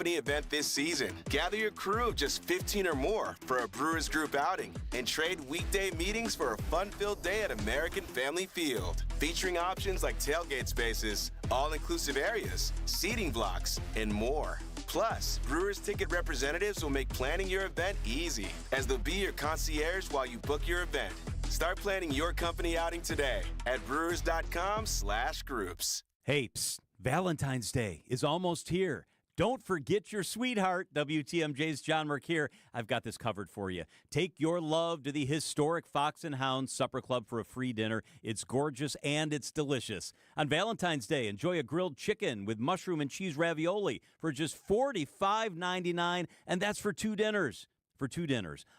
company event this season. Gather your crew of just 15 or more for a Brewers Group outing and trade weekday meetings for a fun-filled day at American Family Field. Featuring options like tailgate spaces, all-inclusive areas, seating blocks, and more. Plus, Brewers ticket representatives will make planning your event easy, as they'll be your concierge while you book your event. Start planning your company outing today at brewers.com/groups. Hey, psst, Valentine's Day is almost here. Don't forget your sweetheart. WTMJ's John Merck here. I've got this covered for you. Take your love to the historic Fox and Hound Supper Club for a free dinner. It's gorgeous and it's delicious. On Valentine's Day, enjoy a grilled chicken with mushroom and cheese ravioli for just $45.99, and that's for two dinners.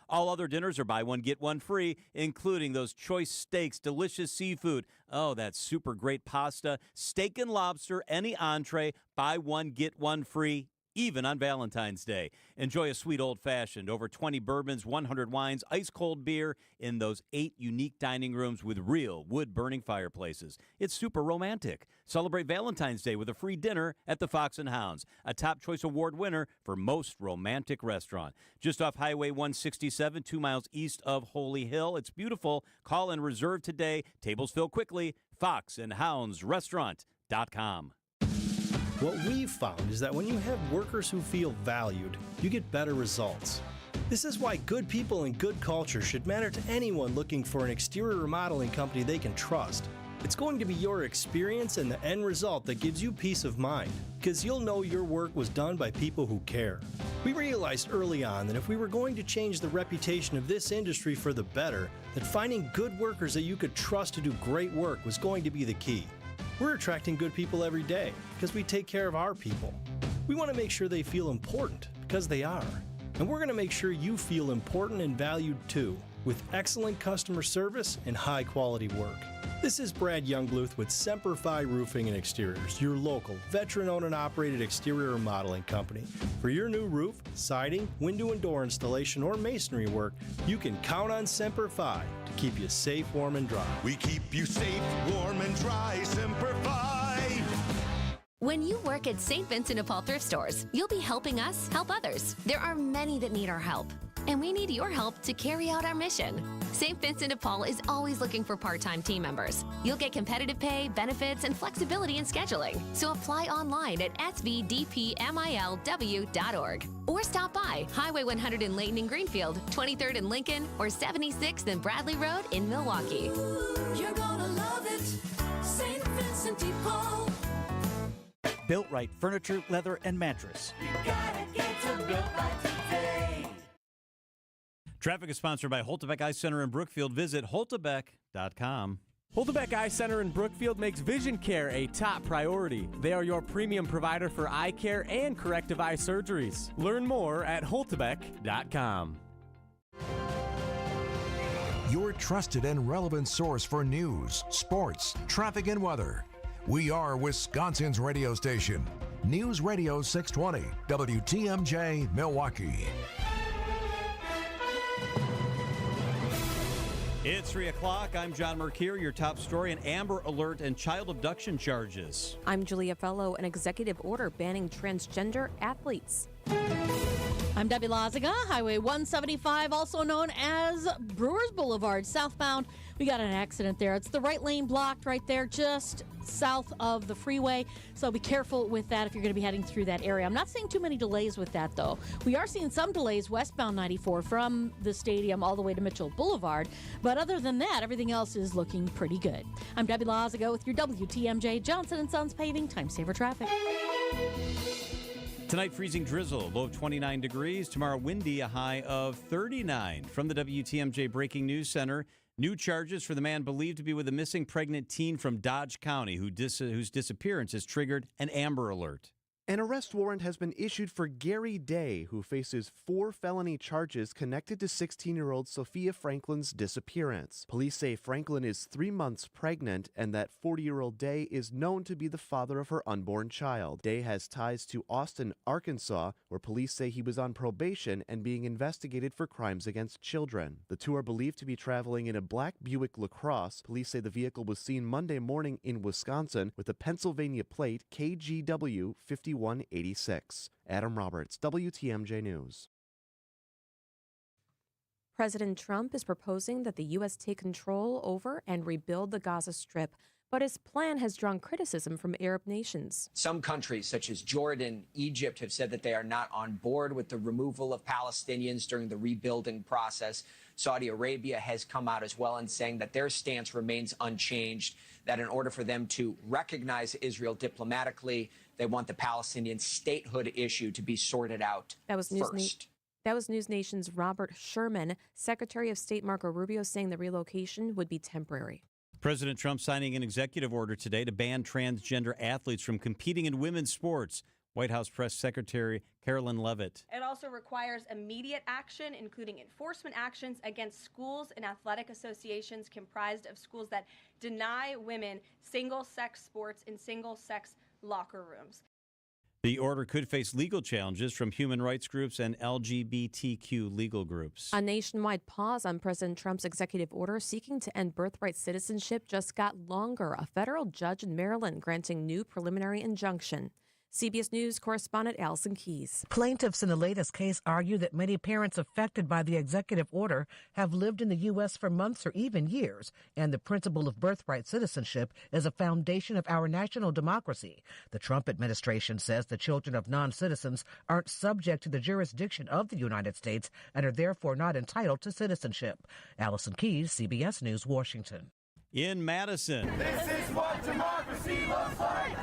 All other dinners are buy one, get one free, including those choice steaks, delicious seafood. Oh, that's super great pasta, steak and lobster, any entree, buy one, get one free, even on Valentine's Day. Enjoy a sweet old-fashioned, over 20 bourbons, 100 wines, ice-cold beer in those 8 unique dining rooms with real wood-burning fireplaces. It's super romantic. Celebrate Valentine's Day with a free dinner at the Fox and Hounds, a Top Choice Award winner for most romantic restaurant. Just off Highway 167, 2 miles east of Holy Hill. It's beautiful. Call and reserve today. Tables fill quickly. FoxandHoundsRestaurant.com. What we've found is that when you have workers who feel valued, you get better results. This is why good people and good culture should matter to anyone looking for an exterior remodeling company they can trust. It's going to be your experience and the end result that gives you peace of mind, because you'll know your work was done by people who care. We realized early on that if we were going to change the reputation of this industry for the better, that finding good workers that you could trust to do great work was going to be the key. We're attracting good people every day because we take care of our people. We want to make sure they feel important because they are. And we're going to make sure you feel important and valued too, with excellent customer service and high quality work. This is Brad Youngbluth with Semper Fi Roofing and Exteriors, your local, veteran-owned and operated exterior remodeling company. For your new roof, siding, window and door installation, or masonry work, you can count on Semper Fi to keep you safe, warm, and dry. We keep you safe, warm, and dry, Semper Fi. When you work at St. Vincent de Paul thrift stores, you'll be helping us help others. There are many that need our help, and we need your help to carry out our mission. St. Vincent de Paul is always looking for part-time team members. You'll get competitive pay, benefits, and flexibility in scheduling. So apply online at svdpmilw.org or stop by Highway 100 in Layton and Greenfield, 23rd in Lincoln, or 76th and Bradley Road in Milwaukee. You're gonna love it, St. Vincent de Paul. Built Right Furniture, Leather, and Mattress. You gotta get to Built Right today. Traffic is sponsored by Holtebeck Eye Center in Brookfield. Visit holtebeck.com. Holtebeck Eye Center in Brookfield makes vision care a top priority. They are your premium provider for eye care and corrective eye surgeries. Learn more at holtebeck.com. Your trusted and relevant source for news, sports, traffic, and weather. We are Wisconsin's radio station. News Radio 620, WTMJ, Milwaukee. It's 3 o'clock. I'm John Merck here. Your top story, an Amber Alert and child abduction charges. I'm Julia Fellow. An executive order banning transgender athletes. I'm Debbie Lazaga. Highway 175, also known as Brewers Boulevard, southbound. We got an accident there. It's the right lane blocked right there, just south of the freeway. So be careful with that if you're going to be heading through that area. I'm not seeing too many delays with that, though. We are seeing some delays westbound 94 from the stadium all the way to Mitchell Boulevard. But other than that, everything else is looking pretty good. I'm Debbie Lazaga with your WTMJ Johnson & Sons Paving Time Saver Traffic. Tonight, freezing drizzle, low of 29 degrees. Tomorrow, windy, a high of 39. From the WTMJ Breaking News Center, new charges for the man believed to be with a missing pregnant teen from Dodge County whose disappearance has triggered an Amber Alert. An arrest warrant has been issued for Gary Day, who faces 4 felony charges connected to 16-year-old Sophia Franklin's disappearance. Police say Franklin is 3 months pregnant and that 40-year-old Day is known to be the father of her unborn child. Day has ties to Austin, Arkansas, where police say he was on probation and being investigated for crimes against children. The two are believed to be traveling in a black Buick LaCrosse. Police say the vehicle was seen Monday morning in Wisconsin with a Pennsylvania plate KGW 51 5186. Adam Roberts, WTMJ News. President Trump is proposing that the U.S. take control over and rebuild the Gaza Strip, but his plan has drawn criticism from Arab nations. Some countries, such as Jordan, Egypt, have said that they are not on board with the removal of Palestinians during the rebuilding process. Saudi Arabia has come out as well and saying that their stance remains unchanged, that in order for them to recognize Israel diplomatically, they want the Palestinian statehood issue to be sorted out first. That was News Nation's Robert Sherman. Secretary of State Marco Rubio saying the relocation would be temporary. President Trump signing an executive order today to ban transgender athletes from competing in women's sports. White House Press Secretary Carolyn Leavitt. It also requires immediate action, including enforcement actions against schools and athletic associations comprised of schools that deny women single-sex sports in single-sex locker rooms. The order could face legal challenges from human rights groups and LGBTQ legal groups. A nationwide pause on President Trump's executive order seeking to end birthright citizenship just got longer. A federal judge in Maryland granting new preliminary injunction. CBS News correspondent Allison Keyes. Plaintiffs in the latest case argue that many parents affected by the executive order have lived in the U.S. for months or even years, and the principle of birthright citizenship is a foundation of our national democracy. The Trump administration says the children of non-citizens aren't subject to the jurisdiction of the United States and are therefore not entitled to citizenship. Allison Keyes, CBS News, Washington. In Madison. This is what democracy looks like.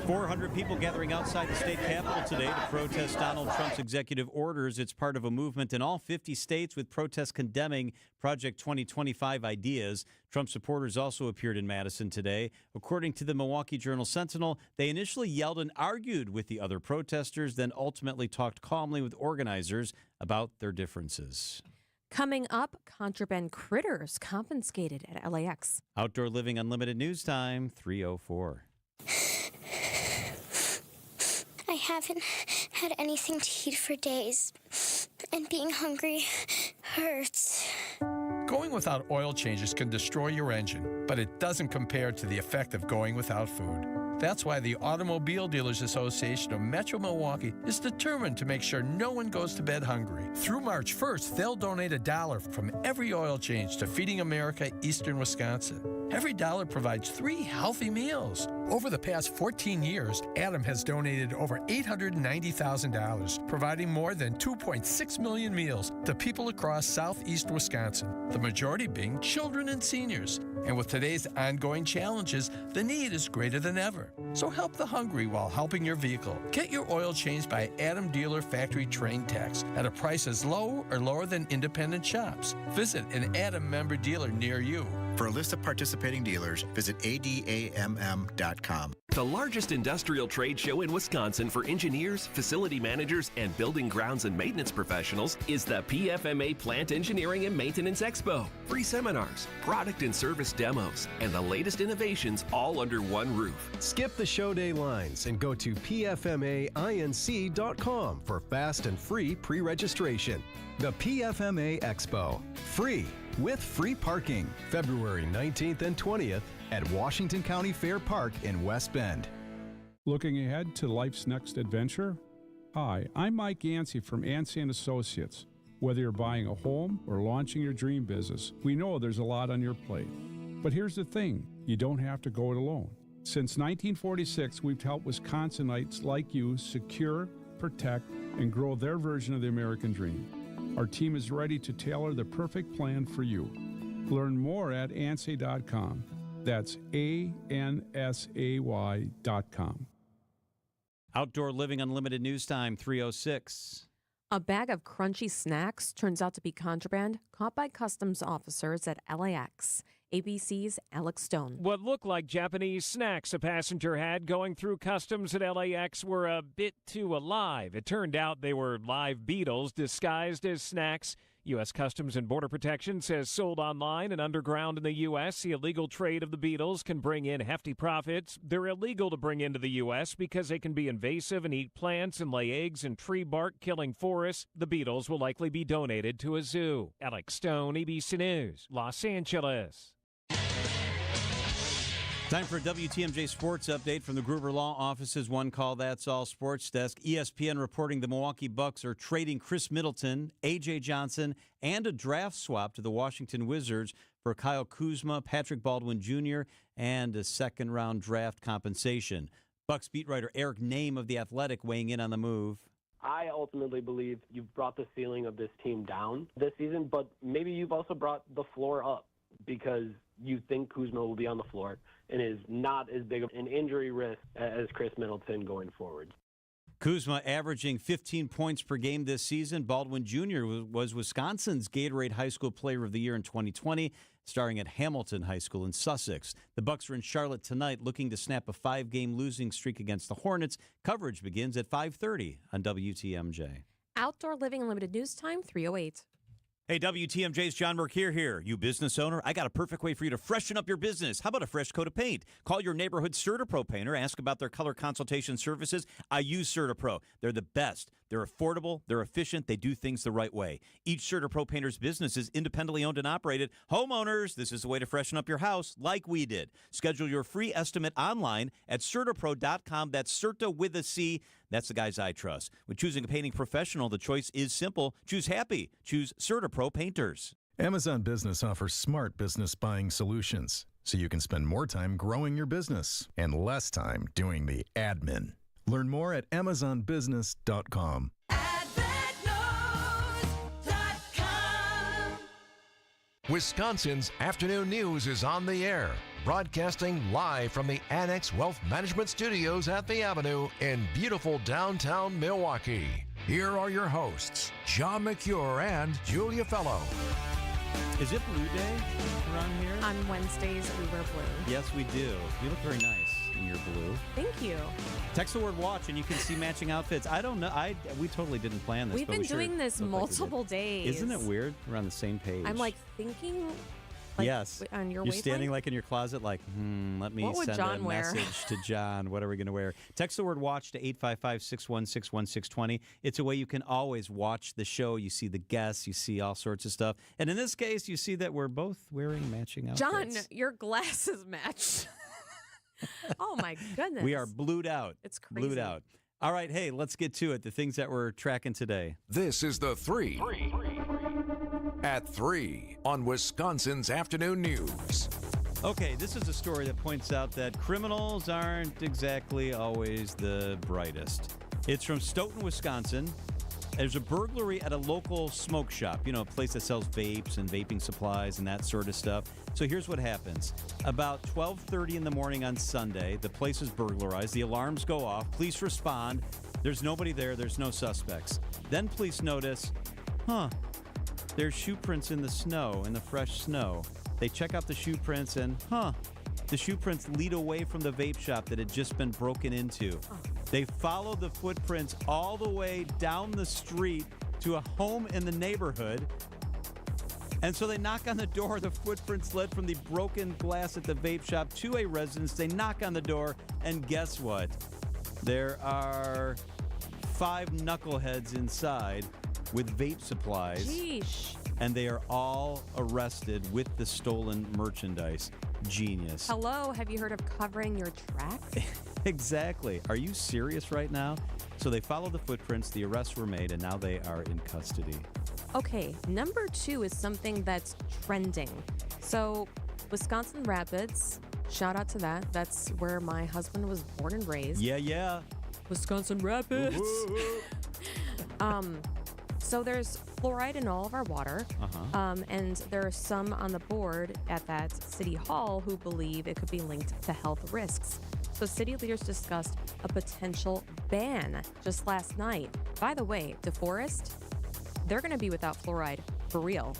400 people gathering outside the state capitol today to protest Donald Trump's executive orders. It's part of a movement in all 50 states with protests condemning Project 2025 ideas. Trump supporters also appeared in Madison today. According to the Milwaukee Journal-Sentinel, they initially yelled and argued with the other protesters, then ultimately talked calmly with organizers about their differences. Coming up, contraband critters confiscated at LAX. Outdoor Living Unlimited News Time, 3:04. I haven't had anything to eat for days, and being hungry hurts. Going without oil changes can destroy your engine, but it doesn't compare to the effect of going without food. That's why the Automobile Dealers Association of Metro Milwaukee is determined to make sure no one goes to bed hungry. Through March 1st, they'll donate $1 from every oil change to Feeding America Eastern Wisconsin. Every dollar provides 3 healthy meals. Over the past 14 years, Adam has donated over $890,000, providing more than 2.6 million meals to people across southeast Wisconsin, the majority being children and seniors. And with today's ongoing challenges, the need is greater than ever. So help the hungry while helping your vehicle. Get your oil changed by Adam Dealer Factory Train Techs at a price as low or lower than independent shops. Visit an Adam member dealer near you. For a list of participating dealers, visit adamm.com. The largest industrial trade show in Wisconsin for engineers, facility managers, and building grounds and maintenance professionals is the PFMA Plant Engineering and Maintenance Expo. Free seminars, product and service demos, and the latest innovations all under one roof. Skip the show day lines and go to pfmainc.com for fast and free pre-registration. The PFMA Expo. Free. With free parking, February 19th and 20th at Washington County Fair Park in West Bend. Looking ahead to life's next adventure? Hi, I'm Mike Yancey from Yancey & Associates. Whether you're buying a home or launching your dream business, we know there's a lot on your plate. But here's the thing, you don't have to go it alone. Since 1946, we've helped Wisconsinites like you secure, protect, and grow their version of the American dream. Our team is ready to tailor the perfect plan for you. Learn more at ANSAY.com. That's ANSAY.com. Outdoor Living Unlimited News Time, 3:06. A bag of crunchy snacks turns out to be contraband caught by customs officers at LAX. ABC's Alex Stone. What looked like Japanese snacks a passenger had going through customs at LAX were a bit too alive. It turned out they were live beetles disguised as snacks. U.S. Customs and Border Protection says sold online and underground in the U.S., the illegal trade of the beetles can bring in hefty profits. They're illegal to bring into the U.S. because they can be invasive and eat plants and lay eggs in tree bark, killing forests. The beetles will likely be donated to a zoo. Alex Stone, ABC News, Los Angeles. Time for a WTMJ Sports Update from the Gruber Law Office's One Call That's All Sports Desk. ESPN reporting the Milwaukee Bucks are trading Chris Middleton, A.J. Johnson, and a draft swap to the Washington Wizards for Kyle Kuzma, Patrick Baldwin Jr., and a second-round draft compensation. Bucks beat writer Eric Name of The Athletic weighing in on the move. I ultimately believe you've brought the ceiling of this team down this season, but maybe you've also brought the floor up because you think Kuzma will be on the floor and is not as big of an injury risk as Chris Middleton going forward. Kuzma averaging 15 points per game this season. Baldwin Jr. was Wisconsin's Gatorade High School Player of the Year in 2020, starring at Hamilton High School in Sussex. The Bucks are in Charlotte tonight looking to snap a 5-game losing streak against the Hornets. Coverage begins at 5:30 on WTMJ. Outdoor Living Limited News Time, 3:08. Hey, WTMJ's John Mercure here. You business owner, I got a perfect way for you to freshen up your business. How about a fresh coat of paint? Call your neighborhood CertaPro painter. Ask about their color consultation services. I use CertaPro. They're the best. They're affordable. They're efficient. They do things the right way. Each CertaPro painter's business is independently owned and operated. Homeowners, this is a way to freshen up your house like we did. Schedule your free estimate online at CertaPro.com. That's Certa with a C. That's the guys I trust. When choosing a painting professional, the choice is simple. Choose happy. Choose CertaPro Painters. Amazon Business offers smart business buying solutions so you can spend more time growing your business and less time doing the admin. Learn more at AmazonBusiness.com. Wisconsin's Afternoon News is on the air, broadcasting live from the Annex Wealth Management Studios at the Avenue in beautiful downtown Milwaukee. Here are your hosts, John Mercure and Julia Fellow. Is it Blue Day around here? On Wednesdays, we wear blue. Yes, we do. You look very nice in your blue. Thank you. Text the word watch and you can see matching outfits. I don't know. We totally didn't plan this. We've been doing this multiple days. Isn't it weird? We're on the same page. I'm like thinking. Yes. On your You're standing like in your closet like, let me send a message to John. What are we going to wear? Text the word watch to 855-616-1620. It's a way you can always watch the show. You see the guests. You see all sorts of stuff. And in this case, you see that we're both wearing matching outfits. John, your glasses match. Oh, my goodness. We are blued out. It's crazy. Blued out. All right, hey, let's get to it. The things that we're tracking today. This is the 3 at 3 on Wisconsin's Afternoon News. Okay, this is a story that points out that criminals aren't exactly always the brightest. It's from Stoughton, Wisconsin. There's a burglary at a local smoke shop, a place that sells vapes and vaping supplies and that sort of stuff. So here's what happens. About 12:30 in the morning on Sunday, the place is burglarized. The alarms go off. Police respond. There's nobody there. There's no suspects. Then police notice, there's shoe prints in the snow, in the fresh snow. They check out the shoe prints and, the shoe prints lead away from the vape shop that had just been broken into. They follow the footprints all the way down the street to a home in the neighborhood. And so they knock on the door. The footprints led from the broken glass at the vape shop to a residence. They knock on the door, and guess what? There are 5 knuckleheads inside with vape supplies. Sheesh. And they are all arrested with the stolen merchandise. Genius. Hello, have you heard of covering your tracks? Exactly. Are you serious right now? So they followed the footprints, the arrests were made, and now they are in custody. Okay, number 2 is something that's trending. So, Wisconsin Rapids, shout out to that. That's where my husband was born and raised. Yeah. Wisconsin Rapids. So there's fluoride in all of our water, and there are some on the board at that city hall who believe it could be linked to health risks. So city leaders discussed a potential ban just last night. By the way, DeForest, they're going to be without fluoride for real.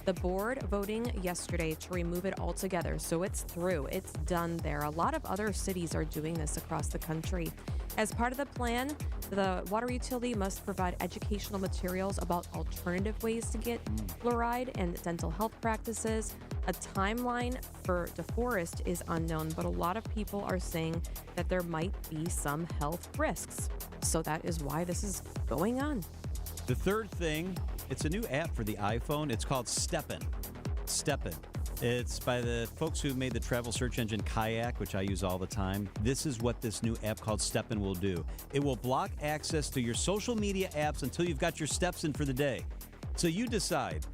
The board voting yesterday to remove it altogether, so it's through. It's done there. A lot of other cities are doing this across the country. As part of the plan, the water utility must provide educational materials about alternative ways to get fluoride and dental health practices. A timeline for DeForest is unknown, but a lot of people are saying that there might be some health risks. So that is why this is going on. The third thing, it's a new app for the iPhone. It's called STEPN. STEPN. It's by the folks who made the travel search engine Kayak, which I use all the time. This is what this new app called STEPN will do. It will block access to your social media apps until you've got your steps in for the day. So you decide,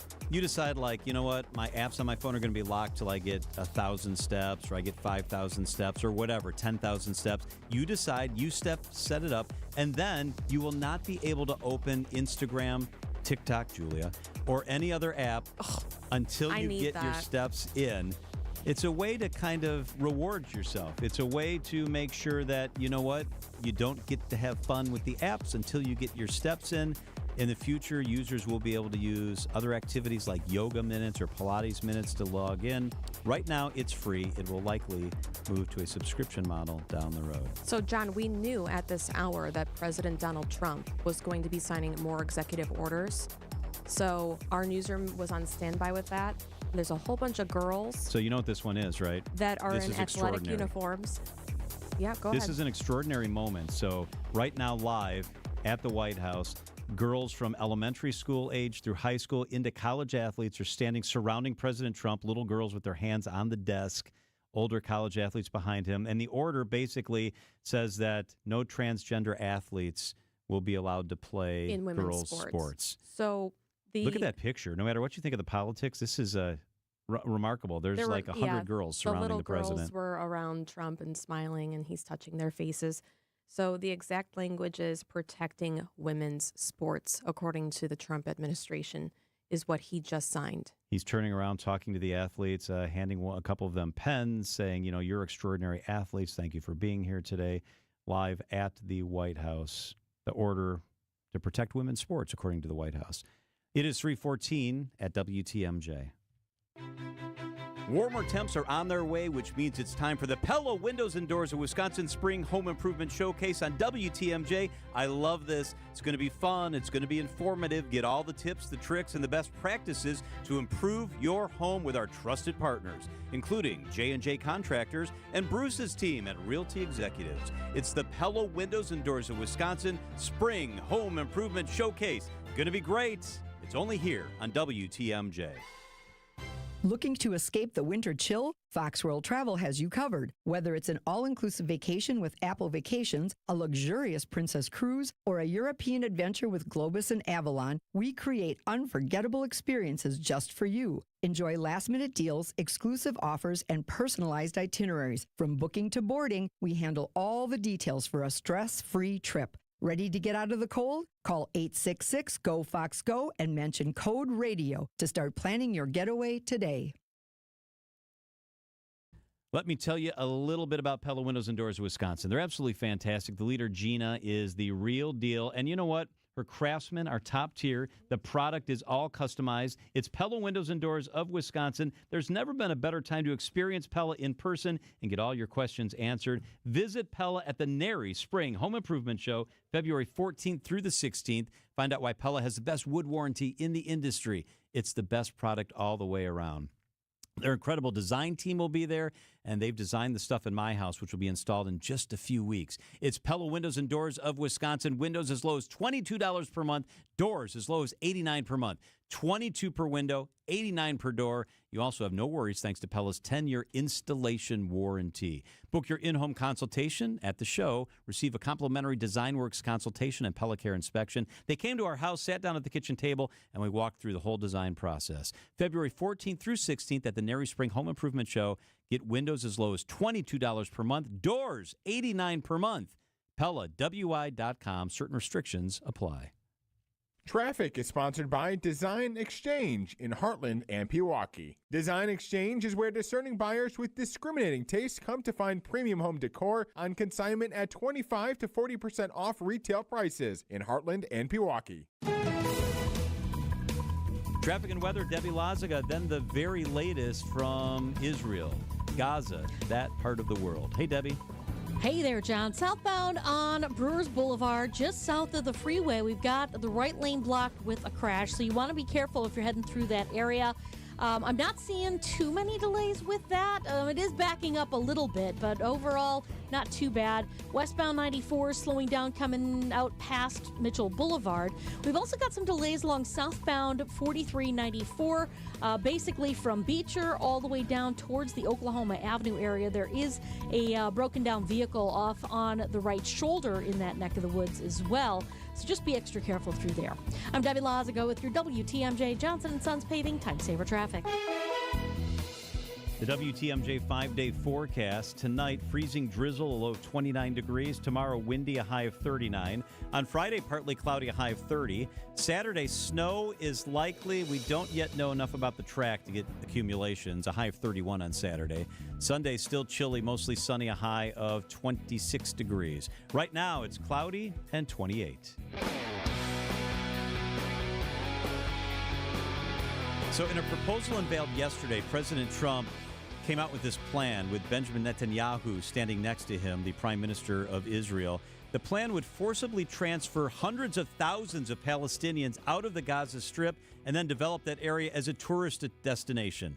like, you know what, my apps on my phone are going to be locked till I get 1,000 steps, or I get 5,000 steps, or whatever, 10,000 steps. You decide, set it up, and then you will not be able to open Instagram, TikTok, Julia, or any other app until you get your steps in. It's a way to kind of reward yourself. It's a way to make sure that, you know what, you don't get to have fun with the apps until you get your steps in. In the future, users will be able to use other activities like yoga minutes or Pilates minutes to log in. Right now, it's free. It will likely move to a subscription model down the road. So, John, we knew at this hour that President Donald Trump was going to be signing more executive orders. So our newsroom was on standby with that. There's a whole bunch of girls. So you know what this one is, right? That are in athletic uniforms. Yeah, go ahead. This is an extraordinary moment. So right now, live at the White House, girls from elementary school age through high school into college athletes are standing surrounding President Trump, little girls with their hands on the desk, older college athletes behind him. And the order basically says that no transgender athletes will be allowed to play in women's girls' sports. So look at that picture. No matter what you think of the politics, this is remarkable. There's like 100 girls surrounding the president. The little girls were around Trump and smiling, and he's touching their faces. So the exact language is protecting women's sports, according to the Trump administration, is what he just signed. He's turning around, talking to the athletes, handing a couple of them pens, saying, you know, you're extraordinary athletes. Thank you for being here today, live at the White House. The order to protect women's sports, according to the White House. It is 3:14 at WTMJ. Warmer temps are on their way, which means it's time for the Pella Windows and Doors of Wisconsin Spring Home Improvement Showcase on WTMJ. I love this. It's going to be fun. It's going to be informative. Get all the tips, the tricks, and the best practices to improve your home with our trusted partners, including J&J Contractors and Bruce's team at Realty Executives. It's the Pella Windows and Doors of Wisconsin Spring Home Improvement Showcase. Going to be great. It's only here on WTMJ. Looking to escape the winter chill? Fox World Travel has you covered. Whether it's an all-inclusive vacation with Apple Vacations, a luxurious Princess Cruise, or a European adventure with Globus and Avalon, we create unforgettable experiences just for you. Enjoy last-minute deals, exclusive offers, and personalized itineraries. From booking to boarding, we handle all the details for a stress-free trip. Ready to get out of the cold? Call 866-GO-FOX-GO and mention code RADIO to start planning your getaway today. Let me tell you a little bit about Pella Windows and Doors of Wisconsin. They're absolutely fantastic. The leader, Gina, is the real deal. And you know what? Her craftsmen are top tier. The product is all customized. It's Pella Windows and Doors of Wisconsin. There's never been a better time to experience Pella in person and get all your questions answered. Visit Pella at the NARI Spring Home Improvement Show, February 14th through the 16th. Find out why Pella has the best wood warranty in the industry. It's the best product all the way around. Their incredible design team will be there, and they've designed the stuff in my house, which will be installed in just a few weeks. It's Pella Windows and Doors of Wisconsin. Windows as low as $22 per month. Doors as low as $89 per month. $22 per window, $89 per door. You also have no worries thanks to Pella's 10-year installation warranty. Book your in-home consultation at the show. Receive a complimentary DesignWorks consultation and Pella Care inspection. They came to our house, sat down at the kitchen table, and we walked through the whole design process. February 14th through 16th at the NARI Spring Home Improvement Show. Get windows as low as $22 per month. Doors, $89 per month. PellaWI.com. Certain restrictions apply. Traffic is sponsored by Design Exchange in Heartland and Pewaukee. Design Exchange is where discerning buyers with discriminating tastes come to find premium home decor on consignment at 25 to 40% off retail prices in Heartland and Pewaukee. Traffic and weather, Debbie Lazaga. Then the very latest from Israel, Gaza, that part of the world. Hey, Debbie. Hey there, John. Southbound on Brewers Boulevard, just south of the freeway, we've got the right lane blocked with a crash, so you want to be careful if you're heading through that area. I'm not seeing too many delays with that. It is backing up a little bit, but overall, not too bad. Westbound 94 slowing down coming out past Mitchell Boulevard. We've also got some delays along southbound 4394, basically from Beecher all the way down towards the Oklahoma Avenue area. There is a broken down vehicle off on the right shoulder in that neck of the woods as well. So just be extra careful through there. I'm Debbie Lazago with your WTMJ Johnson & Sons Paving Time Saver Traffic. The WTMJ 5-day forecast. Tonight, freezing drizzle, a low of 29 degrees. Tomorrow, windy, a high of 39. On Friday, partly cloudy, a high of 30. Saturday, snow is likely. We don't yet know enough about the track to get accumulations. A high of 31 on Saturday. Sunday, still chilly, mostly sunny, a high of 26 degrees. Right now, it's cloudy and 28. So in a proposal unveiled yesterday, President Trump came out with this plan with Benjamin Netanyahu standing next to him, the Prime Minister of Israel. The plan would forcibly transfer hundreds of thousands of Palestinians out of the Gaza Strip and then develop that area as a tourist destination,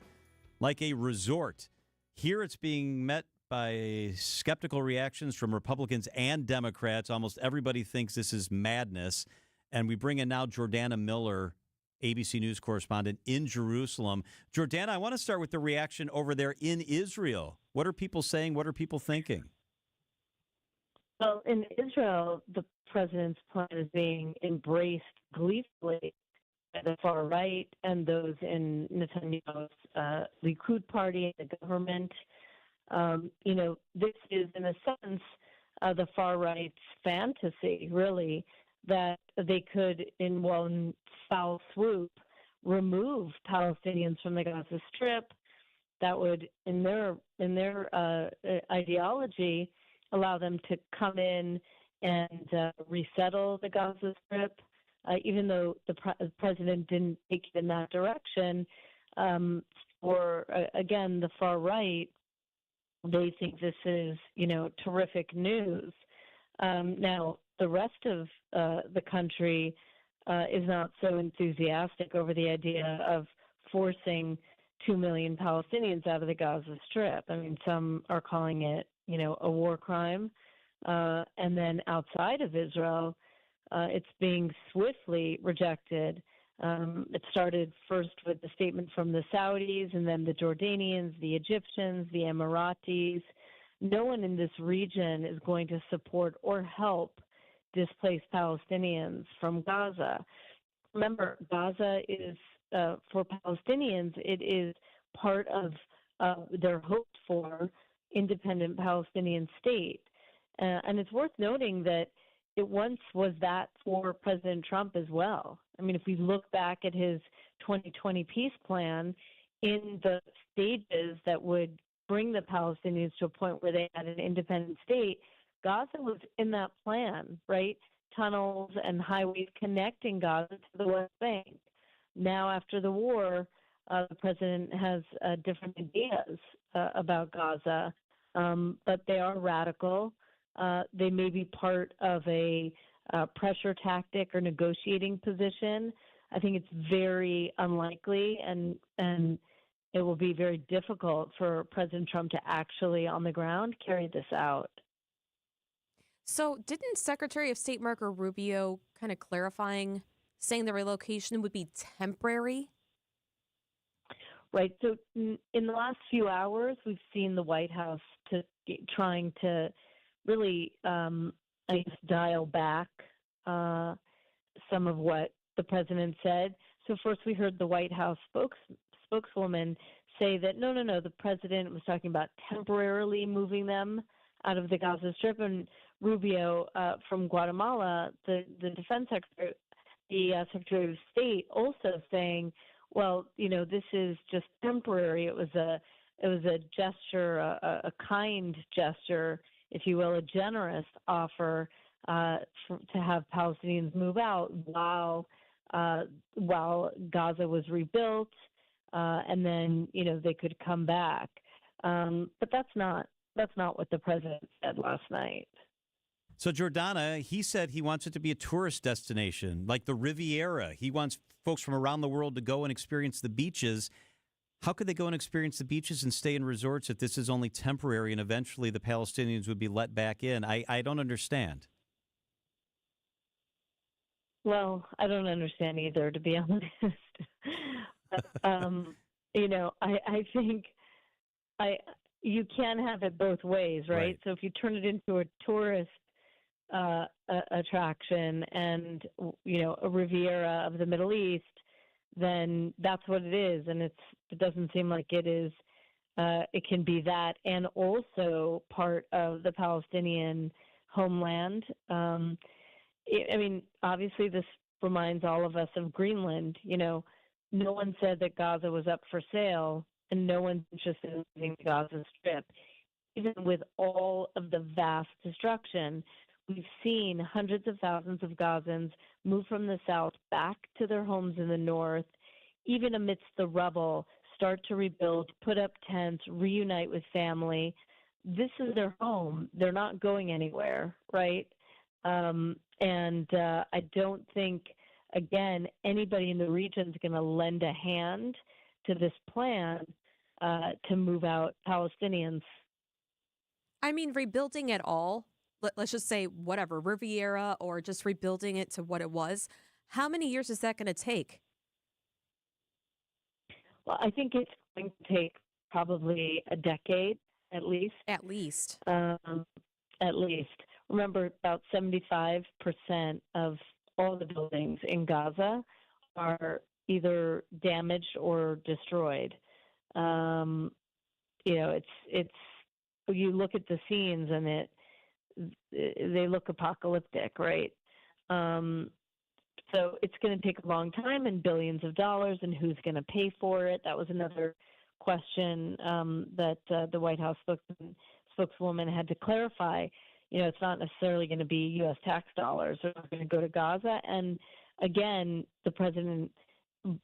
like a resort. Here it's being met by skeptical reactions from Republicans and Democrats. Almost everybody thinks this is madness. And we bring in now Jordana Miller, ABC News correspondent in Jerusalem. Jordana, I want to start with the reaction over there in Israel. What are people saying? What are people thinking? Well, in Israel, the president's plan is being embraced gleefully by the far right and those in Netanyahu's Likud party and the government. This is, in a sense, the far right's fantasy, really, that they could, in one foul swoop, remove Palestinians from the Gaza Strip. That would, in their ideology, allow them to come in and resettle the Gaza Strip. Even though the president didn't take it in that direction, again, the far right, they think this is, terrific news. Now, the rest of the country is not so enthusiastic over the idea of forcing 2 million Palestinians out of the Gaza Strip. I mean, some are calling it, a war crime. And then outside of Israel, it's being swiftly rejected. It started first with the statement from the Saudis and then the Jordanians, the Egyptians, the Emiratis. No one in this region is going to support or help displaced Palestinians from Gaza. Remember, Gaza is, for Palestinians, it is part of their hoped-for independent Palestinian state. And it's worth noting that it once was that for President Trump as well. I mean, if we look back at his 2020 peace plan, in the stages that would bring the Palestinians to a point where they had an independent state, Gaza was in that plan, right? Tunnels and highways connecting Gaza to the West Bank. Now, after the war, the president has different ideas about Gaza, but they are radical. They may be part of a pressure tactic or negotiating position. I think it's very unlikely, and it will be very difficult for President Trump to actually, on the ground, carry this out. So didn't Secretary of State Marco Rubio kind of clarifying, saying the relocation would be temporary? Right. So in the last few hours, we've seen the White House trying to really, dial back some of what the president said. So first we heard the White House spokeswoman say that, no, the president was talking about temporarily moving them out of the Gaza Strip. And Rubio from Guatemala, the defense secretary, the Secretary of State, also saying, well, this is just temporary. It was a gesture, a kind gesture, if you will, a generous offer to have Palestinians move out while Gaza was rebuilt, and then they could come back. But that's not what the president said last night. So, Jordana, he said he wants it to be a tourist destination, like the Riviera. He wants folks from around the world to go and experience the beaches. How could they go and experience the beaches and stay in resorts if this is only temporary and eventually the Palestinians would be let back in? I don't understand. Well, I don't understand either, to be honest. I think you can have it both ways, right? So if you turn it into a tourist attraction and, a Riviera of the Middle East, then that's what it is. And it doesn't seem like it is. It can be that and also part of the Palestinian homeland. Obviously this reminds all of us of Greenland. No one said that Gaza was up for sale, and no one's interested in leaving the Gaza Strip. Even with all of the vast destruction, we've seen hundreds of thousands of Gazans move from the south back to their homes in the north, even amidst the rubble, start to rebuild, put up tents, reunite with family. This is their home. They're not going anywhere, right? I don't think, again, anybody in the region is going to lend a hand to this plan to move out Palestinians. I mean, rebuilding it all, let's just say whatever, Riviera, or just rebuilding it to what it was, how many years is that going to take? Well, I think it's going to take probably a decade at least. At least. At least. Remember, about 75% of all the buildings in Gaza are either damaged or destroyed. It's you look at the scenes and they look apocalyptic, right? So it's going to take a long time and billions of dollars, and who's going to pay for it? That was another question that the White House spokeswoman had to clarify. It's not necessarily going to be U.S. tax dollars. They're not going to go to Gaza. And again, the president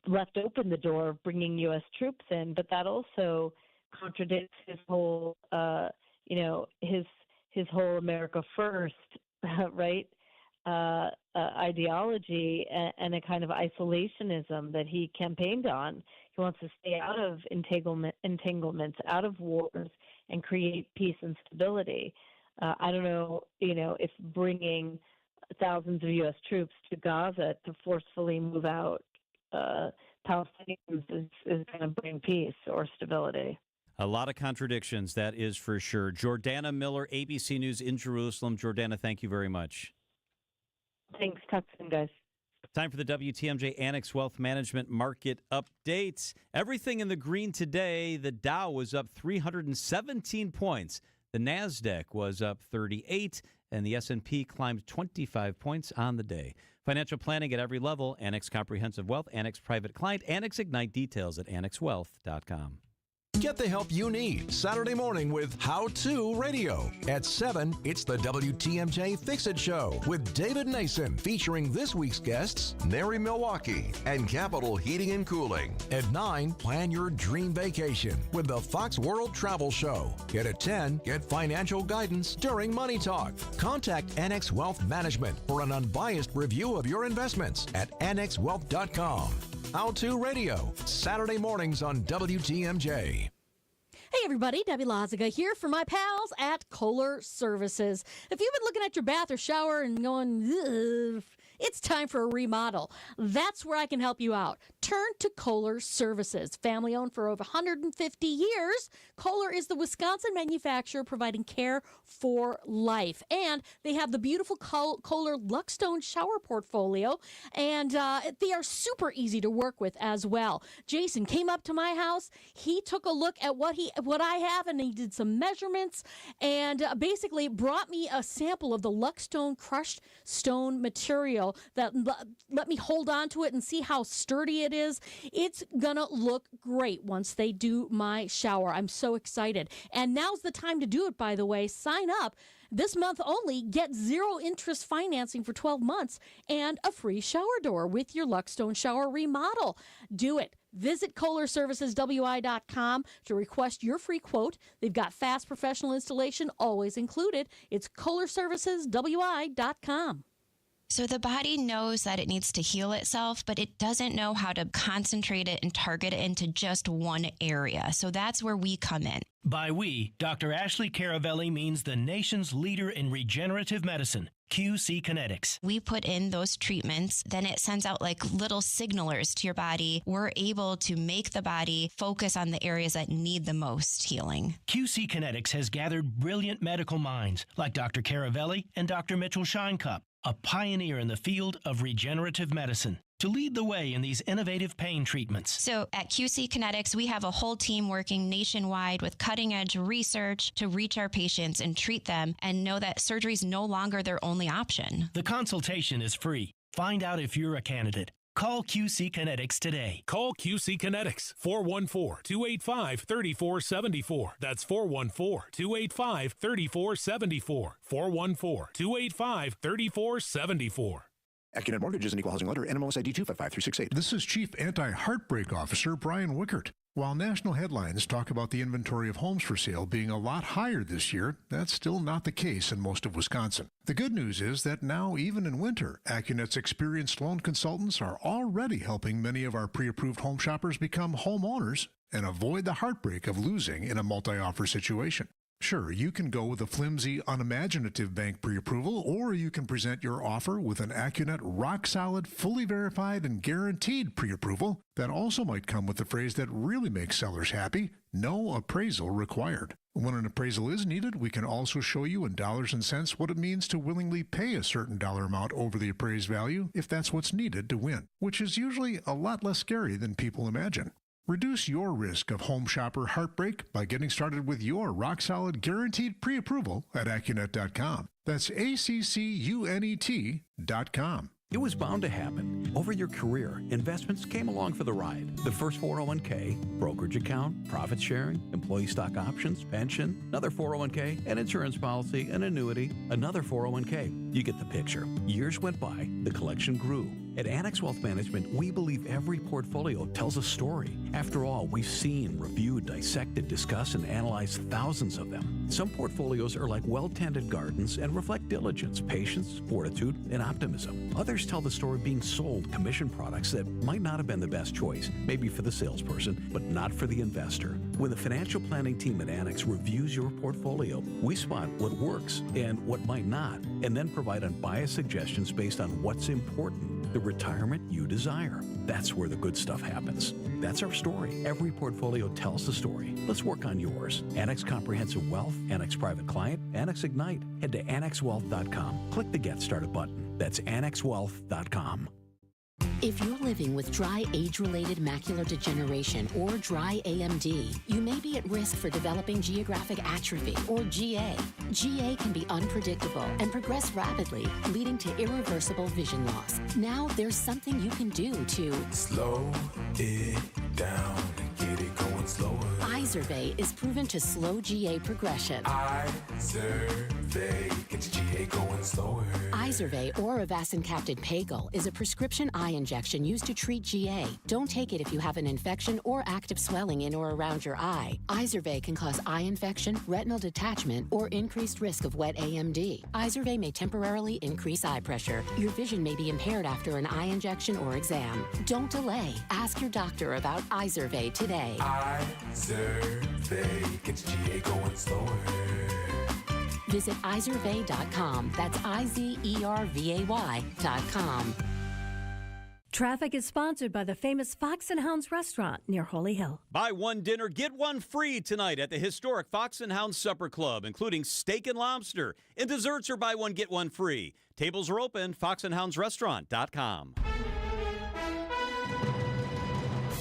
left open the door of bringing U.S. troops in, but that also contradicts his whole, his whole America First, right, ideology and a kind of isolationism that he campaigned on. He wants to stay out of entanglements, out of wars, and create peace and stability. I don't know, if bringing thousands of U.S. troops to Gaza to forcefully move out Palestinians is going to bring peace or stability. A lot of contradictions, that is for sure. Jordana Miller, ABC News in Jerusalem. Jordana, thank you very much. Thanks. Talk soon, guys. Time for the WTMJ Annex Wealth Management Market Update. Everything in the green today. The Dow was up 317 points. The NASDAQ was up 38, and the S&P climbed 25 points on the day. Financial planning at every level. Annex Comprehensive Wealth, Annex Private Client, Annex Ignite. Details at annexwealth.com. Get the help you need Saturday morning with How To Radio. At 7, it's the WTMJ Fix-It Show with David Nason, featuring this week's guests, Nary Milwaukee and Capital Heating and Cooling. At 9, plan your dream vacation with the Fox World Travel Show. And at 10, get financial guidance during Money Talk. Contact Annex Wealth Management for an unbiased review of your investments at annexwealth.com. How To Radio, Saturday mornings on WTMJ. Hey everybody, Debbie Loziga here for my pals at Kohler Services. If you've been looking at your bath or shower and going, ugh, it's time for a remodel, that's where I can help you out. Turn to Kohler Services. Family owned for over 150 years, Kohler is the Wisconsin manufacturer providing care for life. And they have the beautiful Kohler Luckstone shower portfolio, and they are super easy to work with as well. Jason came up to my house. He took a look at what I have, and he did some measurements and basically brought me a sample of the Luckstone crushed stone material that let me hold on to it and see how sturdy it is. It's gonna look great once they do my shower. I'm so excited. And now's the time to do it, by the way. Sign up. This month only, get 0 interest financing for 12 months and a free shower door with your Luckstone shower remodel. Do it. Visit KohlerServicesWI.com to request your free quote. They've got fast professional installation always included. It's KohlerServicesWI.com. So the body knows that it needs to heal itself, but it doesn't know how to concentrate it and target it into just one area. So that's where we come in. By we, Dr. Ashley Caravelli means the nation's leader in regenerative medicine, QC Kinetics. We put in those treatments, then it sends out like little signalers to your body. We're able to make the body focus on the areas that need the most healing. QC Kinetics has gathered brilliant medical minds like Dr. Caravelli and Dr. Mitchell Scheinkup, a pioneer in the field of regenerative medicine, to lead the way in these innovative pain treatments. So at QC Kinetics, we have a whole team working nationwide with cutting-edge research to reach our patients and treat them and know that surgery is no longer their only option. The consultation is free. Find out if you're a candidate. Call QC Kinetics today. Call QC Kinetics, 414-285-3474. That's 414-285-3474. 414-285-3474. AccuNet Mortgage is an equal housing lender. NMLS ID 255368. This is Chief Anti-Heartbreak Officer Brian Wickert. While national headlines talk about the inventory of homes for sale being a lot higher this year, that's still not the case in most of Wisconsin. The good news is that now, even in winter, AccuNet's experienced loan consultants are already helping many of our pre-approved home shoppers become homeowners and avoid the heartbreak of losing in a multi-offer situation. Sure, you can go with a flimsy, unimaginative bank pre-approval, or you can present your offer with an AccuNet rock-solid, fully verified, and guaranteed pre-approval that also might come with the phrase that really makes sellers happy: no appraisal required. When an appraisal is needed, we can also show you in dollars and cents what it means to willingly pay a certain dollar amount over the appraised value if that's what's needed to win, which is usually a lot less scary than people imagine. Reduce your risk of home shopper heartbreak by getting started with your rock-solid guaranteed pre-approval at AccuNet.com. That's ACCUNET.com. It was bound to happen. Over your career, investments came along for the ride. The first 401k, brokerage account, profit sharing, employee stock options, pension, another 401k, an insurance policy, an annuity, another 401k. You get the picture. Years went by, the collection grew. At Annex Wealth Management, we believe every portfolio tells a story. After all, we've seen, reviewed, dissected, discussed, and analyzed thousands of them. Some portfolios are like well-tended gardens and reflect diligence, patience, fortitude, and optimism. Others tell the story being sold commission products that might not have been the best choice, maybe for the salesperson, but not for the investor. When the financial planning team at Annex reviews your portfolio, we spot what works and what might not, and then provide unbiased suggestions based on what's important. The retirement you desire. That's where the good stuff happens. That's our story. Every portfolio tells the story. Let's work on yours. Annex Comprehensive Wealth, Annex Private Client, Annex Ignite. Head to AnnexWealth.com. Click the Get Started button. That's AnnexWealth.com. If you're living with dry age-related macular degeneration or dry AMD, you may be at risk for developing geographic atrophy or GA. GA can be unpredictable and progress rapidly, leading to irreversible vision loss. Now there's something you can do to slow it down and get it going slower. Izervay is proven to slow GA progression. Izervay gets GA going slower. Izervay or avacincaptad pagel is a prescription eye injection used to treat GA. Don't take it if you have an infection or active swelling in or around your eye. Izervay can cause eye infection, retinal detachment, or increased risk of wet AMD. Izervay may temporarily increase eye pressure. Your vision may be impaired after an eye injection or exam. Don't delay. Ask your doctor about Izervay today. Izervay gets GA going slower. Visit Izervay.com. That's IZERVAY.com. Traffic is sponsored by the famous Fox & Hounds restaurant near Holy Hill. Buy one dinner, get one free tonight at the historic Fox & Hounds Supper Club, including steak and lobster. And desserts are buy one, get one free. Tables are open, foxandhoundsrestaurant.com.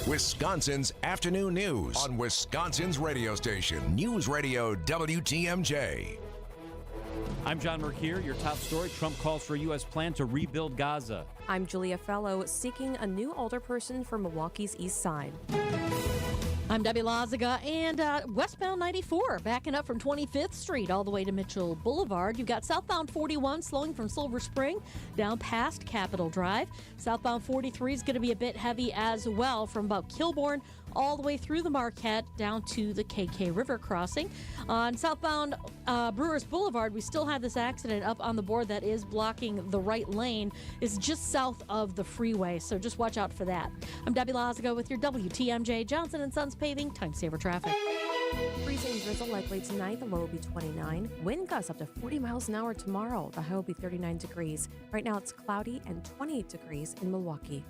Wisconsin's afternoon news on Wisconsin's radio station, News Radio WTMJ. I'm John Mercure. Your top story: Trump calls for a U.S. plan to rebuild Gaza. I'm Julia Fellow, seeking a new alderperson for Milwaukee's East Side. I'm Debbie Lazaga, and westbound 94 backing up from 25th Street all the way to Mitchell Boulevard. You've got southbound 41 slowing from Silver Spring down past Capitol Drive. Southbound 43 is going to be a bit heavy as well from about Kilbourne all the way through the Marquette down to the KK River crossing. On southbound Brewers Boulevard, we still have this accident up on the board that is blocking the right lane. It's just south of the freeway, so just watch out for that. I'm Debbie Lazago with your WTMJ Johnson & Sons Paving Time Saver Traffic. Freezing drizzle likely tonight. The low will be 29. Wind gusts up to 40 miles an hour tomorrow. The high will be 39 degrees. Right now it's cloudy and 28 degrees in Milwaukee.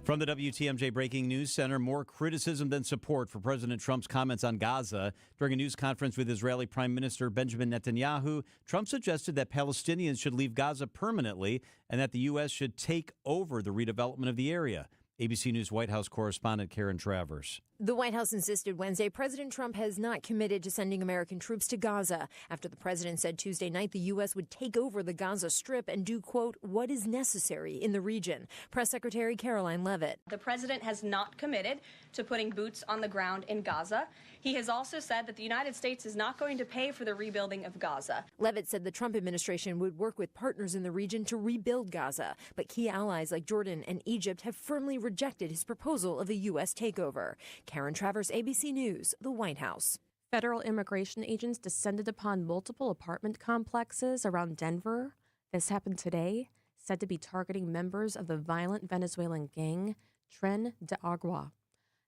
From the WTMJ Breaking News Center, more criticism than support for President Trump's comments on Gaza. During a news conference with Israeli Prime Minister Benjamin Netanyahu, Trump suggested that Palestinians should leave Gaza permanently and that the U.S. should take over the redevelopment of the area. ABC News White House correspondent Karen Travers. The White House insisted Wednesday President Trump has not committed to sending American troops to Gaza after the president said Tuesday night the U.S. would take over the Gaza Strip and do, quote, what is necessary in the region. Press Secretary Caroline Leavitt. The president has not committed to putting boots on the ground in Gaza. He has also said that the United States is not going to pay for the rebuilding of Gaza. Leavitt said the Trump administration would work with partners in the region to rebuild Gaza, but key allies like Jordan and Egypt have firmly rejected his proposal of a U.S. takeover. Karen Travers, ABC News, the White House. Federal immigration agents descended upon multiple apartment complexes around Denver. This happened today, said to be targeting members of the violent Venezuelan gang, Tren de Agua.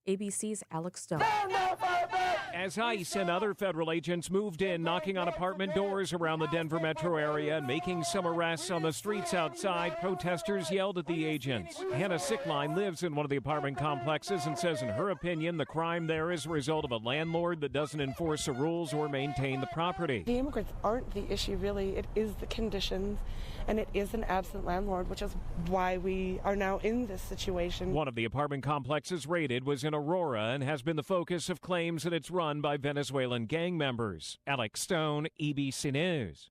ABC's Alex Stone. As ICE and other federal agents moved in, knocking on apartment doors around the Denver metro area and making some arrests on the streets outside, protesters yelled at the agents. Hannah Sickline lives in one of the apartment complexes and says in her opinion the crime there is a result of a landlord that doesn't enforce the rules or maintain the property. The immigrants aren't the issue, really. It is the conditions, and it is an absent landlord, which is why we are now in this situation. One of the apartment complexes raided was in Aurora and has been the focus of claims that it's run by Venezuelan gang members. Alex Stone, ABC News.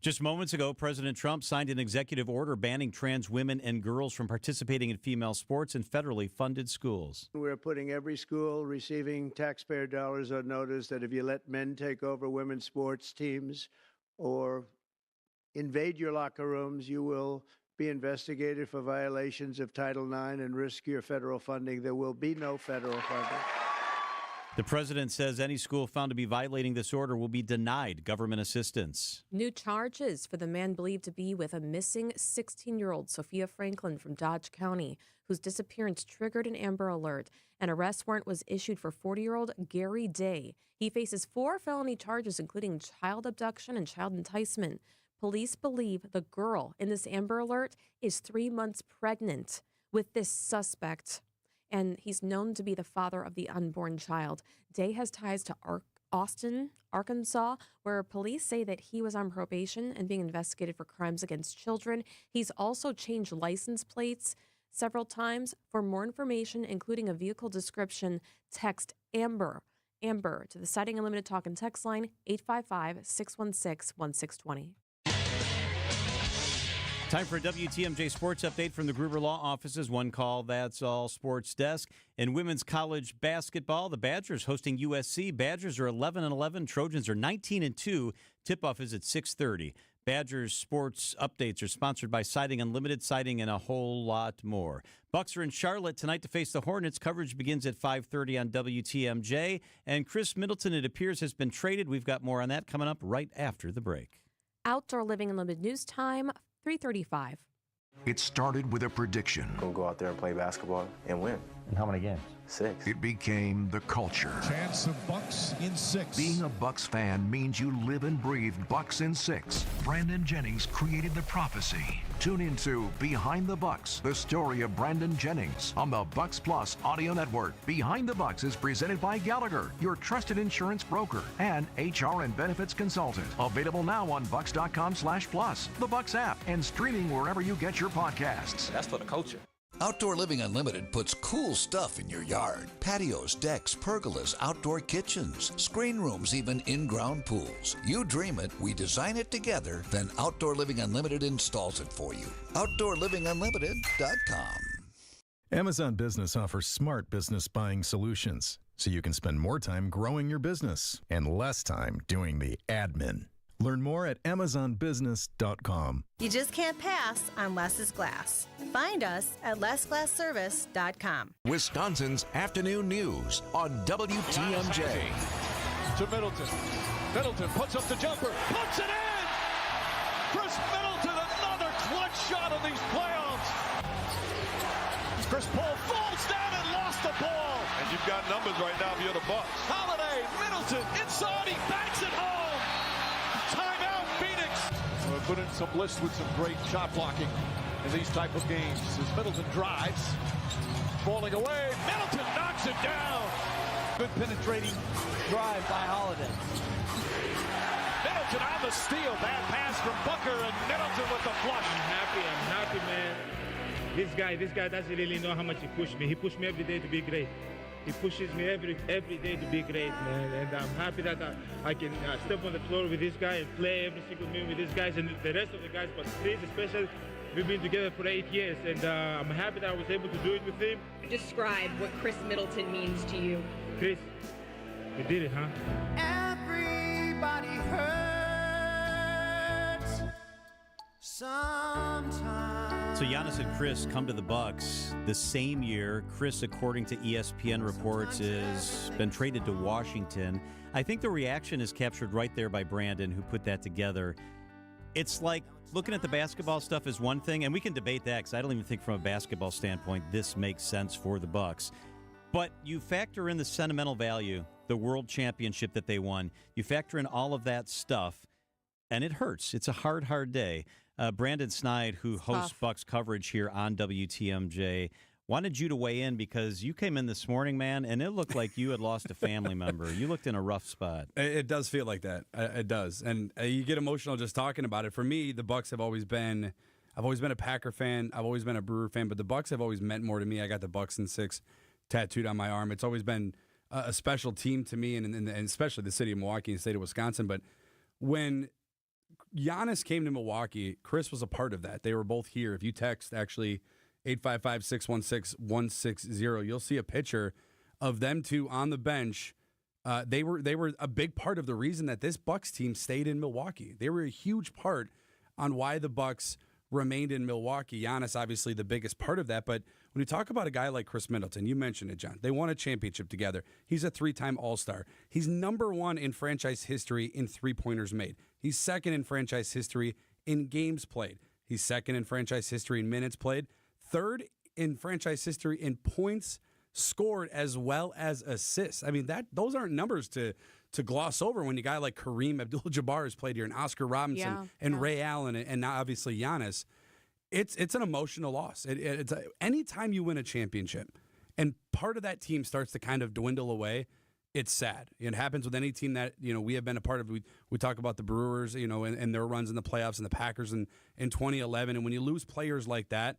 Just moments ago, President Trump signed an executive order banning trans women and girls from participating in female sports in federally funded schools. We're putting every school receiving taxpayer dollars on notice that if you let men take over women's sports teams or invade your locker rooms, you will be investigated for violations of Title IX and risk your federal funding. There will be no federal funding. The president says any school found to be violating this order will be denied government assistance. New charges for the man believed to be with a missing 16-year-old Sophia Franklin from Dodge County, whose disappearance triggered an Amber Alert. An arrest warrant was issued for 40-year-old Gary Day. He faces 4 felony charges, including child abduction and child enticement. Police believe the girl in this Amber Alert is 3 months pregnant with this suspect, and he's known to be the father of the unborn child. Day has ties to Austin, Arkansas, where police say that he was on probation and being investigated for crimes against children. He's also changed license plates several times. For more information, including a vehicle description, text Amber to the Sighting Unlimited Talk and Text line 855-616-1620. Time for a WTMJ Sports Update from the Gruber Law Office's One Call, That's All Sports Desk. In women's college basketball, the Badgers hosting USC. Badgers are 11-11. Trojans are 19-2. Tip-off is at 6:30. Badgers Sports Updates are sponsored by Sighting Unlimited, Sighting, and a whole lot more. Bucks are in Charlotte tonight to face the Hornets. Coverage begins at 5:30 on WTMJ. And Chris Middleton, it appears, has been traded. We've got more on that coming up right after the break. Outdoor Living Unlimited News Time, 3:35. It started with a prediction. We'll go out there and play basketball and win. And how many games? 6. It became the culture. Chance of Bucks in 6. Being a Bucks fan means you live and breathe Bucks in 6. Brandon Jennings created the prophecy. Tune into Behind the Bucks, the story of Brandon Jennings on the Bucks Plus audio network. Behind the Bucks is presented by Gallagher, your trusted insurance broker and HR and benefits consultant. Available now on bucks.com/plus, the Bucks app, and streaming wherever you get your podcasts. That's for the culture. Outdoor Living Unlimited puts cool stuff in your yard. Patios, decks, pergolas, outdoor kitchens, screen rooms, even in-ground pools. You dream it, we design it together, then Outdoor Living Unlimited installs it for you. OutdoorLivingUnlimited.com. Amazon Business offers smart business buying solutions, so you can spend more time growing your business and less time doing the admin. Learn more at amazonbusiness.com. You just can't pass on Less is Glass. Find us at lessglassservice.com. Wisconsin's afternoon news on WTMJ. To Middleton. Middleton puts up the jumper, puts it in! Chris Middleton, another clutch shot in these playoffs. Chris Paul falls down and lost the ball. And you've got numbers right now if you're the Bucks. Holiday, Middleton, inside, he banks it home. Timeout, Phoenix. We'll put in some lists with some great shot blocking in these type of games. As Middleton drives, falling away, Middleton knocks it down. Good penetrating drive by Holiday. Middleton on the steal, bad pass from Booker, and Middleton with the flush. I'm happy, man. This guy doesn't really know how much he pushed me. He pushed me every day to be great. He pushes me every day to be great, man. And I'm happy that I can step on the floor with this guy and play every single minute with these guys and the rest of the guys. But Chris especially, we've been together for 8 years, and I'm happy that I was able to do it with him. Describe what Chris Middleton means to you. Chris, you did it, huh? Everybody hurts sometimes. So Giannis and Chris come to the Bucks the same year. Chris, according to ESPN reports, has been traded to Washington. I think the reaction is captured right there by Brandon, who put that together. It's like looking at the basketball stuff is one thing, and we can debate that because I don't even think from a basketball standpoint this makes sense for the Bucks. But you factor in the sentimental value, the world championship that they won. You factor in all of that stuff, and it hurts. It's a hard, hard day. Brandon Snide, who hosts Bucks coverage here on WTMJ, wanted you to weigh in because you came in this morning, man, and it looked like you had lost a family member. You looked in a rough spot. It does feel like that. It does. And you get emotional just talking about it. For me, the Bucks have always been – I've always been a Packer fan. I've always been a Brewer fan. But the Bucks have always meant more to me. I got the Bucks in 6 tattooed on my arm. It's always been a special team to me, and especially the city of Milwaukee and the state of Wisconsin. But when Giannis came to Milwaukee, Chris was a part of that. They were both here. If you text, actually, 855-616-160, you'll see a picture of them two on the bench. They were a big part of the reason that this Bucks team stayed in Milwaukee. They were a huge part on why the Bucks remained in Milwaukee. Giannis, obviously, the biggest part of that. But when you talk about a guy like Chris Middleton, you mentioned it, John. They won a championship together. He's a 3-time All-Star. He's number 1 in franchise history in three-pointers made. He's second in franchise history in games played. He's second in franchise history in minutes played. Third in franchise history in points scored as well as assists. I mean, those aren't numbers to gloss over when a guy like Kareem Abdul-Jabbar has played here, and Oscar Robinson and Ray Allen, and now obviously Giannis. It's an emotional loss. Anytime you win a championship and part of that team starts to kind of dwindle away, it's sad. It happens with any team that we have been a part of. We talk about the Brewers, and their runs in the playoffs, and the Packers in 2011. And when you lose players like that,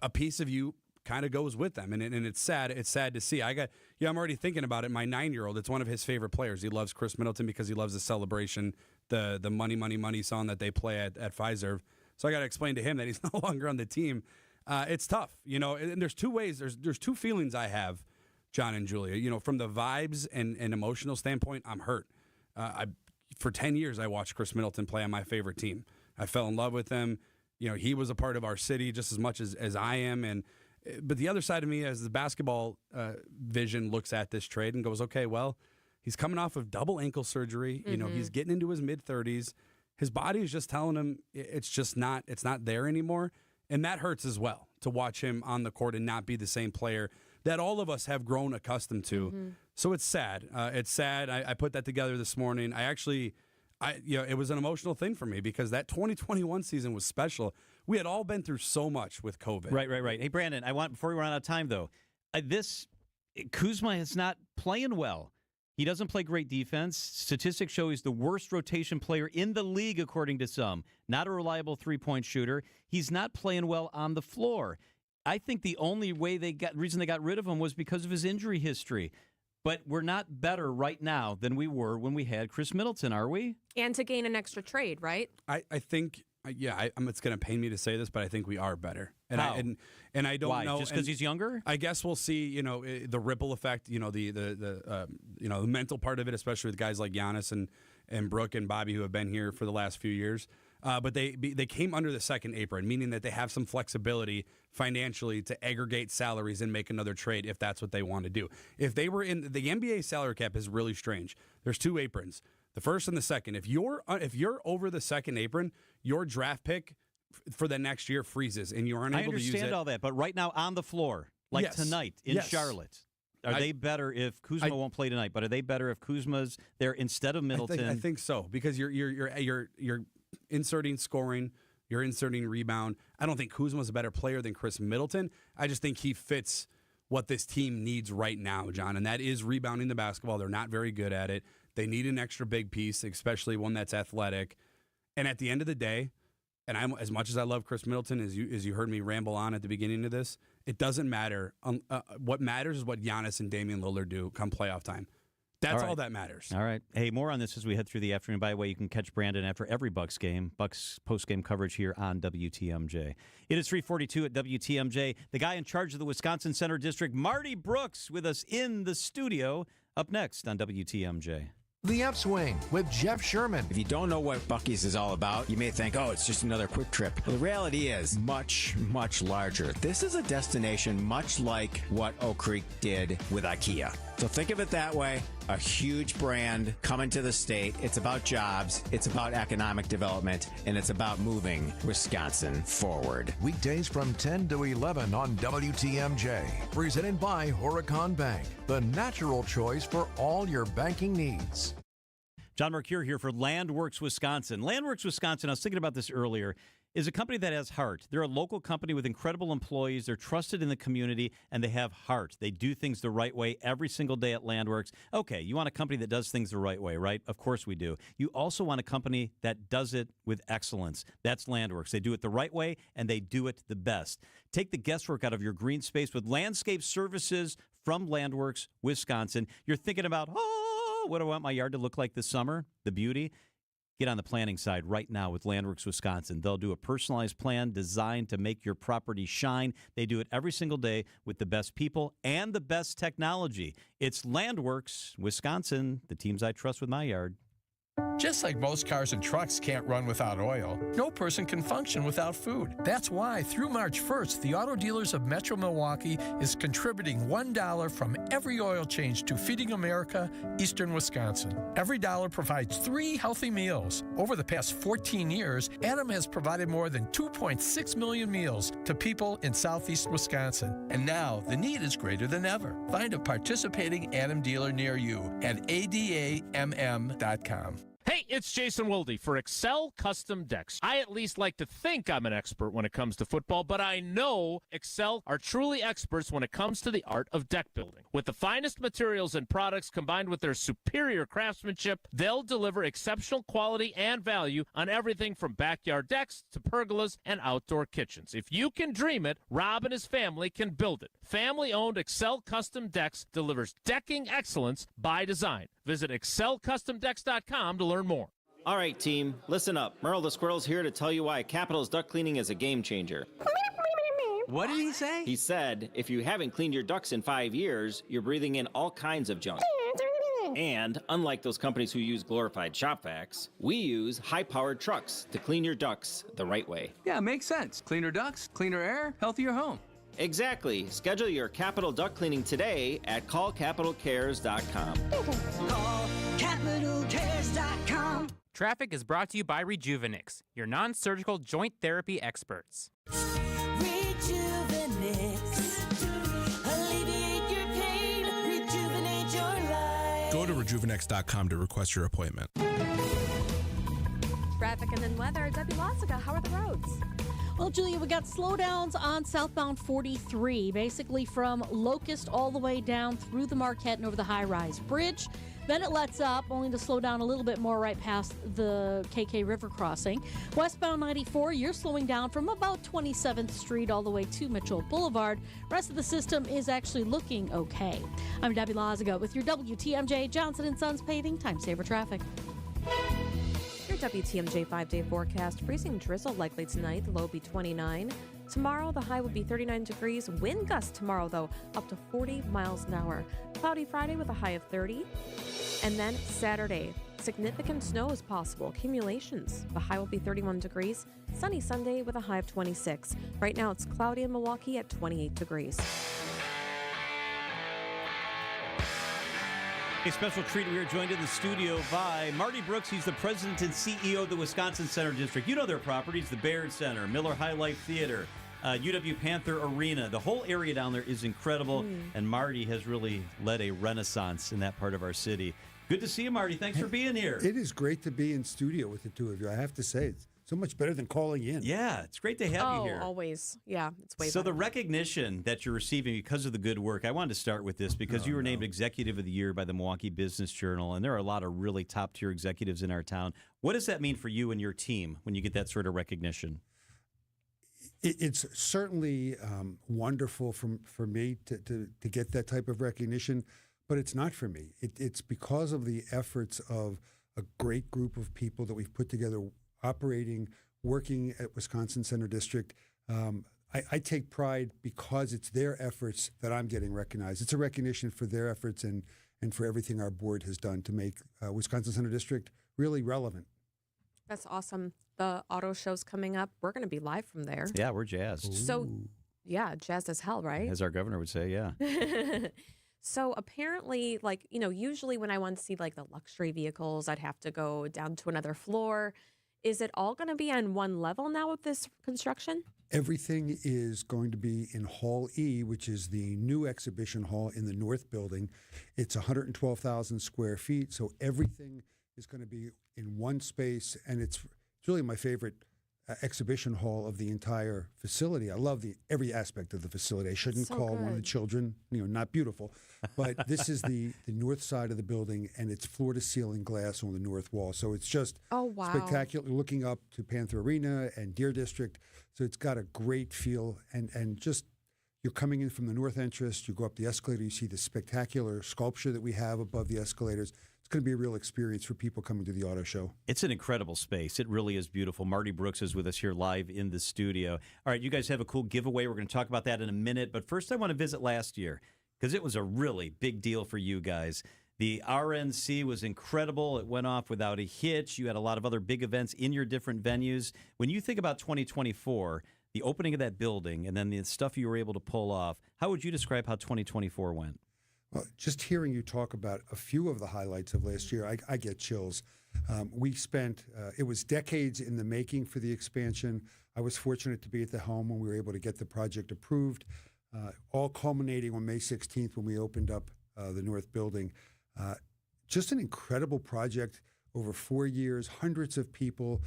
a piece of you kind of goes with them, and it's sad. It's sad to see. I'm already thinking about it. My 9-year-old, it's one of his favorite players. He loves Chris Middleton because he loves the celebration, the money, money, money song that they play at Fiserv. So I got to explain to him that he's no longer on the team. It's tough, and there's two ways. There's two feelings I have, John and Julia. From the vibes and emotional standpoint, I'm hurt. For 10 years, I watched Chris Middleton play on my favorite team. I fell in love with him. He was a part of our city just as much as I am. But the other side of me, as the basketball vision looks at this trade and goes, okay, well, he's coming off of double ankle surgery. Mm-hmm. He's getting into his mid-30s. His body is just telling him it's not there anymore. And that hurts as well, to watch him on the court and not be the same player that all of us have grown accustomed to. Mm-hmm. So it's sad. It's sad. I put that together this morning. It was an emotional thing for me because that 2021 season was special. We had all been through so much with COVID. Right. Hey, Brandon, before we run out of time, though, Kuzma is not playing well. He doesn't play great defense. Statistics show he's the worst rotation player in the league, according to some. Not a reliable three-point shooter. He's not playing well on the floor. I think the only reason they got rid of him was because of his injury history. But we're not better right now than we were when we had Chris Middleton, are we? And to gain an extra trade, right? I think, it's going to pain me to say this, but I think we are better. And How? I don't Why? know. Just because he's younger? I guess we'll see. The ripple effect. The mental part of it, especially with guys like Giannis and and Brooke and Bobby, who have been here for the last few years. But they came under the second apron, meaning that they have some flexibility financially to aggregate salaries and make another trade if that's what they want to do. If they were in the NBA salary cap is really strange. There's two aprons, the first and the second. If you're over the second apron, your draft pick for the next year freezes, and you're unable to use it. I understand all that, but right now on the floor, like tonight in Charlotte. Are they better if Kuzma won't play tonight? But are they better if Kuzma's there instead of Middleton? I think so, because you're inserting scoring, you're inserting rebound. I don't think Kuzma's a better player than Chris Middleton. I just think he fits what this team needs right now, John, and that is rebounding the basketball. They're not very good at it. They need an extra big piece, especially one that's athletic. And at the end of the day, and I'm as much as I love Chris Middleton, as you heard me ramble on at the beginning of this, it doesn't matter. What matters is what Giannis and Damian Lillard do come playoff time. That's all that matters. All right. Hey, more on this as we head through the afternoon. By the way, you can catch Brandon after every Bucks game. Bucks post-game coverage here on WTMJ. It is 3:42 at WTMJ. The guy in charge of the Wisconsin Center District, Marty Brooks, with us in the studio. Up next on WTMJ. The Upswing with Jeff Sherman. If you don't know what Buc-ee's is all about, you may think, oh, it's just another quick trip. Well, the reality is much, much larger. This is a destination much like what Oak Creek did with IKEA. So think of it that way. A huge brand coming to the state. It's about jobs, it's about economic development, and it's about moving Wisconsin forward. Weekdays from 10 to 11 on WTMJ. Presented by Horicon Bank, the natural choice for all your banking needs. John Mercure here for Landworks Wisconsin. Landworks Wisconsin, I was thinking about this earlier, is a company that has heart. They're a local company with incredible employees. They're trusted in the community, and they have heart. They do things the right way every single day at Landworks. Okay, you want a company that does things the right way, right? Of course we do. You also want a company that does it with excellence. That's Landworks. They do it the right way, and they do it the best. Take the guesswork out of your green space with landscape services from Landworks Wisconsin. You're thinking about, what do I want my yard to look like this summer? The beauty? Get on the planning side right now with Landworks Wisconsin. They'll do a personalized plan designed to make your property shine. They do it every single day with the best people and the best technology. It's Landworks Wisconsin, the teams I trust with my yard. Just like most cars and trucks can't run without oil, no person can function without food. That's why through March 1st, the Auto Dealers of Metro Milwaukee is contributing $1 from every oil change to Feeding America, Eastern Wisconsin. Every dollar provides 3 healthy meals. Over the past 14 years, Adam has provided more than 2.6 million meals to people in southeast Wisconsin. And now the need is greater than ever. Find a participating Adam dealer near you at adamm.com. Hey, it's Jason Wilde for Excel Custom Decks. I at least like to think I'm an expert when it comes to football, but I know Excel are truly experts when it comes to the art of deck building. With the finest materials and products combined with their superior craftsmanship, they'll deliver exceptional quality and value on everything from backyard decks to pergolas and outdoor kitchens. If you can dream it, Rob and his family can build it. Family-owned Excel Custom Decks delivers decking excellence by design. Visit excelcustomdecks.com to learn more. All right, team, listen up. Merle the Squirrel's here to tell you why Capital's duck cleaning is a game changer. What did he say? He said, if you haven't cleaned your ducts in 5 years, you're breathing in all kinds of junk. And unlike those companies who use glorified shop vacs, we use high-powered trucks to clean your ducts the right way. Yeah, makes sense. Cleaner ducts, cleaner air, healthier home. Exactly. Schedule your Capital duct cleaning today at callcapitalcares.com. Call capitalcares.com. Traffic is brought to you by Rejuvenix, your non-surgical joint therapy experts. Rejuvenix. Alleviate your pain. Rejuvenate your life. Go to rejuvenix.com to request your appointment. Traffic and then weather. Debbie Lozica, how are the roads? Well, Julia, we got slowdowns on southbound 43, basically from Locust all the way down through the Marquette and over the high-rise bridge. Then it lets up, only to slow down a little bit more right past the KK River crossing. Westbound 94, you're slowing down from about 27th Street all the way to Mitchell Boulevard. Rest of the system is actually looking okay. I'm Debbie Lozica with your WTMJ Johnson & Sons Paving Time Saver Traffic. Your WTMJ 5-day forecast. Freezing drizzle likely tonight. The low be 29. Tomorrow, the high will be 39 degrees. Wind gusts tomorrow, though, up to 40 miles an hour. Cloudy Friday with a high of 30. And then Saturday, significant snow is possible, accumulations. The high will be 31 degrees. Sunny Sunday with a high of 26. Right now it's cloudy in Milwaukee at 28 degrees. A special treat. We are joined in the studio by Marty Brooks. He's the president and CEO of the Wisconsin Center District. You know their properties, the Baird Center, Miller High Life Theater, UW Panther Arena. The whole area down there is incredible, and Marty has really led a renaissance in that part of our city. Good to see you, Marty. Thanks for being here. It is great to be in studio with the two of you. I have to say, it's so much better than calling in. Yeah, it's great to have you here. Always. Yeah, it's way So better. the recognition that you're receiving because of the good work, I wanted to start with this because you were named Executive of the Year by the Milwaukee Business Journal, and there are a lot of really top-tier executives in our town. What does that mean for you and your team when you get that sort of recognition? It's certainly wonderful for me to get that type of recognition, but it's not for me. It's because of the efforts of a great group of people that we've put together operating, working at Wisconsin Center District. I take pride because it's their efforts that I'm getting recognized. It's a recognition for their efforts and for everything our board has done to make Wisconsin Center District really relevant. That's awesome. The auto show's coming up. We're going to be live from there. Yeah, we're jazzed. So, yeah, jazzed as hell, right? As our governor would say, yeah. So apparently, usually when I want to see the luxury vehicles, I'd have to go down to another floor. Is it all going to be on one level now with this construction? Everything is going to be in Hall E, which is the new exhibition hall in the North Building. It's 112,000 square feet, so everything is going to be in one space, and it's really my favorite exhibition hall of the entire facility. I love every aspect of the facility. I shouldn't call one of the children, not beautiful, but this is the north side of the building, and it's floor-to-ceiling glass on the north wall. So it's just spectacular, looking up to Panther Arena and Deer District. So it's got a great feel, and just you're coming in from the north entrance, you go up the escalator, you see the spectacular sculpture that we have above the escalators. It's going to be a real experience for people coming to the auto show. It's an incredible space. It really is beautiful. Marty Brooks is with us here live in the studio. All right, you guys have a cool giveaway. We're going to talk about that in a minute. But first, I want to visit last year because it was a really big deal for you guys. The RNC was incredible. It went off without a hitch. You had a lot of other big events in your different venues. When you think about 2024, the opening of that building and then the stuff you were able to pull off, how would you describe how 2024 went? Well, just hearing you talk about a few of the highlights of last year, I get chills. We spent, it was decades in the making for the expansion. I was fortunate to be at the helm when we were able to get the project approved, all culminating on May 16th when we opened up the North Building. Just an incredible project over 4 years, hundreds of people,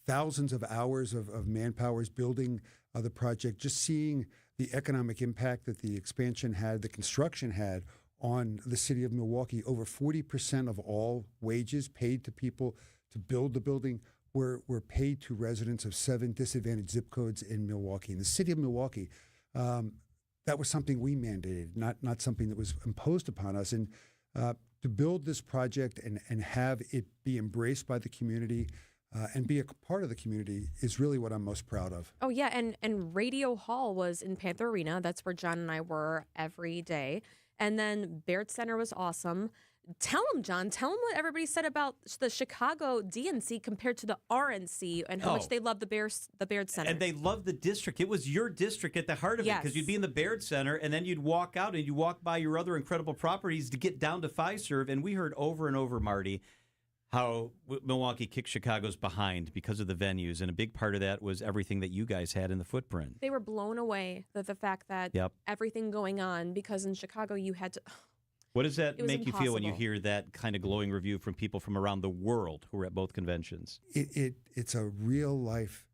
thousands of hours of manpowers building the project, just seeing the economic impact that the expansion had, the construction had on the city of Milwaukee. Over 40% of all wages paid to people to build the building were paid to residents of 7 disadvantaged zip codes in Milwaukee. In the city of Milwaukee, that was something we mandated, not something that was imposed upon us. And to build this project and have it be embraced by the community, and be a part of the community is really what I'm most proud of. Oh, yeah, and Radio Hall was in Panther Arena. That's where John and I were every day. And then Baird Center was awesome. Tell them, John, what everybody said about the Chicago DNC compared to the RNC and how much they love the Baird Center. And they love the district. It was your district at the heart of it because you'd be in the Baird Center and then you'd walk out and you walk by your other incredible properties to get down to Fiserv. And we heard over and over, Marty, how Milwaukee kicked Chicago's behind because of the venues. And a big part of that was everything that you guys had in the footprint. They were blown away with the fact that everything going on, because in Chicago you had to... What does that make you feel when you hear that kind of glowing review from people from around the world who were at both conventions? It's a real-life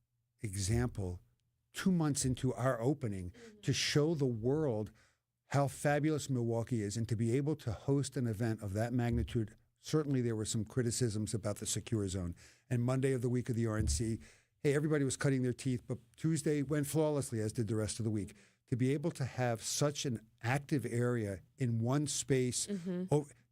example 2 months into our opening to show the world how fabulous Milwaukee is, and to be able to host an event of that magnitude. Certainly there were some criticisms about the secure zone. And Monday of the week of the RNC, hey, everybody was cutting their teeth, but Tuesday went flawlessly, as did the rest of the week. To be able to have such an active area in one space,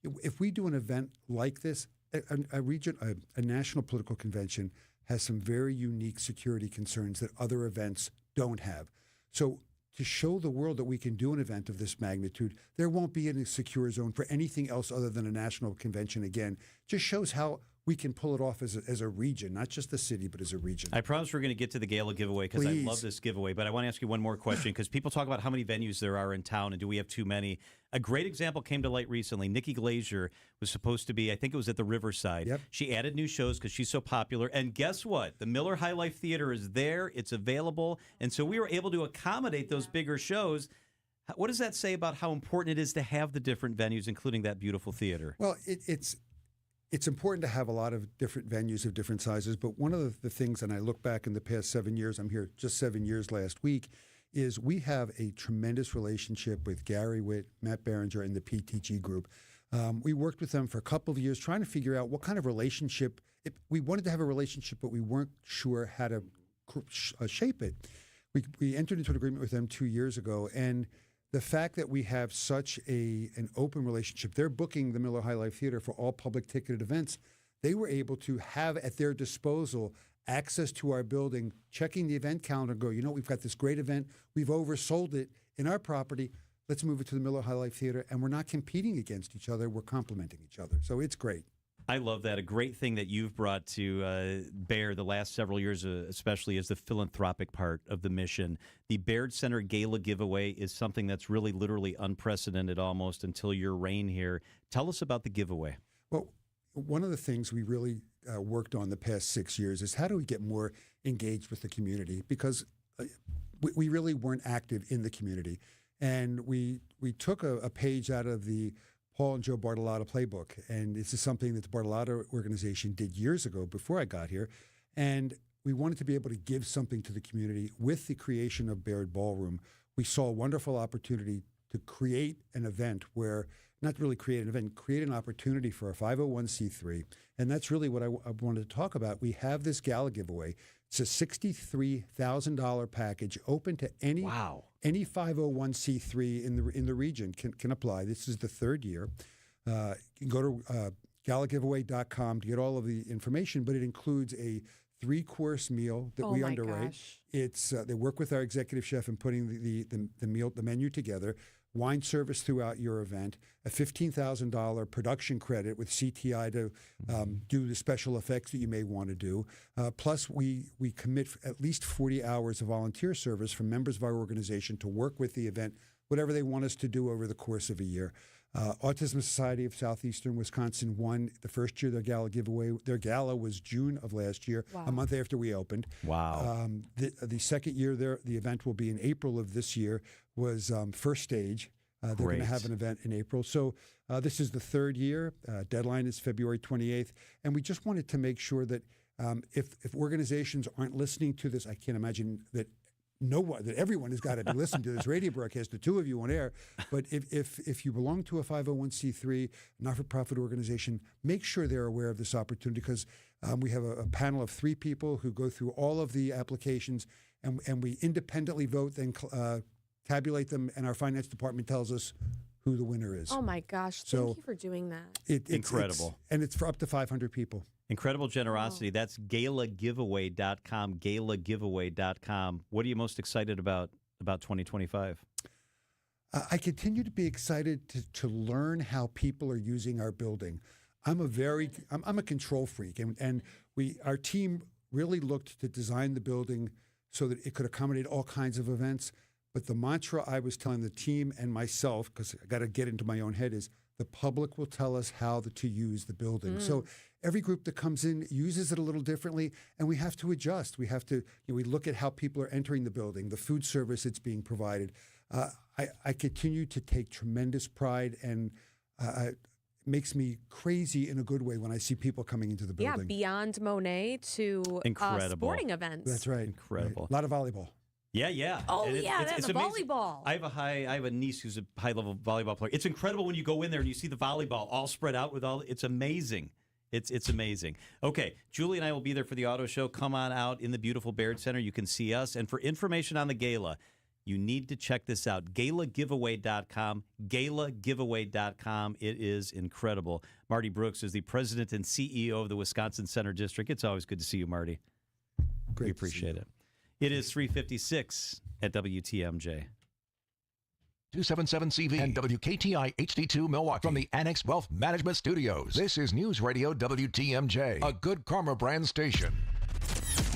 if we do an event like this, a national political convention has some very unique security concerns that other events don't have. So to show the world that we can do an event of this magnitude. There won't be any secure zone for anything else other than a national convention again. Just shows how we can pull it off as a region, not just the city, but as a region. I promise we're going to get to the gala giveaway because I Please. love this giveaway. But I want to ask you one more question because people talk about how many venues there are in town and do we have too many. A great example came to light recently. Nikki Glaser was supposed to be, I think it was at the Riverside. Yep. She added new shows because she's so popular. And guess what? The Miller High Life Theater is there. It's available. And so we were able to accommodate those bigger shows. What does that say about how important it is to have the different venues, including that beautiful theater? Well, it's important to have a lot of different venues of different sizes, but one of the things, and I look back in the past 7 years, I'm here just 7 years last week, is we have a tremendous relationship with Gary Witt, Matt Berenger, and the PTG group. We worked with them for a couple of years trying to figure out what kind of relationship. We wanted to have a relationship, but we weren't sure how to shape it. We entered into an agreement with them 2 years ago, and the fact that we have such an open relationship, they're booking the Miller High Life Theater for all public ticketed events. They were able to have at their disposal access to our building, checking the event calendar, go, we've got this great event. We've oversold it in our property. Let's move it to the Miller High Life Theater. And we're not competing against each other. We're complementing each other. So it's great. I love that. A great thing that you've brought to bear the last several years, especially, is the philanthropic part of the mission. The Baird Center Gala giveaway is something that's really literally unprecedented almost until your reign here. Tell us about the giveaway. Well, one of the things we really worked on the past 6 years is how do we get more engaged with the community? Because we really weren't active in the community. And we took a page out of the Paul and Joe Bartolotta playbook. And this is something that the Bartolotta organization did years ago before I got here. And we wanted to be able to give something to the community with the creation of Baird Ballroom. We saw a wonderful opportunity to create an event where, not really create an event, create an opportunity for a 501c3. And that's really what I wanted to talk about. We have this gala giveaway. It's a $63,000 package open to any 501c3 in the region can apply. This is the third year. You can go to galagiveaway.com to get all of the information, but it includes a 3-course meal that we underwrite. It's they work with our executive chef in putting the menu together. Wine service throughout your event, a $15,000 production credit with CTI to do the special effects that you may want to do. Plus, we commit at least 40 hours of volunteer service from members of our organization to work with the event, whatever they want us to do over the course of a year. Autism Society of Southeastern Wisconsin won the first year their gala giveaway. Their gala was June of last year, a month after we opened. Wow. The second year the event will be in April of this year, was First Stage. They're going to have an event in April. So this is the third year. Deadline is February 28th. And we just wanted to make sure that if organizations aren't listening to this, I can't imagine that everyone has got to be listening to this radio broadcast, the two of you on air. But if you belong to a 501c3 not-for-profit organization, make sure they're aware of this opportunity, because we have a panel of 3 people who go through all of the applications, and we independently vote, then tabulate them, and our finance department tells us who the winner is. Oh my gosh! Thank you for doing that. It's incredible. And it's for up to 500 people. Incredible generosity. That's galagiveaway.com, galagiveaway.com. What are you most excited about 2025? I continue to be excited to learn how people are using our building. I'm a control freak, and our team really looked to design the building so that it could accommodate all kinds of events. But the mantra I was telling the team and myself, because I got to get into my own head, is the public will tell us how to use the building. So every group that comes in uses it a little differently, and we have to adjust. We have to, we look at how people are entering the building, the food service that's being provided. I continue to take tremendous pride, and it makes me crazy in a good way when I see people coming into the building. Yeah, beyond Monet to sporting events. That's right. Incredible. Right. A lot of volleyball. Yeah. Oh, and that's it's volleyball. I have a niece who's a high-level volleyball player. It's incredible when you go in there and you see the volleyball all spread out with all. It's amazing. It's amazing. Okay, Julie and I will be there for the auto show. Come on out in the beautiful Baird Center. You can see us. And for information on the gala, you need to check this out. Galagiveaway.com. Galagiveaway.com. It is incredible. Marty Brooks is the president and CEO of the Wisconsin Center District. It's always good to see you, Marty. Great. We appreciate it. It is 3:56 at WTMJ. 277CV and WKTI HD2 Milwaukee from the Annex Wealth Management Studios. This is News Radio WTMJ, a Good Karma brand station.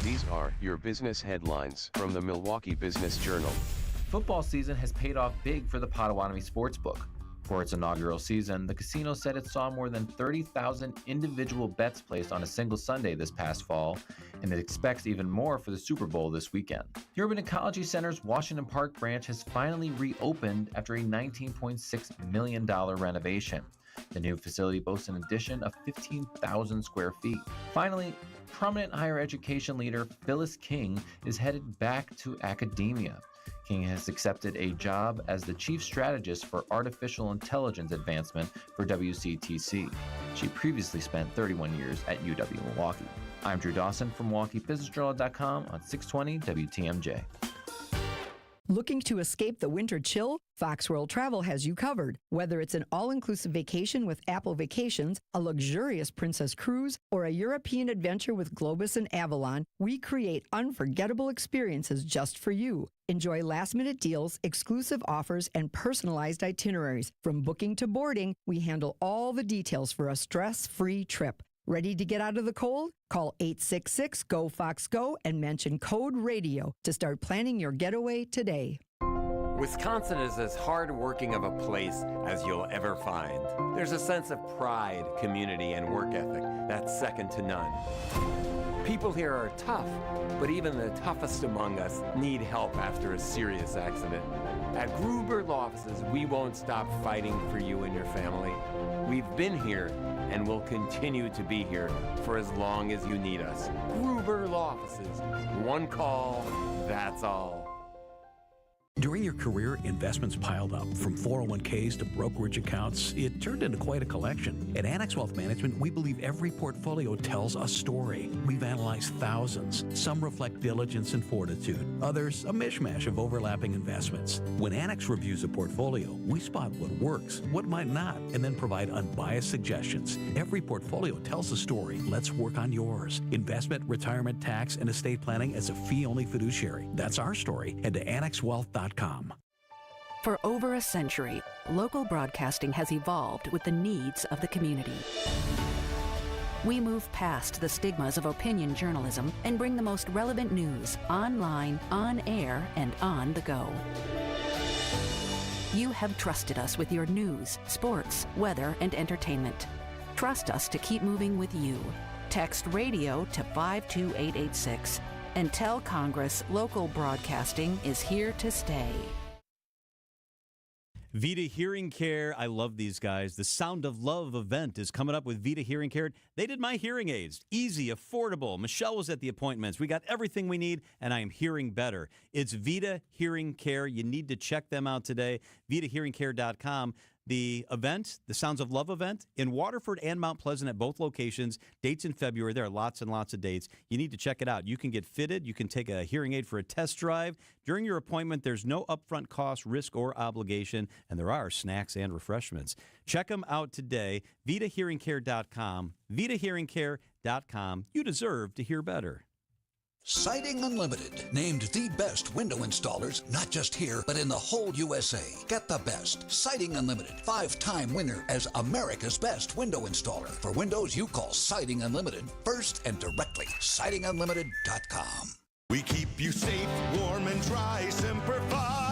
These are your business headlines from the Milwaukee Business Journal. Football season has paid off big for the Potawatomi Sportsbook. For its inaugural season, the casino said it saw more than 30,000 individual bets placed on a single Sunday this past fall, and it expects even more for the Super Bowl this weekend. The Urban Ecology Center's Washington Park branch has finally reopened after a $19.6 million renovation. The new facility boasts an addition of 15,000 square feet. Finally, prominent higher education leader Phyllis King is headed back to academia. King has accepted a job as the chief strategist for artificial intelligence advancement for WCTC. She previously spent 31 years at UW-Milwaukee. I'm Drew Dawson from MilwaukeeBusinessJournal.com on 620 WTMJ. Looking to escape the winter chill? Fox World Travel has you covered. Whether it's an all-inclusive vacation with Apple Vacations, a luxurious Princess Cruise, or a European adventure with Globus and Avalon, we create unforgettable experiences just for you. Enjoy last-minute deals, exclusive offers, and personalized itineraries. From booking to boarding, we handle all the details for a stress-free trip. Ready to get out of the cold? Call 866-GO-FOX-GO and mention code RADIO to start planning your getaway today. Wisconsin is as hard-working of a place as you'll ever find. There's a sense of pride, community, and work ethic that's second to none. People here are tough, but even the toughest among us need help after a serious accident. At Gruber Law Offices, we won't stop fighting for you and your family. We've been here and will continue to be here for as long as you need us. Gruber Law Offices. One call, that's all. During your career, investments piled up. From 401ks to brokerage accounts, it turned into quite a collection. At Annex Wealth Management, we believe every portfolio tells a story. We've analyzed thousands. Some reflect diligence and fortitude. Others, a mishmash of overlapping investments. When Annex reviews a portfolio, we spot what works, what might not, and then provide unbiased suggestions. Every portfolio tells a story. Let's work on yours. Investment, retirement, tax, and estate planning as a fee-only fiduciary. That's our story. Head to AnnexWealth.com. For over a century, local broadcasting has evolved with the needs of the community. We move past the stigmas of opinion journalism and bring the most relevant news online, on air, and on the go. You have trusted us with your news, sports, weather, and entertainment. Trust us to keep moving with you. Text RADIO to 52886 and tell Congress local broadcasting is here to stay. Vita Hearing Care, I love these guys. The Sound of Love event is coming up with Vita Hearing Care. They did my hearing aids. Easy, affordable. Michelle was at the appointments. We got everything we need, and I am hearing better. It's Vita Hearing Care. You need to check them out today. VitaHearingCare.com. The event, the Sounds of Love event, in Waterford and Mount Pleasant at both locations. Dates in February. There are lots and lots of dates. You need to check it out. You can get fitted. You can take a hearing aid for a test drive. During your appointment, there's no upfront cost, risk, or obligation, and there are snacks and refreshments. Check them out today. VitaHearingCare.com. VitaHearingCare.com. You deserve to hear better. Siding Unlimited, named the best window installers, not just here, but in the whole USA. Get the best. Siding Unlimited, 5-time winner as America's best window installer. For windows, you call Siding Unlimited first and directly. SidingUnlimited.com. We keep you safe, warm, and dry. Semper Fi.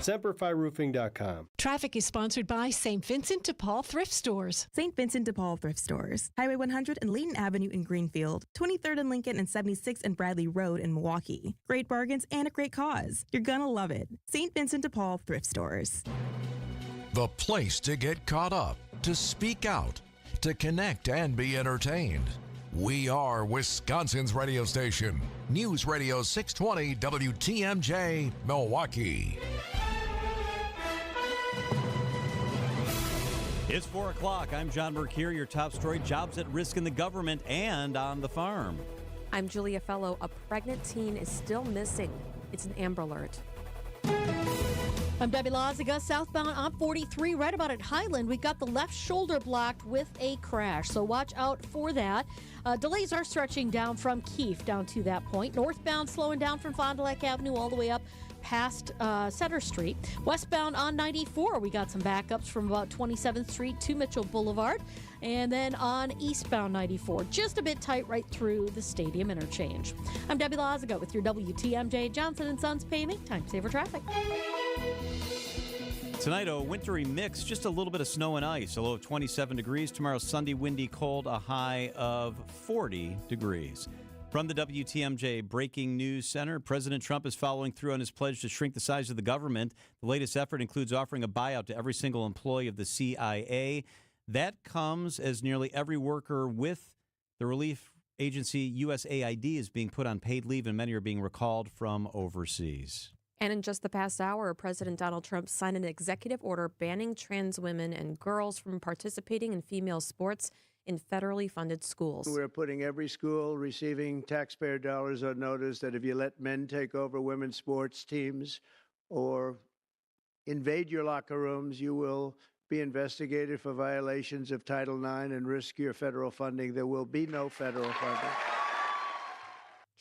SemperFiRoofing.com. Traffic is sponsored by St. Vincent de Paul Thrift Stores. St. Vincent de Paul Thrift Stores. Highway 100 and Layton Avenue in Greenfield. 23rd and Lincoln and 76th and Bradley Road in Milwaukee. Great bargains and a great cause. You're gonna love it. St. Vincent de Paul Thrift Stores. The place to get caught up, to speak out, to connect and be entertained. We are Wisconsin's radio station. News Radio 620 WTMJ, Milwaukee. It's 4 o'clock. I'm John Mercure. Your top story, jobs at risk in the government and on the farm. I'm Julia Fellow. A pregnant teen is still missing. It's an Amber Alert. I'm Debbie Laziga, southbound on 43, right about at Highland. We've got the left shoulder blocked with a crash, so watch out for that. Delays are stretching down from Keefe down to that point. Northbound slowing down from Fond du Lac Avenue all the way up past Center Street. Westbound on 94, we got some backups from about 27th Street to Mitchell Boulevard. And then on eastbound 94, just a bit tight right through the Stadium interchange. I'm Debbie Lazaga with your WTMJ Johnson & Sons Paving Time Saver Traffic. Tonight, a wintry mix, just a little bit of snow and ice. A low of 27 degrees. Tomorrow, sunny, windy, cold, a high of 40 degrees. From the WTMJ Breaking News Center, President Trump is following through on his pledge to shrink the size of the government. The latest effort includes offering a buyout to every single employee of the CIA. That comes as nearly every worker with the relief agency USAID is being put on paid leave, and many are being recalled from overseas. And in just the past hour, President Donald Trump signed an executive order banning trans women and girls from participating in female sports in federally funded schools. We're putting every school receiving taxpayer dollars on notice that if you let men take over women's sports teams or invade your locker rooms, you will be investigated for violations of Title IX and risk your federal funding. There will be no federal funding.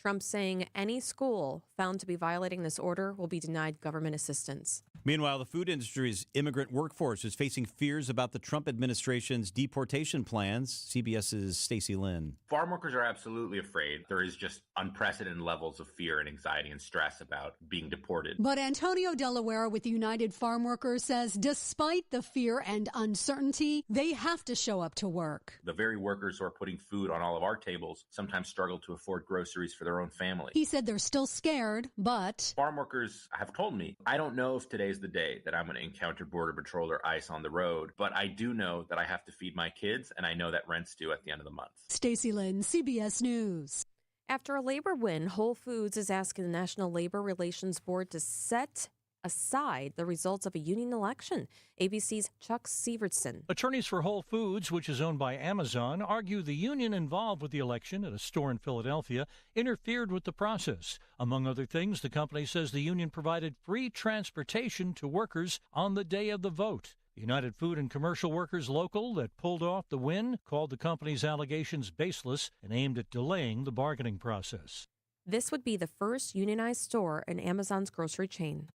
Trump saying any school found to be violating this order will be denied government assistance. Meanwhile, the food industry's immigrant workforce is facing fears about the Trump administration's deportation plans. CBS's Stacey Lynn. Farm workers are absolutely afraid. There is just unprecedented levels of fear and anxiety and stress about being deported. But Antonio Delaware with the United Farm Workers says despite the fear and uncertainty, they have to show up to work. The very workers who are putting food on all of our tables sometimes struggle to afford groceries for their own family. He said they're still scared, but farm workers have told me, I don't know if today's the day that I'm going to encounter Border Patrol or ICE on the road, but I do know that I have to feed my kids, and I know that rent's due at the end of the month. Stacey Lynn, CBS News. After a labor win, Whole Foods is asking the National Labor Relations Board to set aside the results of a union election. ABC's Chuck Sievertson. Attorneys for Whole Foods, which is owned by Amazon, argue the union involved with the election at a store in Philadelphia interfered with the process. Among other things, the company says the union provided free transportation to workers on the day of the vote. United Food and Commercial Workers Local that pulled off the win called the company's allegations baseless and aimed at delaying the bargaining process. This would be the first unionized store in Amazon's grocery chain.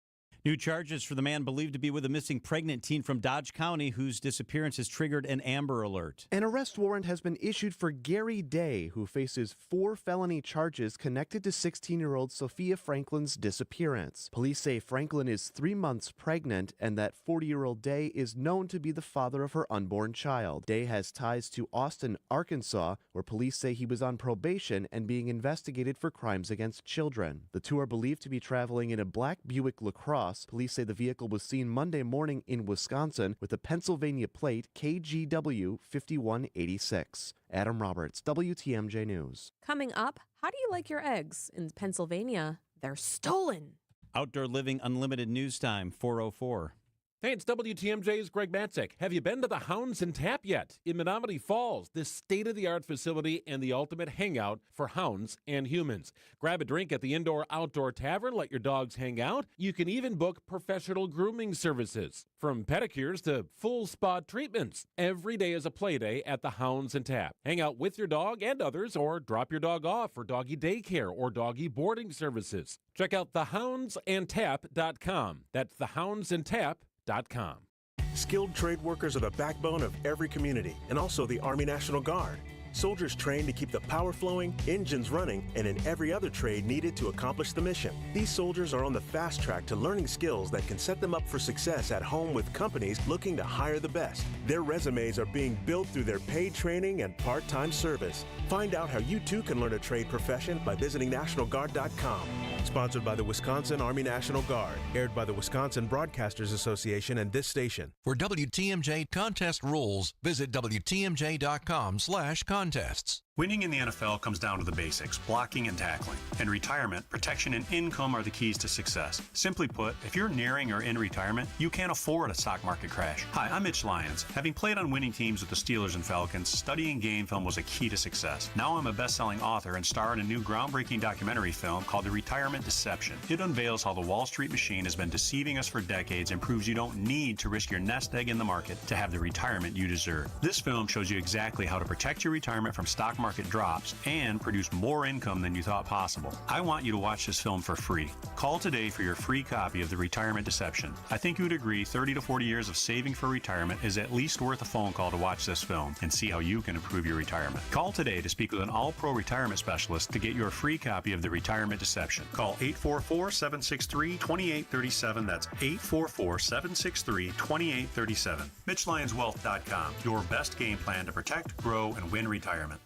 New charges for the man believed to be with a missing pregnant teen from Dodge County whose disappearance has triggered an Amber Alert. An arrest warrant has been issued for Gary Day, who faces 4 felony charges connected to 16-year-old Sophia Franklin's disappearance. Police say Franklin is 3 months pregnant and that 40-year-old Day is known to be the father of her unborn child. Day has ties to Austin, Arkansas, where police say he was on probation and being investigated for crimes against children. The two are believed to be traveling in a black Buick LaCrosse. Police say the vehicle was seen Monday morning in Wisconsin with a Pennsylvania plate KGW 5186. Adam Roberts, WTMJ News. Coming up, how do you like your eggs? In Pennsylvania, they're stolen. Outdoor Living Unlimited News Time, 4:04. Hey, it's WTMJ's Greg Matzik. Have you been to the Hounds and Tap yet? In Menominee Falls, this state-of-the-art facility and the ultimate hangout for hounds and humans. Grab a drink at the indoor-outdoor tavern, let your dogs hang out. You can even book professional grooming services, from pedicures to full spa treatments. Every day is a play day at the Hounds and Tap. Hang out with your dog and others, or drop your dog off for doggy daycare or doggy boarding services. Check out thehoundsandtap.com. That's thehoundsandtap.com. Skilled trade workers are the backbone of every community, and also the Army National Guard. Soldiers trained to keep the power flowing, engines running, and in every other trade needed to accomplish the mission. These soldiers are on the fast track to learning skills that can set them up for success at home with companies looking to hire the best. Their resumes are being built through their paid training and part-time service. Find out how you too can learn a trade profession by visiting NationalGuard.com. Sponsored by the Wisconsin Army National Guard. Aired by the Wisconsin Broadcasters Association and this station. For WTMJ contest rules, visit WTMJ.com/contests. Winning in the NFL comes down to the basics, blocking and tackling. In retirement, protection and income are the keys to success. Simply put, if you're nearing or in retirement, you can't afford a stock market crash. Hi, I'm Mitch Lyons. Having played on winning teams with the Steelers and Falcons, studying game film was a key to success. Now I'm a best-selling author and star in a new groundbreaking documentary film called The Retirement Deception. It unveils how the Wall Street machine has been deceiving us for decades and proves you don't need to risk your nest egg in the market to have the retirement you deserve. This film shows you exactly how to protect your retirement from stock market market drops and produce more income than you thought possible. I want you to watch this film for free. Call today for your free copy of The Retirement Deception. I think you would agree 30 to 40 years of saving for retirement is at least worth a phone call to watch this film and see how you can improve your retirement. Call today to speak with an all-pro retirement specialist to get your free copy of The Retirement Deception. Call 844-763-2837. That's 844-763-2837. MitchLyonsWealth.com, your best game plan to protect, grow, and win retirement.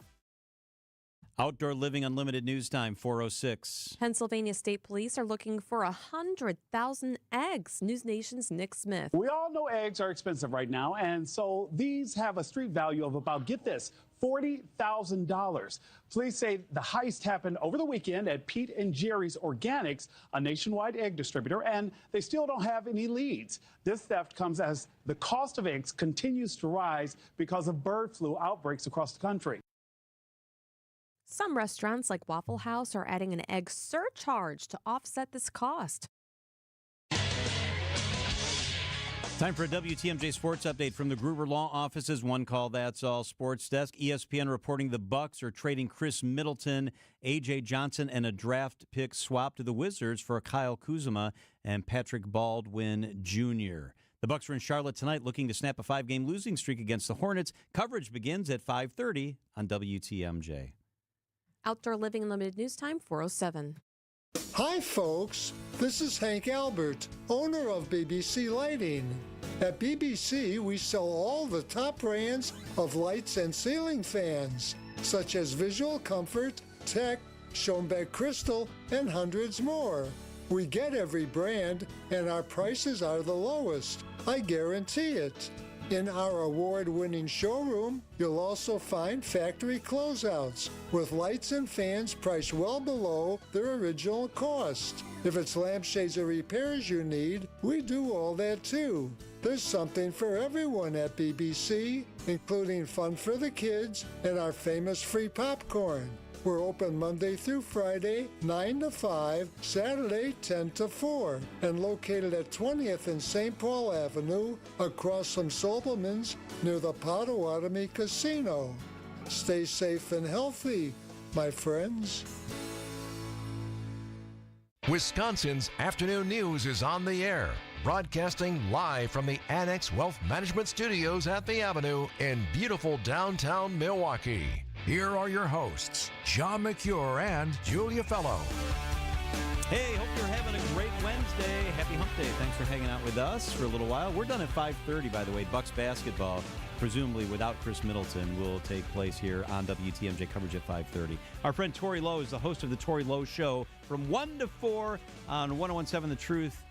Outdoor Living Unlimited News Time, 4:06. Pennsylvania State Police are looking for 100,000 eggs. News Nation's Nick Smith. We all know eggs are expensive right now, and so these have a street value of about, get this, $40,000. Police say the heist happened over the weekend at Pete and Jerry's Organics, a nationwide egg distributor, and they still don't have any leads. This theft comes as the cost of eggs continues to rise because of bird flu outbreaks across the country. Some restaurants like Waffle House are adding an egg surcharge to offset this cost. Time for a WTMJ Sports Update from the Gruber Law Office's One Call That's All Sports Desk. ESPN reporting the Bucks are trading Chris Middleton, A.J. Johnson, and a draft pick swap to the Wizards for Kyle Kuzma and Patrick Baldwin Jr. The Bucks are in Charlotte tonight looking to snap a 5-game losing streak against the Hornets. Coverage begins at 5:30 on WTMJ. Outdoor Living Unlimited News Time, 4:07. Hi, folks. This is Hank Albert, owner of BBC Lighting. At BBC, we sell all the top brands of lights and ceiling fans, such as Visual Comfort, Tech, Schoenbeck Crystal, and hundreds more. We get every brand, and our prices are the lowest. I guarantee it. In our award-winning showroom, you'll also find factory closeouts with lights and fans priced well below their original cost. If it's lampshades or repairs you need, we do all that too. There's something for everyone at BBC, including fun for the kids and our famous free popcorn. We're open Monday through Friday, 9 to 5, Saturday, 10 to 4, and located at 20th and St. Paul Avenue, across from Sobelman's, near the Potawatomi Casino. Stay safe and healthy, my friends. Wisconsin's Afternoon News is on the air, broadcasting live from the Annex Wealth Management Studios at the Avenue in beautiful downtown Milwaukee. Here are your hosts, John McCure and Julia Fellow. Hey, hope you're having a great Wednesday. Happy Hump Day. Thanks for hanging out with us for a little while. We're done at 5:30, by the way. Bucks basketball, presumably without Chris Middleton, will take place here on WTMJ coverage at 5:30. Our friend Tori Lowe is the host of the Tori Lowe Show from 1 to 4 on 101.7 The Truth.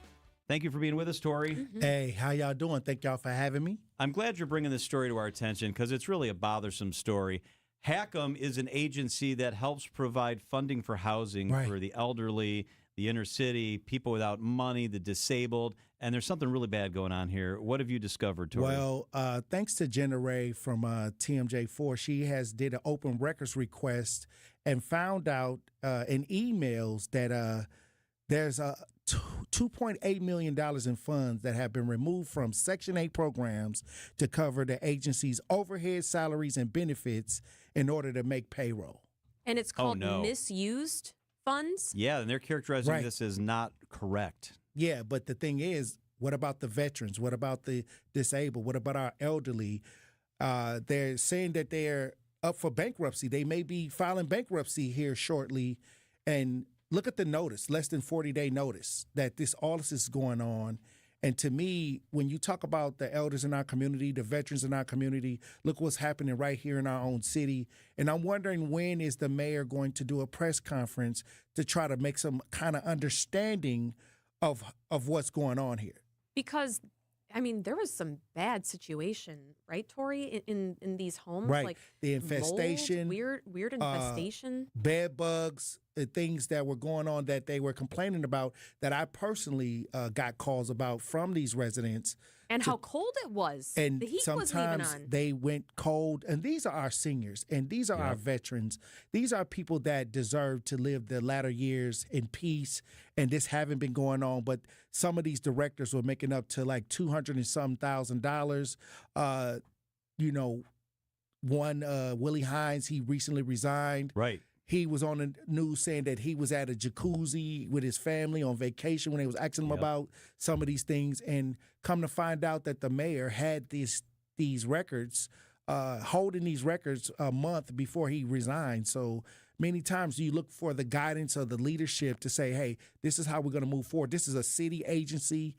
Thank you for being with us, Tori. Mm-hmm. Hey, how y'all doing? Thank y'all for having me. I'm glad you're bringing this story to our attention because it's really a bothersome story. HACM is an agency that helps provide funding for housing for the elderly, the inner city, people without money, the disabled, and there's something really bad going on here. What have you discovered, Tori? Well, thanks to Jenna Ray from TMJ4, she has did an open records request and found out in emails that there's $2.8 million in funds that have been removed from Section 8 programs to cover the agency's overhead, salaries, and benefits in order to make payroll. And it's called misused funds? Yeah, and they're characterizing this as not correct. Yeah, but the thing is, what about the veterans? What about the disabled? What about our elderly? They're saying that they're up for bankruptcy. They may be filing bankruptcy here shortly. And look at the notice, less than 40-day notice that all this is going on. And to me, when you talk about the elders in our community, the veterans in our community, look what's happening right here in our own city. And I'm wondering, when is the mayor going to do a press conference to try to make some kind of understanding of what's going on here? Because, I mean, there was some bad situation, right, Tori, in these homes? Right. Like the infestation. Mold, weird infestation. Bed bugs, things that were going on that they were complaining about that I personally got calls about from these residents. And how cold it was. And the heat sometimes wasn't even on. They went cold. And these are our seniors. And these are our veterans. These are people that deserve to live their latter years in peace. And this haven't been going on. But some of these directors were making up to like $200,000 and some. one, Willie Hines, he recently resigned. Right. He was on the news saying that he was at a jacuzzi with his family on vacation when they was asking him about some of these things, and come to find out that the mayor had these records, holding these records a month before he resigned. So many times you look for the guidance of the leadership to say, hey, this is how we're going to move forward. This is a city agency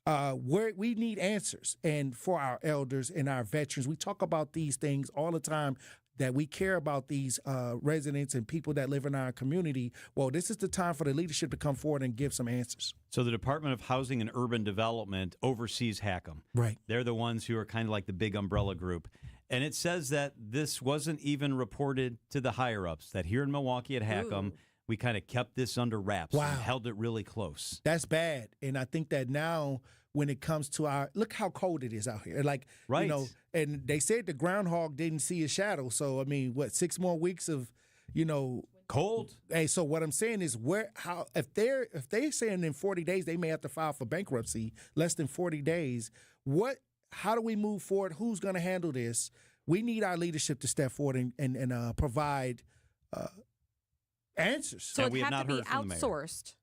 where we need answers. And for our elders and our veterans, we talk about these things all the time, that we care about these residents and people that live in our community. Well, this is the time for the leadership to come forward and give some answers. So the Department of Housing and Urban Development oversees HACM. Right. They're the ones who are kind of like the big umbrella group. And it says that this wasn't even reported to the higher-ups, that here in Milwaukee at HACM, we kind of kept this under wraps and held it really close. That's bad. And I think that now when it comes to look how cold it is out here. Like, you know, and they said the groundhog didn't see a shadow. So, I mean, 6 more weeks of, cold. Hey, so what I'm saying is if they're saying in 40 days they may have to file for bankruptcy, less than 40 days, how do we move forward? Who's going to handle this? We need our leadership to step forward and provide answers. So it had to be outsourced.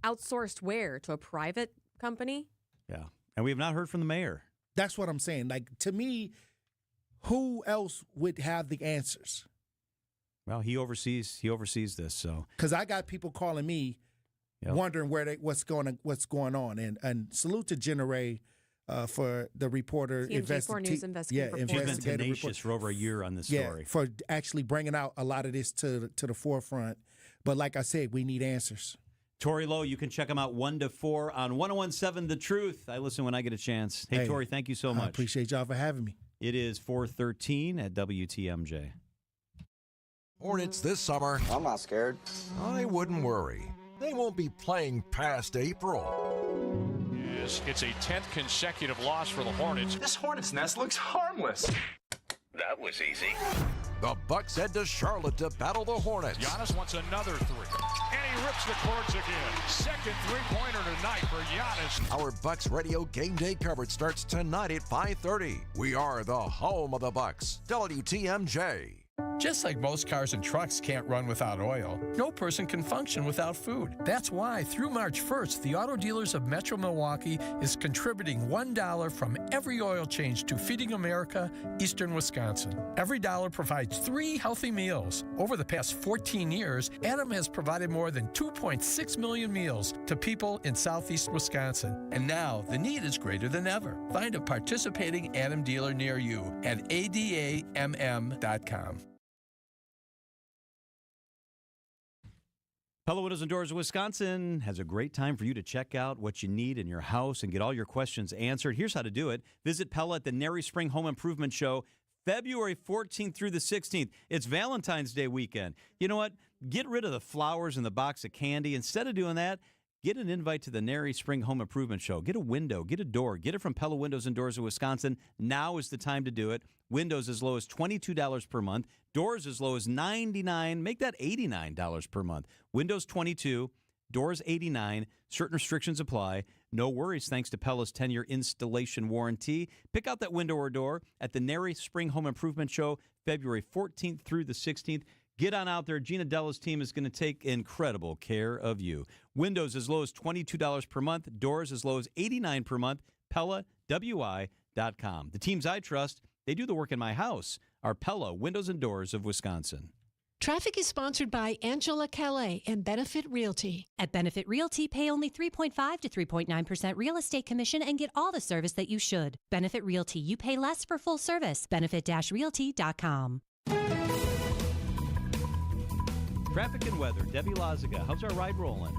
Outsourced where? To a private company? Yeah. And we have not heard from the mayor. That's what I'm saying. Like, to me, who else would have the answers? Well, he oversees this, so. Because I got people calling me wondering what's going on. And salute to Jenna Ray for the reporter. TMJ4 News investigative reporter. She's been tenacious for over a year on this story. For actually bringing out a lot of this to the forefront. But like I said, we need answers. Tori Lowe, you can check him out 1 to 4 on 101.7 The Truth. I listen when I get a chance. Hey, Tori, thank you so much. I appreciate y'all for having me. It is 4:13 at WTMJ. Hornets this summer. I'm not scared. I wouldn't worry. They won't be playing past April. Yes, it's a 10th consecutive loss for the Hornets. This Hornets nest looks harmless. That was easy. The Bucks head to Charlotte to battle the Hornets. Giannis wants another three. And he rips the cords again. Second three-pointer tonight for Giannis. Our Bucks radio game day coverage starts tonight at 5:30. We are the home of the Bucks. WTMJ. Just like most cars and trucks can't run without oil, no person can function without food. That's why through March 1st, the Auto Dealers of Metro Milwaukee is contributing $1 from every oil change to Feeding America, Eastern Wisconsin. Every dollar provides 3 healthy meals. Over the past 14 years, Adam has provided more than 2.6 million meals to people in southeast Wisconsin. And now the need is greater than ever. Find a participating Adam dealer near you at adamm.com. Pella Windows and Doors of Wisconsin has a great time for you to check out what you need in your house and get all your questions answered. Here's how to do it. Visit Pella at the Nary Spring Home Improvement Show, February 14th through the 16th. It's Valentine's Day weekend. You know what? Get rid of the flowers and the box of candy. Instead of doing that, get an invite to the Nary Spring Home Improvement Show. Get a window, get a door, get it from Pella Windows and Doors of Wisconsin. Now is the time to do it. Windows as low as $22 per month. Doors as low as $99. Make that $89 per month. Windows $22, doors $89. Certain restrictions apply. No worries thanks to Pella's 10-year installation warranty. Pick out that window or door at the Nary Spring Home Improvement Show, February 14th through the 16th. Get on out there. Gina Della's team is going to take incredible care of you. Windows as low as $22 per month. Doors as low as $89 per month. PellaWI.com. The teams I trust, they do the work in my house, are Pella Windows and Doors of Wisconsin. Traffic is sponsored by Angela Calais and Benefit Realty. At Benefit Realty, pay only 3.5 to 3.9% real estate commission and get all the service that you should. Benefit Realty, you pay less for full service. Benefit-realty.com. Traffic and weather. Debbie Lazaga, how's our ride rolling?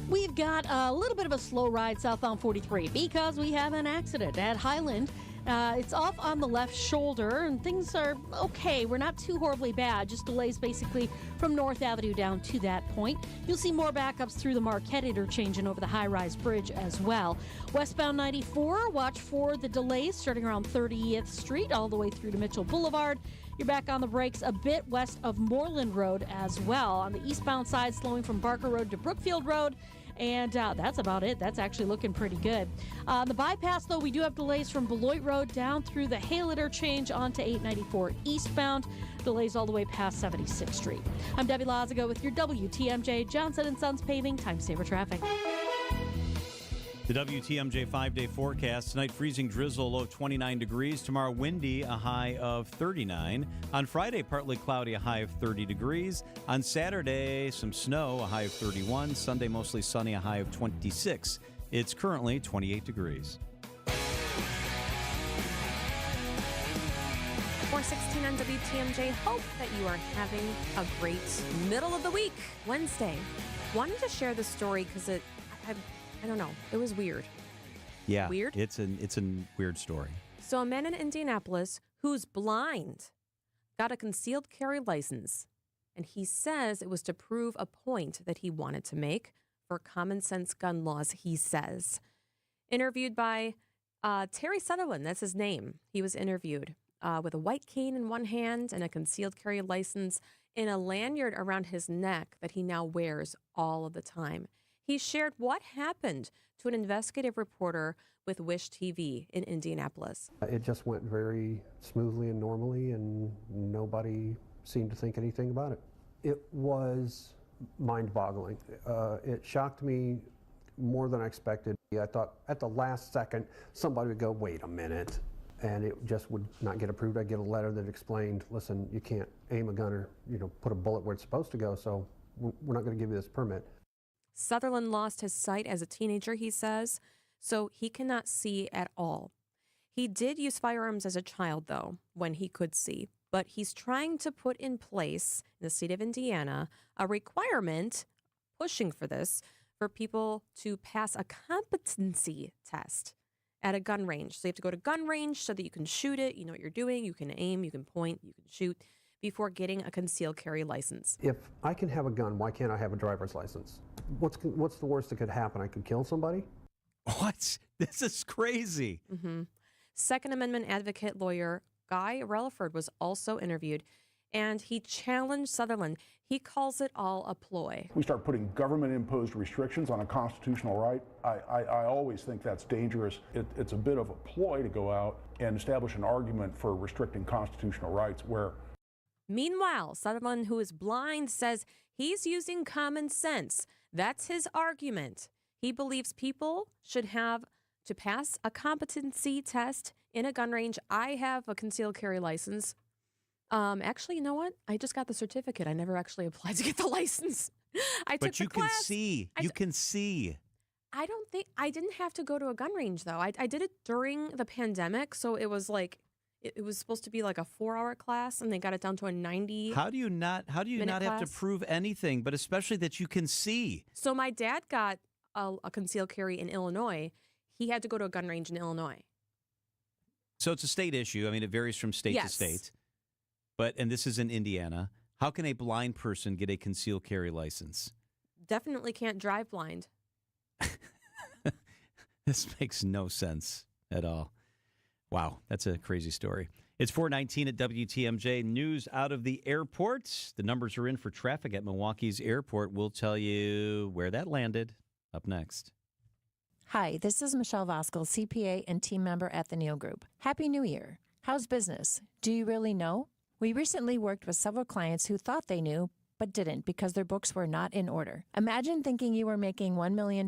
We've got a little bit of a slow ride southbound 43 because we have an accident at Highland. It's off on the left shoulder, and things are okay. We're not too horribly bad, just delays basically from North Avenue down to that point. You'll see more backups through the Marquette interchange and over the high-rise bridge as well. Westbound 94, watch for the delays starting around 30th Street all the way through to Mitchell Boulevard. You're back on the brakes a bit west of Moreland Road as well. On the eastbound side, slowing from Barker Road to Brookfield Road, And that's about it. That's actually looking pretty good. On the bypass, though, we do have delays from Beloit Road down through the Hale interchange onto 894 eastbound. Delays all the way past 76th Street. I'm Debbie Lazaga with your WTMJ Johnson & Sons Paving Time Saver Traffic. The WTMJ 5-day forecast. Tonight, freezing drizzle, low 29 degrees. Tomorrow, windy, a high of 39. On Friday, partly cloudy, a high of 30 degrees. On Saturday, some snow, a high of 31. Sunday, mostly sunny, a high of 26. It's currently 28 degrees. 4:16 on WTMJ. Hope that you are having a great middle of the week, Wednesday. Wanted to share this story because I don't know. It was weird. Yeah. Weird? It's a weird story. So a man in Indianapolis who's blind got a concealed carry license, and he says it was to prove a point that he wanted to make for common sense gun laws, he says. Interviewed by Terry Sutherland, that's his name. He was interviewed with a white cane in one hand and a concealed carry license in a lanyard around his neck that he now wears all of the time. He shared what happened to an investigative reporter with Wish TV in Indianapolis. It just went very smoothly and normally, and nobody seemed to think anything about it. It was mind-boggling. It shocked me more than I expected. I thought at the last second somebody would go, wait a minute, and it just would not get approved. I'd get a letter that explained, listen, you can't aim a gun or put a bullet where it's supposed to go, so we're not going to give you this permit. Sutherland lost his sight as a teenager, he says, so he cannot see at all. He did use firearms as a child, though, when he could see. But he's trying to put in place, in the state of Indiana, a requirement, pushing for this, for people to pass a competency test at a gun range. So you have to go to gun range so that you can shoot it, you know what you're doing, you can aim, you can point, you can shoot, before getting a concealed carry license. If I can have a gun, why can't I have a driver's license? What's the worst that could happen? I could kill somebody? What? This is crazy. Mm-hmm. Second Amendment advocate lawyer Guy Relaford was also interviewed, and he challenged Sutherland. He calls it all a ploy. We start putting government-imposed restrictions on a constitutional right. I always think that's dangerous. It's a bit of a ploy to go out and establish an argument for restricting constitutional rights where... Meanwhile, Sutherland, who is blind, says he's using common sense. That's his argument. He believes people should have to pass a competency test in a gun range. I have a concealed carry license. Actually, you know what? I just got the certificate. I never actually applied to get the license. But you can see. You can see. I don't think I didn't have to go to a gun range, though. I did it during the pandemic, so it was like it was supposed to be like a 4-hour class, and they got it down to a 90. How do you not have to prove anything, but especially that you can see? So my dad got a concealed carry in Illinois. He had to go to a gun range in Illinois. So it's a state issue. I mean, it varies from state to state. And this is in Indiana. How can a blind person get a concealed carry license? Definitely can't drive blind. This makes no sense at all. Wow, that's a crazy story. It's 4:19 at WTMJ. News out of the airport. The numbers are in for traffic at Milwaukee's airport. We'll tell you where that landed up next. Hi, this is Michelle Voskel, CPA and team member at the Neal Group. Happy New Year. How's business? Do you really know? We recently worked with several clients who thought they knew, but didn't because their books were not in order. Imagine thinking you were making $1 million,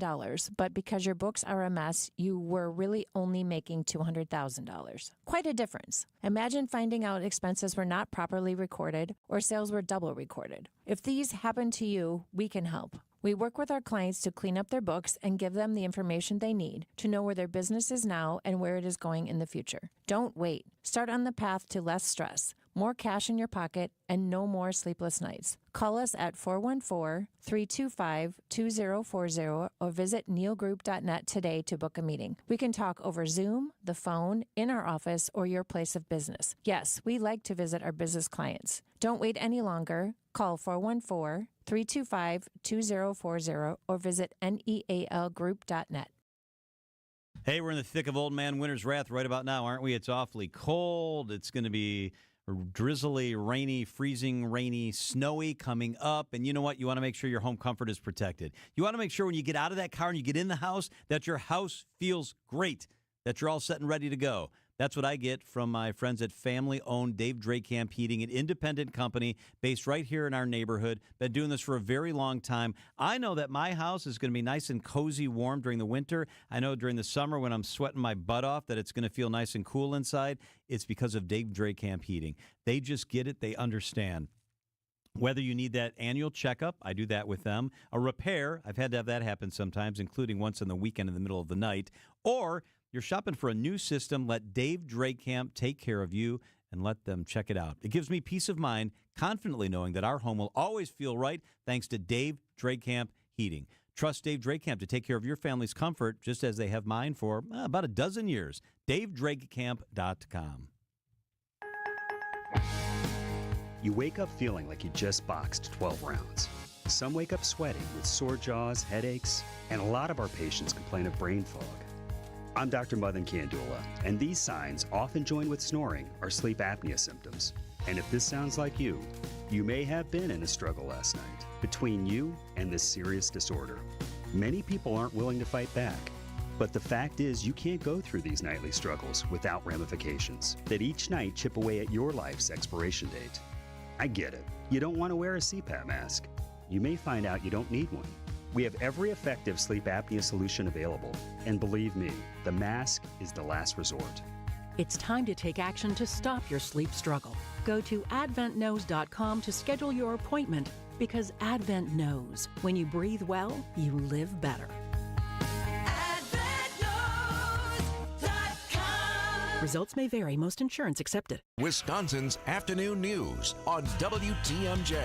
but because your books are a mess, you were really only making $200,000. Quite a difference. Imagine finding out expenses were not properly recorded or sales were double recorded. If these happen to you, we can help. We work with our clients to clean up their books and give them the information they need to know where their business is now and where it is going in the future. Don't wait. Start on the path to less stress, more cash in your pocket, and no more sleepless nights. Call us at 414-325-2040 or visit nealgroup.net today to book a meeting. We can talk over Zoom, the phone, in our office, or your place of business. Yes, we like to visit our business clients. Don't wait any longer. Call 414-325-2040 or visit nealgroup.net. Hey, we're in the thick of Old Man Winter's Wrath right about now, aren't we? It's awfully cold. It's going to be drizzly, rainy, freezing, rainy, snowy coming up. And you know what? You want to make sure your home comfort is protected. You want to make sure when you get out of that car and you get in the house that your house feels great, that you're all set and ready to go. That's what I get from my friends at family-owned Dave Drakamp Heating, an independent company based right here in our neighborhood. Been doing this for a very long time. I know that my house is going to be nice and cozy, warm during the winter. I know during the summer when I'm sweating my butt off that it's going to feel nice and cool inside. It's because of Dave Drakamp Heating. They just get it. They understand. Whether you need that annual checkup, I do that with them. A repair, I've had to have that happen sometimes, including once on the weekend in the middle of the night. Or you're shopping for a new system, let Dave Drakamp take care of you and let them check it out. It gives me peace of mind, confidently knowing that our home will always feel right thanks to Dave Drakamp Heating. Trust Dave Drakamp to take care of your family's comfort just as they have mine for about a dozen years. DaveDrakamp.com. You wake up feeling like you just boxed 12 rounds. Some wake up sweating with sore jaws, headaches, and a lot of our patients complain of brain fog. I'm Dr. Madan Kandula, and these signs, often joined with snoring, are sleep apnea symptoms. And if this sounds like you may have been in a struggle last night between you and this serious disorder. Many people aren't willing to fight back. But the fact is, you can't go through these nightly struggles without ramifications that each night chip away at your life's expiration date. I get it. You don't want to wear a CPAP mask. You may find out you don't need one. We have every effective sleep apnea solution available. And believe me, the mask is the last resort. It's time to take action to stop your sleep struggle. Go to adventknows.com to schedule your appointment because Advent knows when you breathe well, you live better. Results may vary. Most insurance accepted. Wisconsin's afternoon news on WTMJ.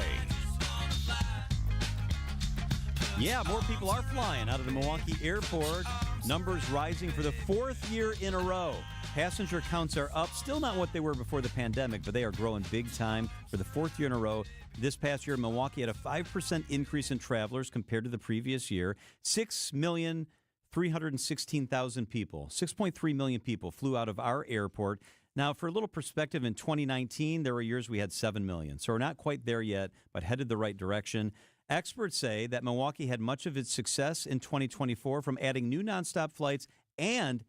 Yeah, more people are flying out of the Milwaukee airport. Numbers rising for the fourth year in a row. Passenger counts are up. Still not what they were before the pandemic, but they are growing big time for the fourth year in a row. This past year, Milwaukee had a 5% increase in travelers compared to the previous year. 6,316,000 people, 6.3 million people flew out of our airport. Now, for a little perspective, in 2019, there were years we had 7 million. So we're not quite there yet, but headed the right direction. Experts say that Milwaukee had much of its success in 2024 from adding new nonstop flights and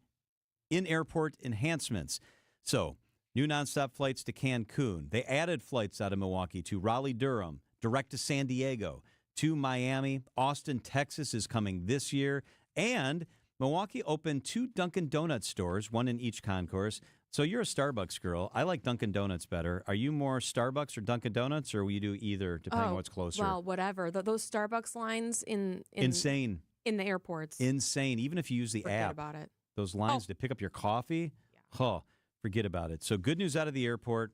in-airport enhancements. So, new nonstop flights to Cancun. They added flights out of Milwaukee to Raleigh-Durham, direct to San Diego, to Miami. Austin, Texas is coming this year. And Milwaukee opened 2 Dunkin' Donuts stores, one in each concourse. So you're a Starbucks girl. I like Dunkin' Donuts better. Are you more Starbucks or Dunkin' Donuts, or will you do either, depending on what's closer? Well, whatever. Those Starbucks lines insane in the airports. Insane. Even if you use the app. Forget about it. Those lines to pick up your coffee, forget about it. So good news out of the airport.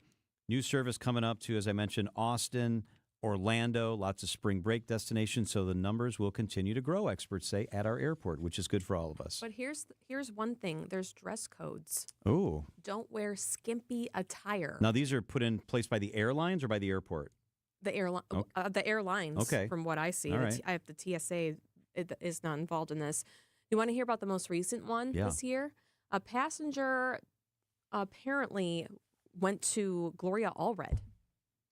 New service coming up to, as I mentioned, Austin, Orlando, lots of spring break destinations. So the numbers will continue to grow, experts say, at our airport, which is good for all of us. But here's one thing. There's dress codes. Oh. Don't wear skimpy attire. Now, these are put in place by the airlines or by the airport? The airlines, okay. From what I see. All right. I have the TSA is not involved in this. You want to hear about the most recent one this year? A passenger apparently went to Gloria Allred.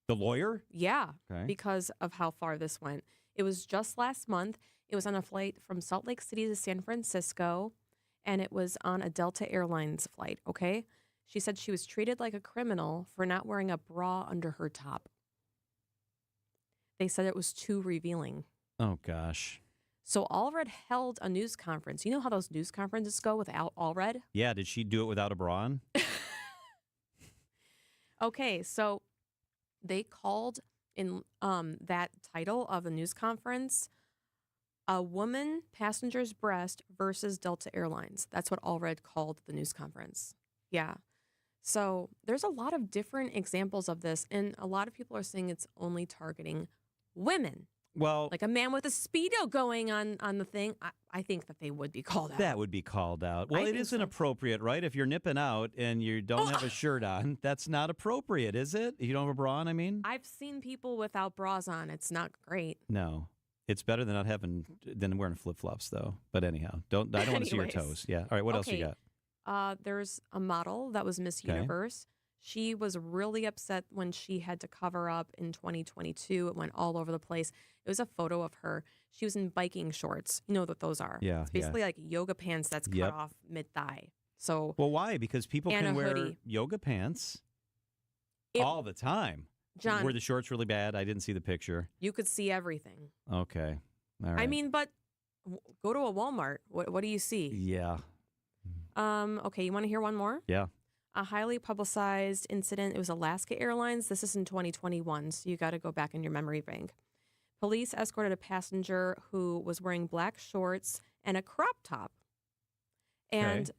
The lawyer? Yeah, okay. Because of how far this went. It was just last month. It was on a flight from Salt Lake City to San Francisco, and it was on a Delta Airlines flight, okay? She said she was treated like a criminal for not wearing a bra under her top. They said it was too revealing. Oh, gosh. So Allred held a news conference. You know how those news conferences go without Allred? Yeah, did she do it without a bra on? Okay, so they called in that title of the news conference, "A Woman Passenger's Breast versus Delta Airlines." That's what Allred called the news conference. Yeah. So there's a lot of different examples of this, and a lot of people are saying it's only targeting women. Well, like a man with a Speedo going on the thing, I think that they would be called out. That would be called out. Well, it isn't appropriate, right? If you're nipping out and you don't have a shirt on, that's not appropriate, is it? You don't have a bra on, I mean? I've seen people without bras on. It's not great. No. It's better than than wearing flip-flops, though. But anyhow, I don't want to see your toes. Yeah. All right, what else you got? There's a model that was Miss Universe. She was really upset when she had to cover up in 2022. It went all over the place. It was a photo of her. She was in biking shorts. You know what those are. Yeah, It's basically like yoga pants that's cut off mid-thigh. So, well, why? Because people and can a wear hoodie. yoga pants all the time. John, were the shorts really bad? I didn't see the picture. you could see everything. Okay. All right. I mean, but go to a Walmart. What do you see? Yeah. Okay, you want to hear one more? Yeah. A highly publicized incident. It was Alaska Airlines. This is in 2021, so you got to go back in your memory bank. Police escorted a passenger who was wearing black shorts and a crop top. And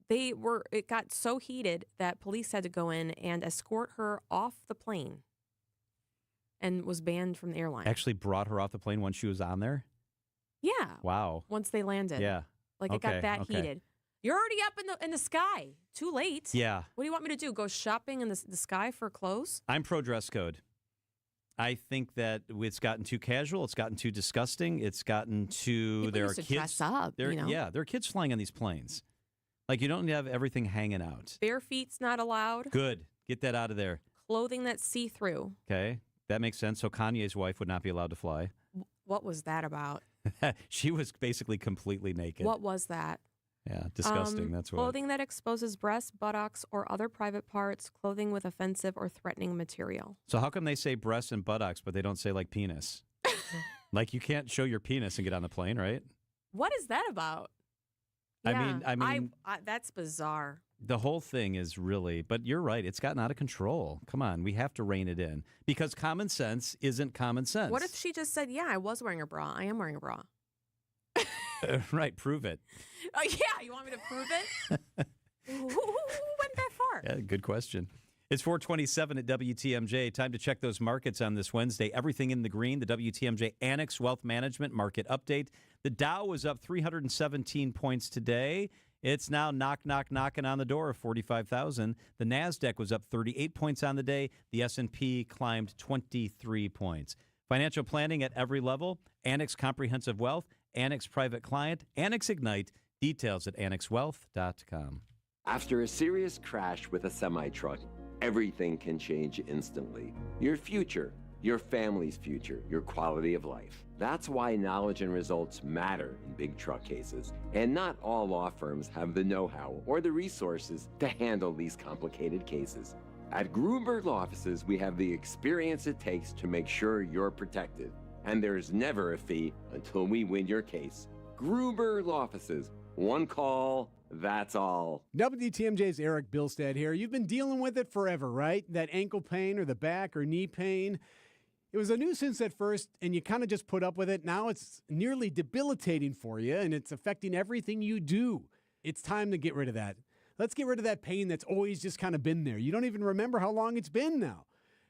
it got so heated that police had to go in and escort her off the plane and was banned from the airline. Actually brought her off the plane once she was on there? Yeah. Wow. Once they landed. Yeah. Like it got that heated. You're already up in the sky. Too late. Yeah. What do you want me to do? Go shopping in the sky for clothes? I'm pro dress code. I think that it's gotten too casual. It's gotten too disgusting. It's gotten too. People there used are to kids. dress up, There, you know? Yeah, there are kids flying on these planes. Like you don't have everything hanging out. Bare feet's not allowed. Good. Get that out of there. Clothing that's see-through. Okay, that makes sense. So Kanye's wife would not be allowed to fly. What was that about? She was basically completely naked. What was that? Yeah, disgusting. That's what. Clothing that exposes breasts, buttocks, or other private parts. Clothing with offensive or threatening material. So how come they say breasts and buttocks, but they don't say like penis? Like you can't show your penis and get on the plane, right? What is that about? I Yeah, mean, that's bizarre. the whole thing is really, but you're right. It's gotten out of control. Come on, we have to rein it in because common sense isn't common sense. What if she just said, "Yeah, I was wearing a bra. I am wearing a bra." Right, prove it. Oh yeah, you want me to prove it? who went that far? Yeah, good question. It's 427 at WTMJ. Time to check those markets on this Wednesday. Everything in the green. The WTMJ Annex Wealth Management Market Update. The Dow was up 317 points today. It's now knocking on the door of 45,000. The NASDAQ was up 38 points on the day. The S&P climbed 23 points. Financial planning at every level. Annex Comprehensive Wealth. Annex Private Client. Annex Ignite. Details at annexwealth.com. After a serious crash with a semi-truck, everything can change instantly. Your future, your family's future, your quality of life. That's why knowledge and results matter in big truck cases. And not all law firms have the know-how or the resources to handle these complicated cases. At Gruberg Law Offices, we have the experience it takes to make sure you're protected. And there's never a fee until we win your case. Gruberg Law Offices. One call, that's all. WTMJ's Eric Bilstead here. You've been dealing with it forever, right? That ankle pain or the back or knee pain. It was a nuisance at first, and you kind of just put up with it. Now it's nearly debilitating for you, and it's affecting everything you do. It's time to get rid of that. Let's get rid of that pain that's always just kind of been there. You don't even remember how long it's been now.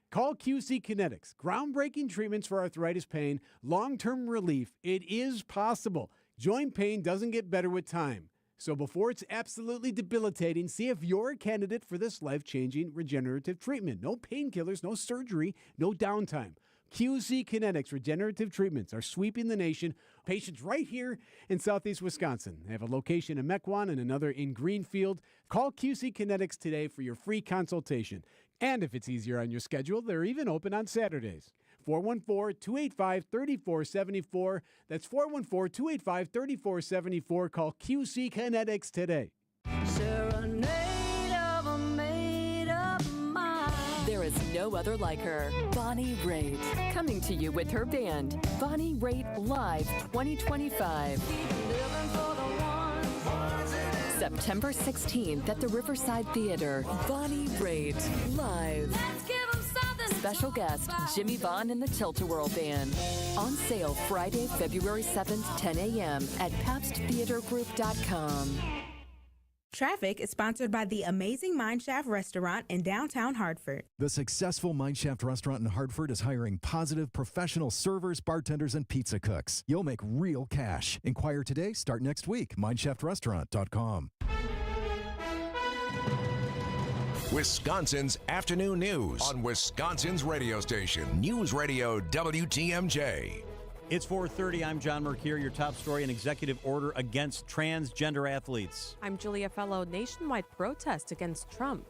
Call QC Kinetics. Groundbreaking treatments for arthritis pain, long-term relief. It is possible. Joint pain doesn't get better with time. So before it's absolutely debilitating, see if you're a candidate for this life-changing regenerative treatment. No painkillers, no surgery, no downtime. QC Kinetics regenerative treatments are sweeping the nation. Patients right here in southeast Wisconsin. They have a location in Mequon and another in Greenfield. Call QC Kinetics today for your free consultation. And if it's easier on your schedule, they're even open on Saturdays. 414-285-3474. That's 414-285-3474. Call QC Kinetics today. There is no other like her. Bonnie Raitt, coming to you with her band, Bonnie Raitt Live 2025. September 16th at the Riverside Theater. Bonnie Raitt Live. Special guest, Jimmy Vaughn and the Tilt-A-Whirl Band. On sale Friday, February 7th, 10 a.m. at PabstTheaterGroup.com. Traffic is sponsored by the amazing Mineshaft Restaurant in downtown Hartford. The successful Mineshaft Restaurant in Hartford is hiring positive, professional servers, bartenders, and pizza cooks. You'll make real cash. Inquire today, start next week. MineshaftRestaurant.com. Wisconsin's afternoon news on Wisconsin's radio station, News Radio WTMJ. It's 4:30. I'm John Mercure. Your top story: an executive order against transgender athletes. I'm Julia Fellow. Nationwide protest against Trump.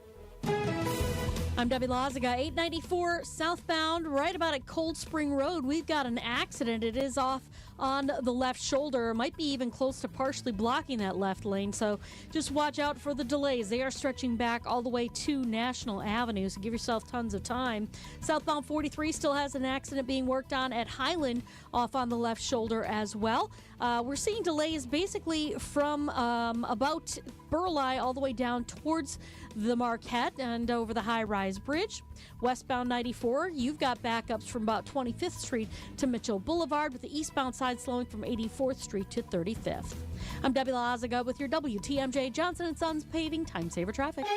I'm Debbie Loziga, 894 southbound, right about at Cold Spring Road. We've got an accident. It is off on the left shoulder. Might be even close to partially blocking that left lane. So just watch out for the delays. They are stretching back all the way to National Avenue. So give yourself tons of time. Southbound 43 still has an accident being worked on at Highland off on the left shoulder as well. We're seeing delays basically from about Burleigh all the way down towards the Marquette and over the high-rise bridge. Westbound 94, you've got backups from about 25th Street to Mitchell Boulevard, with the eastbound side slowing from 84th Street to 35th. I'm Debbie Loziga with your WTMJ Johnson & Sons paving time-saver traffic.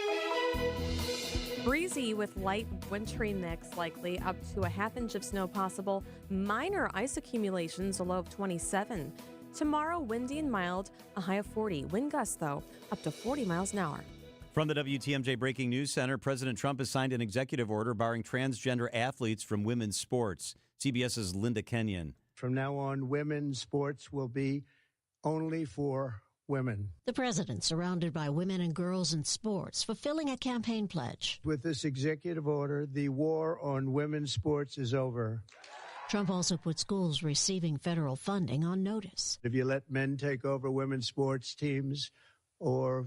Breezy with light wintry mix, likely up to a half inch of snow possible. Minor ice accumulations, a low of 27. Tomorrow, windy and mild, a high of 40. Wind gusts, though, up to 40 miles an hour. From the WTMJ Breaking News Center, President Trump has signed an executive order barring transgender athletes from women's sports. CBS's Linda Kenyon. From now on, women's sports will be only for women. The president, surrounded by women and girls in sports, fulfilling a campaign pledge. With this executive order, the war on women's sports is over. Trump also put schools receiving federal funding on notice. If you let men take over women's sports teams or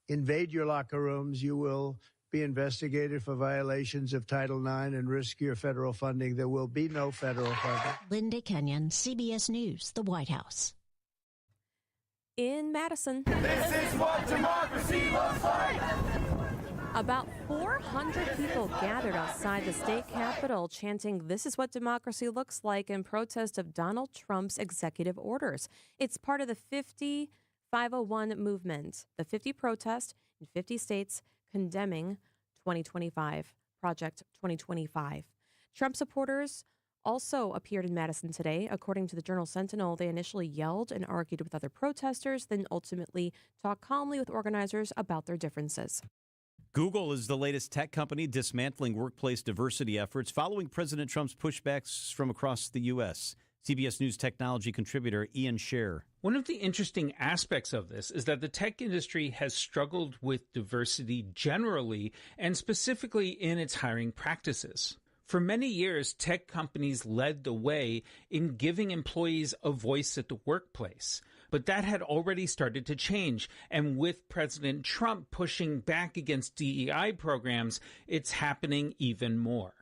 invade your locker rooms, you will be investigated for violations of Title IX and risk your federal funding. There will be no federal funding. Linda Kenyon, CBS News, the White House. In Madison. This is what democracy looks like. About 400 people gathered outside the state capitol chanting, "This is what democracy looks like," in protest of Donald Trump's executive orders. It's part of the 501 movement, the 50 protest in 50 states condemning 2025, Project 2025. Trump supporters also appeared in Madison today. According to the Journal-Sentinel, they initially yelled and argued with other protesters, then ultimately talked calmly with organizers about their differences. Google is the latest tech company dismantling workplace diversity efforts following President Trump's pushbacks from across the U.S. CBS News technology contributor Ian Scher. One of the interesting aspects of this is that the tech industry has struggled with diversity generally and specifically in its hiring practices. For many years, tech companies led the way in giving employees a voice at the workplace. But that had already started to change. And with President Trump pushing back against DEI programs, it's happening even more.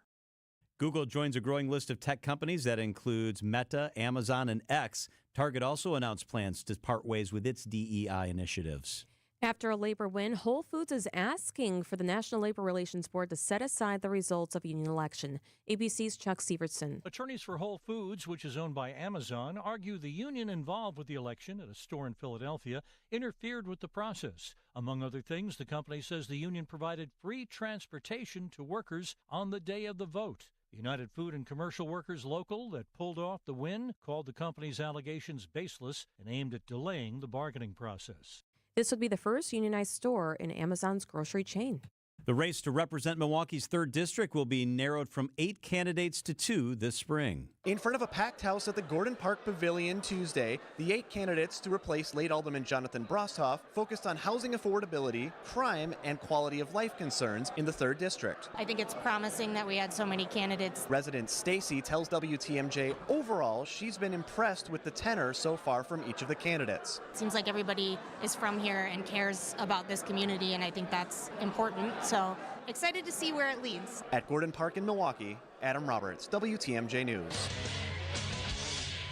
Google joins a growing list of tech companies that includes Meta, Amazon, and X. Target also announced plans to part ways with its DEI initiatives. After a labor win, Whole Foods is asking for the National Labor Relations Board to set aside the results of a union election. ABC's Chuck Severson. Attorneys for Whole Foods, which is owned by Amazon, argue the union involved with the election at a store in Philadelphia interfered with the process. Among other things, the company says the union provided free transportation to workers on the day of the vote. United Food and Commercial Workers Local, that pulled off the win, called the company's allegations baseless and aimed at delaying the bargaining process. This would be the first unionized store in Amazon's grocery chain. The race to represent Milwaukee's 3rd District will be narrowed from 8 candidates to 2 this spring. In front of a packed house at the Gordon Park Pavilion Tuesday, the 8 candidates to replace late Alderman Jonathan Brostoff focused on housing affordability, crime, and quality of life concerns in the 3rd District. I think it's promising that we had so many candidates. Resident Stacy tells WTMJ overall she's been impressed with the tenor so far from each of the candidates. It seems like everybody is from here and cares about this community, and I think that's important. So excited to see where it leads. At Gordon Park in Milwaukee, Adam Roberts, WTMJ News.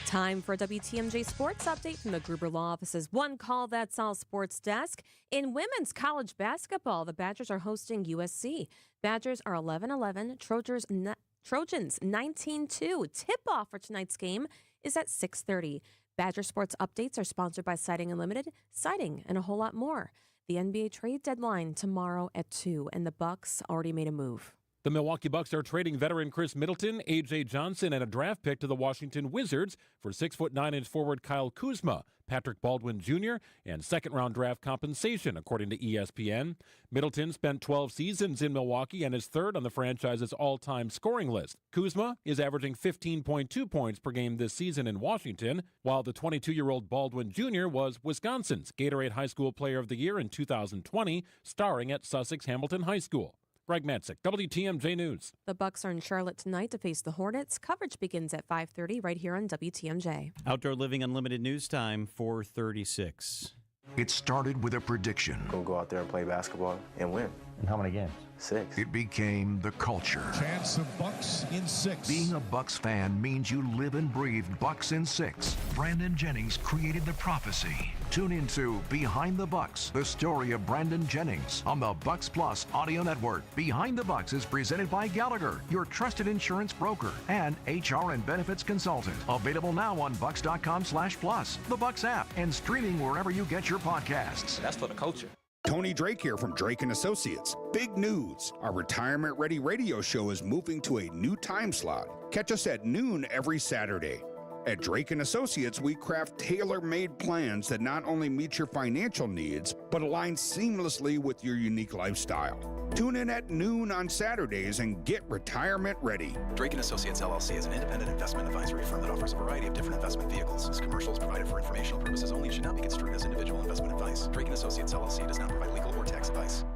Time for a WTMJ Sports Update from the Gruber Law Office's One Call That's All Sports Desk. In women's college basketball, the Badgers are hosting USC. Badgers are 11-11, Trojans 19-2. Tip-off for tonight's game is at 6:30. Badger Sports Updates are sponsored by Siding Unlimited, Siding, and a whole lot more. The NBA trade deadline tomorrow at 2, and the Bucks already made a move. The Milwaukee Bucks are trading veteran Chris Middleton, A.J. Johnson, and a draft pick to the Washington Wizards for 6'9" forward Kyle Kuzma, Patrick Baldwin Jr., and second-round draft compensation, according to ESPN. Middleton spent 12 seasons in Milwaukee and is 3rd on the franchise's all-time scoring list. Kuzma is averaging 15.2 points per game this season in Washington, while the 22-year-old Baldwin Jr. was Wisconsin's Gatorade High School Player of the Year in 2020, starring at Sussex Hamilton High School. Greg Matzik, WTMJ News. The Bucks are in Charlotte tonight to face the Hornets. Coverage begins at 5:30 right here on WTMJ. Outdoor Living Unlimited News Time, 4:36. It started with a prediction. We'll go out there and play basketball and win. And how many games? 6. It became the culture. Chance of Bucks in 6. Being a Bucks fan means you live and breathe Bucks in 6. Brandon Jennings created the prophecy. Tune into Behind the Bucks, the story of Brandon Jennings on the Bucks Plus audio network. Behind the Bucks is presented by Gallagher, your trusted insurance broker and HR and benefits consultant. Available now on bucks.com/plus, the Bucks app, and streaming wherever you get your podcasts. That's for the culture. Tony Drake here from Drake & Associates. Big news. Our Retirement Ready radio show is moving to a new time slot. Catch us at noon every Saturday. At Drake & Associates, we craft tailor-made plans that not only meet your financial needs, but align seamlessly with your unique lifestyle. Tune in at noon on Saturdays and get retirement ready. Drake & Associates, LLC is an independent investment advisory firm that offers a variety of different investment vehicles. This commercial is provided for informational purposes only and should not be construed as individual investment advice. Drake & Associates, LLC does not provide legal or tax advice.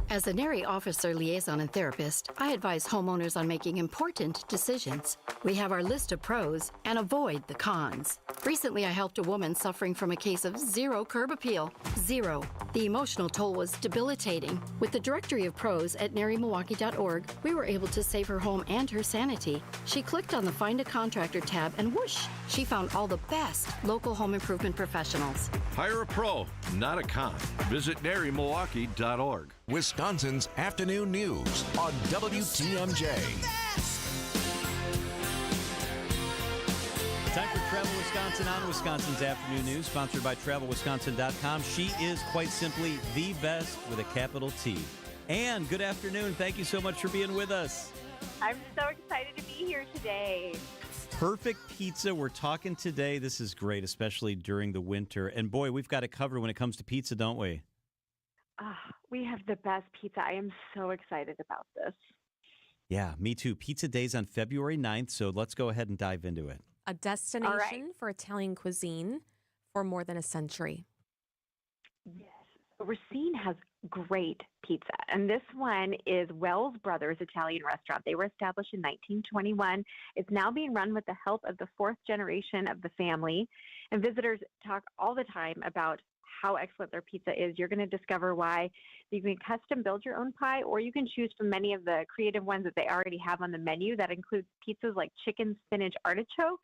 As a NARI officer, liaison, and therapist, I advise homeowners on making important decisions. We have our list of pros and avoid the cons. Recently, I helped a woman suffering from a case of zero curb appeal. Zero. The emotional toll was debilitating. With the directory of pros at NARIMilwaukee.org, we were able to save her home and her sanity. She clicked on the Find a Contractor tab and whoosh, she found all the best local home improvement professionals. Hire a pro, not a con. Visit NARIMilwaukee.org. Wisconsin's afternoon news on WTMJ. Time for Travel Wisconsin on Wisconsin's afternoon news, sponsored by TravelWisconsin.com. She is quite simply the best with a capital T. Anne, good afternoon. Thank you so much for being with us. I'm so excited to be here today. Perfect pizza. We're talking today. This is great, especially during the winter. And boy, we've got it covered when it comes to pizza, don't we? We have the best pizza. I am so excited about this. Yeah, me too. Pizza Day's on February 9th, so let's go ahead and dive into it. A destination for Italian cuisine for more than a century. Yes. Racine has great pizza, and this one is Wells Brothers Italian Restaurant. They were established in 1921. It's now being run with the help of the fourth generation of the family, and visitors talk all the time about how excellent their pizza is. You're going to discover why. You can custom build your own pie, or you can choose from many of the creative ones that they already have on the menu. That includes pizzas like chicken spinach artichoke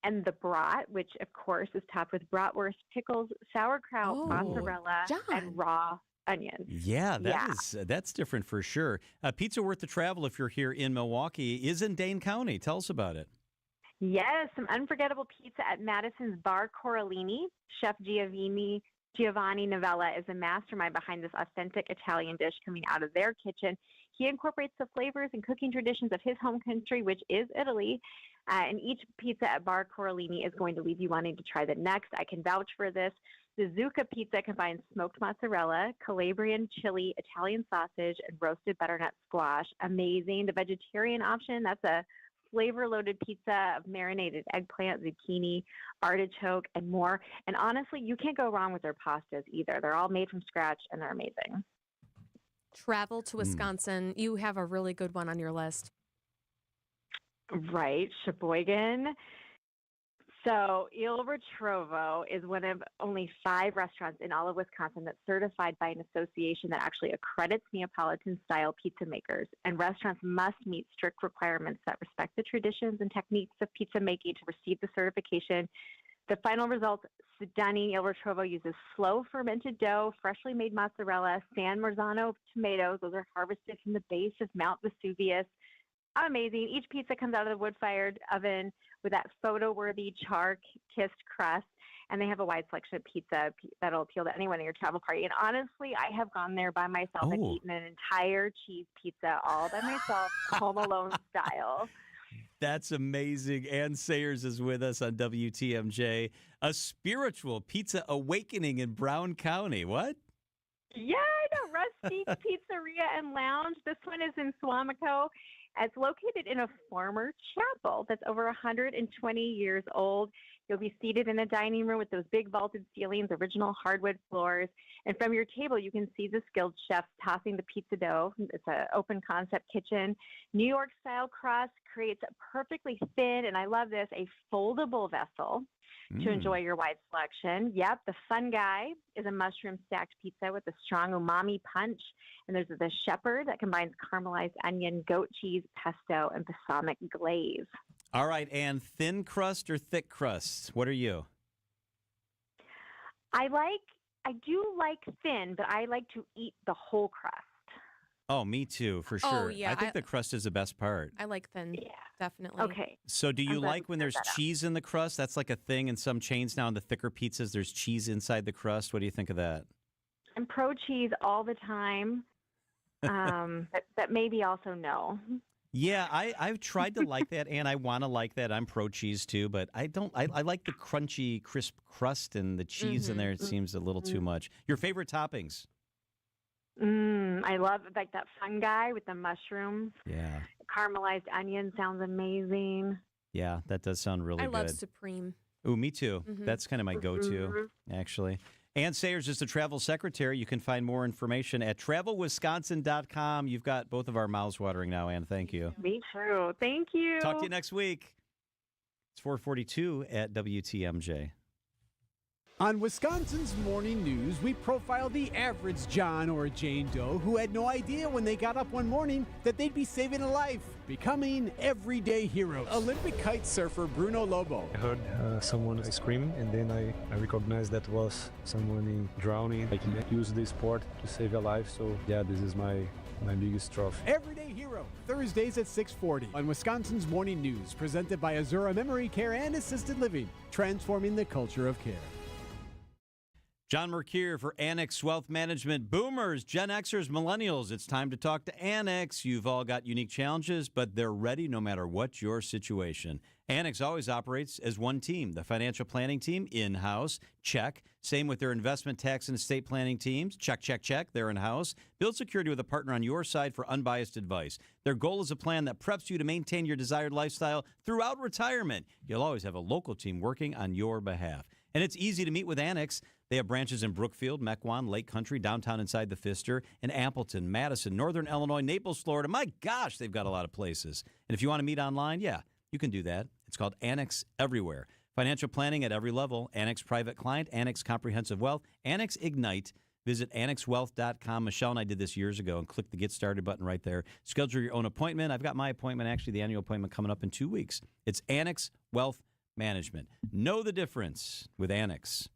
and the brat, which of course is topped with bratwurst, pickles, sauerkraut, mozzarella, and raw onions. Yeah, that's different for sure. Pizza worth the travel if you're here in Milwaukee is in Dane County. Tell us about it. Yes, some unforgettable pizza at Madison's Bar Corallini. Chef Giovanni Novella is the mastermind behind this authentic Italian dish coming out of their kitchen. He incorporates the flavors and cooking traditions of his home country, which is Italy. And each pizza at Bar Corallini is going to leave you wanting to try the next. I can vouch for this. The Zucca pizza combines smoked mozzarella, Calabrian chili, Italian sausage, and roasted butternut squash. Amazing. The vegetarian option, that's a flavor-loaded pizza of marinated eggplant, zucchini, artichoke, and more. And honestly, you can't go wrong with their pastas either. They're all made from scratch, and they're amazing. Travel to Wisconsin. You have a really good one on your list. Right, Sheboygan. So Il Ritrovo is one of only 5 restaurants in all of Wisconsin that's certified by an association that actually accredits Neapolitan-style pizza makers. And restaurants must meet strict requirements that respect the traditions and techniques of pizza making to receive the certification. The final result, stunning. Il Ritrovo uses slow fermented dough, freshly made mozzarella, San Marzano tomatoes. Those are harvested from the base of Mount Vesuvius. Amazing. Each pizza comes out of the wood-fired oven with that photo-worthy char-kissed crust, and they have a wide selection of pizza that'll appeal to anyone in your travel party. And honestly, I have gone there by myself and eaten an entire cheese pizza all by myself, Home Alone style. That's amazing. Ann Sayers is with us on WTMJ. A spiritual pizza awakening in Brown County. What? Yeah, I know. Rustique Pizzeria and Lounge. This one is in Suamico. It's located in a former chapel that's over 120 years old. You'll be seated in a dining room with those big vaulted ceilings, original hardwood floors. And from your table, you can see the skilled chefs tossing the pizza dough. It's an open concept kitchen. New York style crust creates a perfectly thin, and I love this, a foldable vessel to enjoy your wide selection. Yep, the Fun Guy is a mushroom stacked pizza with a strong umami punch. And there's the Shepherd that combines caramelized onion, goat cheese, pesto, and balsamic glaze. All right, and thin crust or thick crust? What are you? I do like thin, but I like to eat the whole crust. Oh, me too, for sure. yeah, I think the crust is the best part. I like thin, definitely. Okay. So do you like when there's cheese in the crust? That's like a thing in some chains now. In the thicker pizzas, there's cheese inside the crust. What do you think of that? I'm pro cheese all the time, but maybe also no. Yeah, I've tried to like that, and I want to like that. I'm pro cheese too, but I don't. I like the crunchy, crisp crust, and the cheese in there. It seems a little too much. Your favorite toppings? I love like that Fun Guy with the mushrooms. Yeah. Caramelized onion sounds amazing. Yeah, that does sound really good. I love Supreme. Ooh, me too. That's kind of my go-to, actually. Ann Sayers is the travel secretary. You can find more information at travelwisconsin.com. You've got both of our mouths watering now, Ann. Thank you. Me too. Thank you. Talk to you next week. It's 4:42 at WTMJ. On Wisconsin's Morning News, we profile the average John or Jane Doe who had no idea when they got up one morning that they'd be saving a life, becoming everyday heroes. Olympic kite surfer Bruno Lobo. I heard someone scream, and then I recognized that was someone drowning. I can use this sport to save a life, so yeah, this is my biggest trophy. Everyday Hero, Thursdays at 6:40 on Wisconsin's Morning News, presented by Azura Memory Care and Assisted Living, transforming the culture of care. John Mercure for Annex Wealth Management. Boomers, Gen Xers, Millennials, it's time to talk to Annex. You've all got unique challenges, but they're ready no matter what your situation. Annex always operates as one team. The financial planning team, in-house, check. Same with their investment, tax, and estate planning teams. Check, check, check. They're in-house. Build security with a partner on your side for unbiased advice. Their goal is a plan that preps you to maintain your desired lifestyle throughout retirement. You'll always have a local team working on your behalf. And it's easy to meet with Annex. They have branches in Brookfield, Mequon, Lake Country, downtown inside the Pfister, in Appleton, Madison, Northern Illinois, Naples, Florida. My gosh, they've got a lot of places. And if you want to meet online, yeah, you can do that. It's called Annex Everywhere. Financial planning at every level. Annex Private Client, Annex Comprehensive Wealth, Annex Ignite. Visit annexwealth.com. Michelle and I did this years ago and click the Get Started button right there. Schedule your own appointment. I've got my appointment, actually, the annual appointment coming up in 2 weeks. It's Annex Wealth Management. Know the difference with Annex.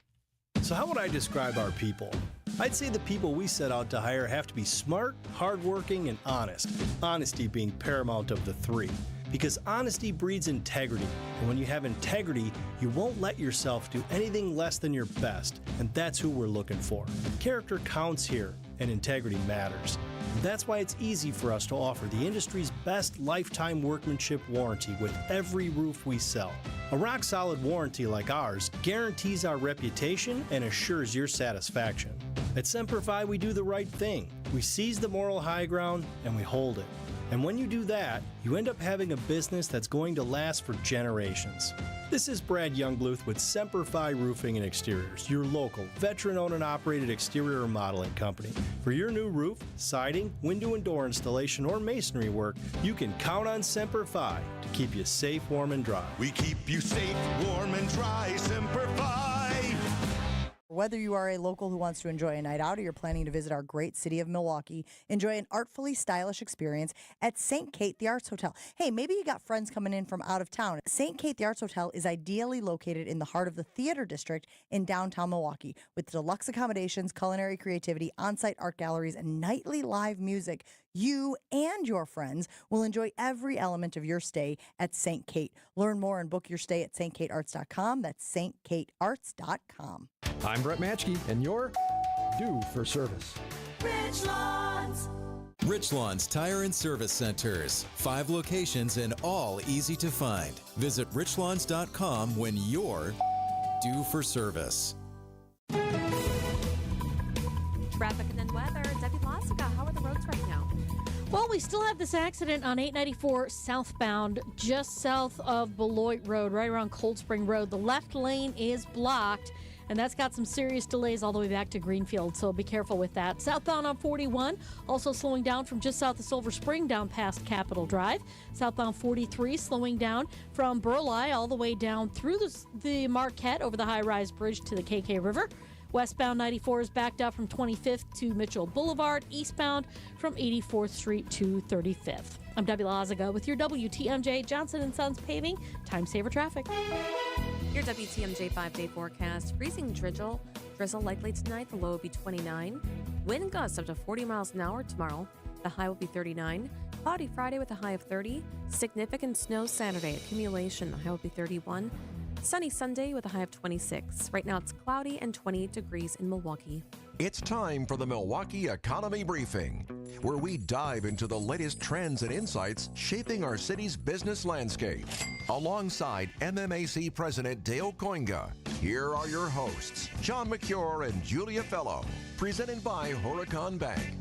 So how would I describe our people? I'd say the people we set out to hire have to be smart, hardworking, and honest. Honesty being paramount of the three. Because honesty breeds integrity. And when you have integrity, you won't let yourself do anything less than your best. And that's who we're looking for. Character counts here, and integrity matters. That's why it's easy for us to offer the industry's best lifetime workmanship warranty with every roof we sell. A rock-solid warranty like ours guarantees our reputation and assures your satisfaction. At Semper Fi, we do the right thing. We seize the moral high ground and we hold it. And when you do that, you end up having a business that's going to last for generations. This is Brad Youngbluth with Semper Fi Roofing and Exteriors, your local, veteran-owned and operated exterior remodeling company. For your new roof, siding, window and door installation, or masonry work, you can count on Semper Fi to keep you safe, warm, and dry. We keep you safe, warm, and dry, Semper Fi. Whether you are a local who wants to enjoy a night out or you're planning to visit our great city of Milwaukee, enjoy an artfully stylish experience at St. Kate the Arts Hotel. Hey, maybe you got friends coming in from out of town. St. Kate the Arts Hotel is ideally located in the heart of the theater district in downtown Milwaukee with deluxe accommodations, culinary creativity, on-site art galleries, and nightly live music. You and your friends will enjoy every element of your stay at St. Kate. Learn more and book your stay at stkatearts.com. That's stkatearts.com. I'm Brett Matchke, and you're due for service. Richlands. Richlands Tire and Service Centers. 5 locations and all easy to find. Visit richlands.com when you're due for service. Traffic and then weather. Debbie Lassica, how are the roads right now? Well, we still have this accident on 894 southbound, just south of Beloit Road, right around Cold Spring Road. The left lane is blocked, and that's got some serious delays all the way back to Greenfield, so be careful with that. Southbound on 41, also slowing down from just south of Silver Spring down past Capitol Drive. Southbound 43, slowing down from Burleigh all the way down through the Marquette over the high-rise bridge to the KK River. Westbound 94 is backed up from 25th to Mitchell Boulevard, eastbound from 84th Street to 35th. I'm Debbie Lazaga with your WTMJ Johnson & Sons Paving Time Saver Traffic. Your WTMJ 5-day forecast. Freezing drizzle likely tonight. The low will be 29. Wind gusts up to 40 miles an hour tomorrow. The high will be 39. Cloudy Friday with a high of 30. Significant snow Saturday. Accumulation. The high will be 31. Sunny Sunday with a high of 26. Right now it's cloudy and 28 degrees in Milwaukee. It's time for the Milwaukee Economy Briefing, where we dive into the latest trends and insights shaping our city's business landscape. Alongside MMAC President Dale Koinga, here are your hosts, John McCure and Julia Fellow, presented by Horicon Bank.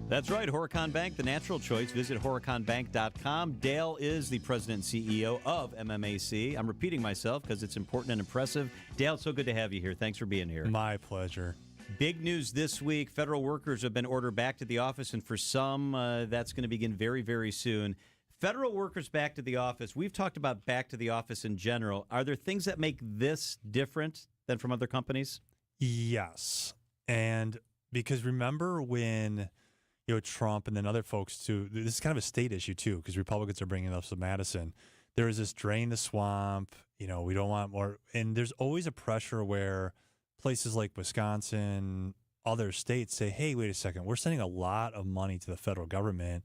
That's right, Horicon Bank, the natural choice. Visit horiconbank.com. Dale is the president and CEO of MMAC. I'm repeating myself because it's important and impressive. Dale, it's so good to have you here. Thanks for being here. My pleasure. Big news this week. Federal workers have been ordered back to the office, and for some, that's going to begin very, very soon. Federal workers back to the office. We've talked about back to the office in general. Are there things that make this different than from other companies? Yes. And because remember when Trump and then other folks too, this is kind of a state issue too, because Republicans are bringing up Madison. There is this drain the swamp, we don't want more. And there's always a pressure where places like Wisconsin, other states say, hey, wait a second, we're sending a lot of money to the federal government.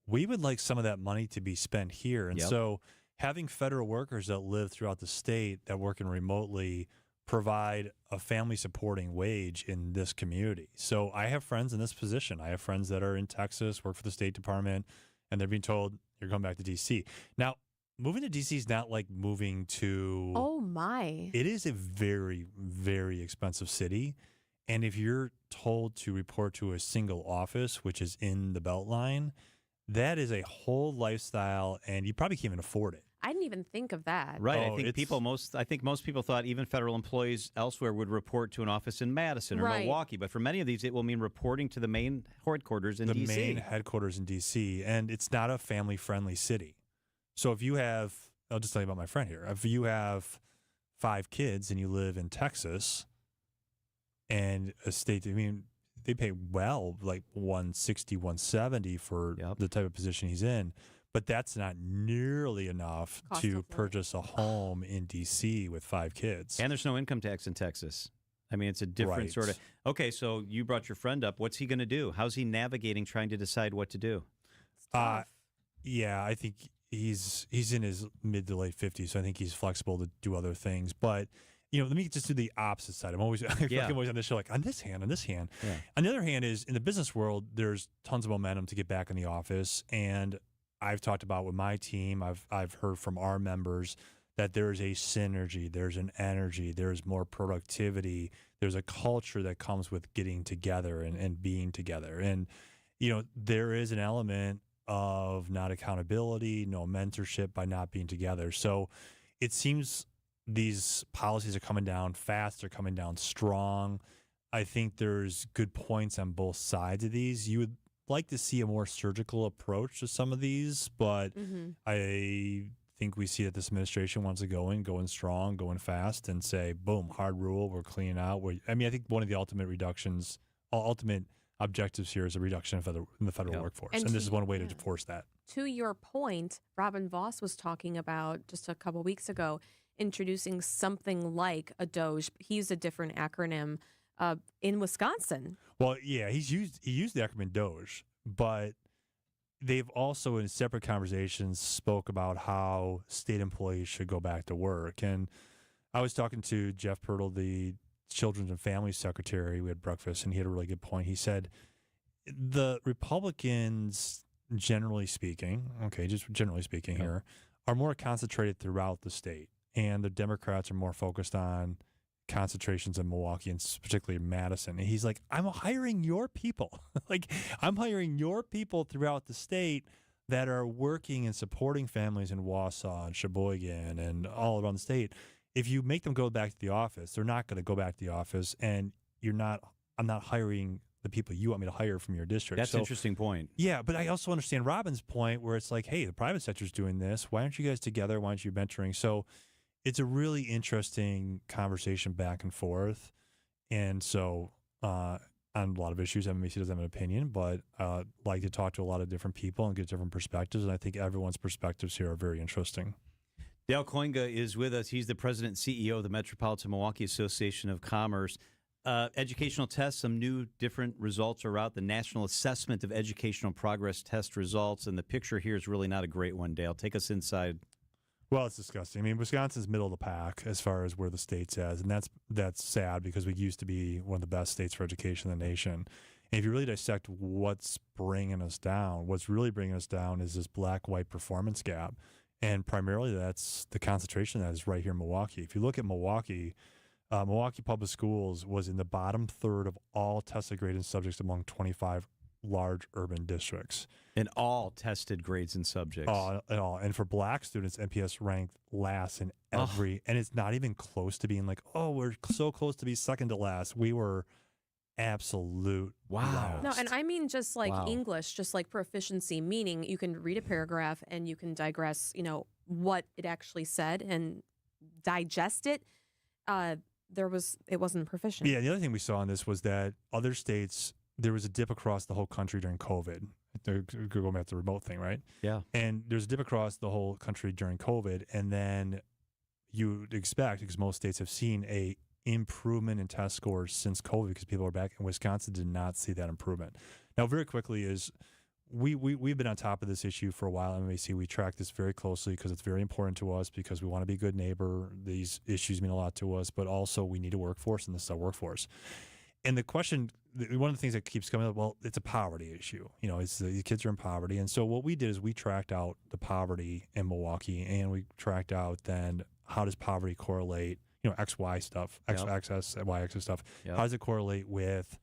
We would like some of that money to be spent here. And so having federal workers that live throughout the state that working remotely provide a family supporting wage in this community. So I have friends in this position. I have friends that are in Texas, work for the State Department, and they're being told you're going back to D.C. Now, moving to D.C. is not like moving to... Oh, my. It is a very, very expensive city. And if you're told to report to a single office, which is in the Beltline, that is a whole lifestyle, and you probably can't even afford it. I didn't even think of that. Right. I think most people thought even federal employees elsewhere would report to an office in Madison or Milwaukee. But for many of these, it will mean reporting to the main headquarters in D.C. The main headquarters in D.C. And it's not a family-friendly city. So if you have, I'll just tell you about my friend here. If you have 5 kids and you live in Texas and a state, they pay well, like $160, $170 for the type of position he's in. But that's not nearly enough to purchase a home in D.C. with 5 kids. And there's no income tax in Texas. It's a different sort of... Okay, so you brought your friend up. What's he going to do? How's he navigating trying to decide what to do? Yeah, I think he's in his mid to late 50s, so I think he's flexible to do other things. But, let me just do the opposite side. I'm always on this show, like, on this hand. Yeah. On the other hand is, in the business world, there's tons of momentum to get back in the office, and I've talked about with my team, I've heard from our members that there is a synergy, there's an energy, there's more productivity, there's a culture that comes with getting together and being together. And, there is an element of not accountability, no mentorship by not being together. So it seems these policies are coming down fast, they're coming down strong. I think there's good points on both sides of these. You would like to see a more surgical approach to some of these, but I think we see that this administration wants to going strong, going fast, and say, boom, hard rule, we're cleaning out. I think one of the ultimate objectives here is a reduction in the federal workforce, and this is one way to enforce that. To your point, Robin Voss was talking about just a couple weeks ago introducing something like a DOGE. He used a different acronym in Wisconsin. Well, yeah, he used the acronym DOGE, but they've also in separate conversations spoke about how state employees should go back to work. And I was talking to Jeff Pirtle, the Children's and Family Secretary. We had breakfast, and he had a really good point. He said the Republicans, generally speaking, here, are more concentrated throughout the state, and the Democrats are more focused on concentrations in Milwaukee and particularly Madison. And he's like, I'm hiring your people. I'm hiring your people throughout the state that are working and supporting families in Wausau and Sheboygan and all around the state. If you make them go back to the office, they're not going to go back to the office, and I'm not hiring the people you want me to hire from your district. That's an interesting point. Yeah, but I also understand Robin's point where it's like, hey, the private sector's doing this. Why aren't you guys together? Why aren't you mentoring? So it's a really interesting conversation back and forth. And so on a lot of issues, MMAC doesn't have an opinion, but like to talk to a lot of different people and get different perspectives. And I think everyone's perspectives here are very interesting. Dale Koinga is with us. He's the president and CEO of the Metropolitan Milwaukee Association of Commerce. Educational tests, some new different results are out. The National Assessment of Educational Progress test results, and the picture here is really not a great one, Dale. Take us inside. Well, it's disgusting. I mean, Wisconsin's middle of the pack as far as where the state's at, and that's sad because we used to be one of the best states for education in the nation. And if you really dissect what's bringing us down, what's really bringing us down is this black-white performance gap, and primarily that's the concentration that is right here in Milwaukee. If you look at Milwaukee, Milwaukee Public Schools was in the bottom third of all tested graded subjects among 25 large urban districts. In all tested grades and subjects. All. And for black students, MPS ranked last in every, and it's not even close to being like, oh, we're so close to be second to last. We were absolute last. No, and I mean just like English, just like proficiency, meaning you can read a paragraph and you can digress, what it actually said and digest it. It wasn't proficient. Yeah, the other thing we saw in this was that other states, there was a dip across the whole country during COVID. They're going back to the remote thing, right? Yeah. And there's a dip across the whole country during COVID, and then you'd expect, because most states have seen a improvement in test scores since COVID because people are back, and Wisconsin did not see that improvement. Now, very quickly is we've been on top of this issue for a while. MMAC, we track this very closely because it's very important to us because we want to be a good neighbor. These issues mean a lot to us, but also we need a workforce, and this is our workforce. And the question, one of the things that keeps coming up, well, it's a poverty issue. It's the kids are in poverty. And so what we did is we tracked out the poverty in Milwaukee, and we tracked out then how does poverty correlate, X, Y stuff, X axis, Y axis stuff. Yep. How does it correlate with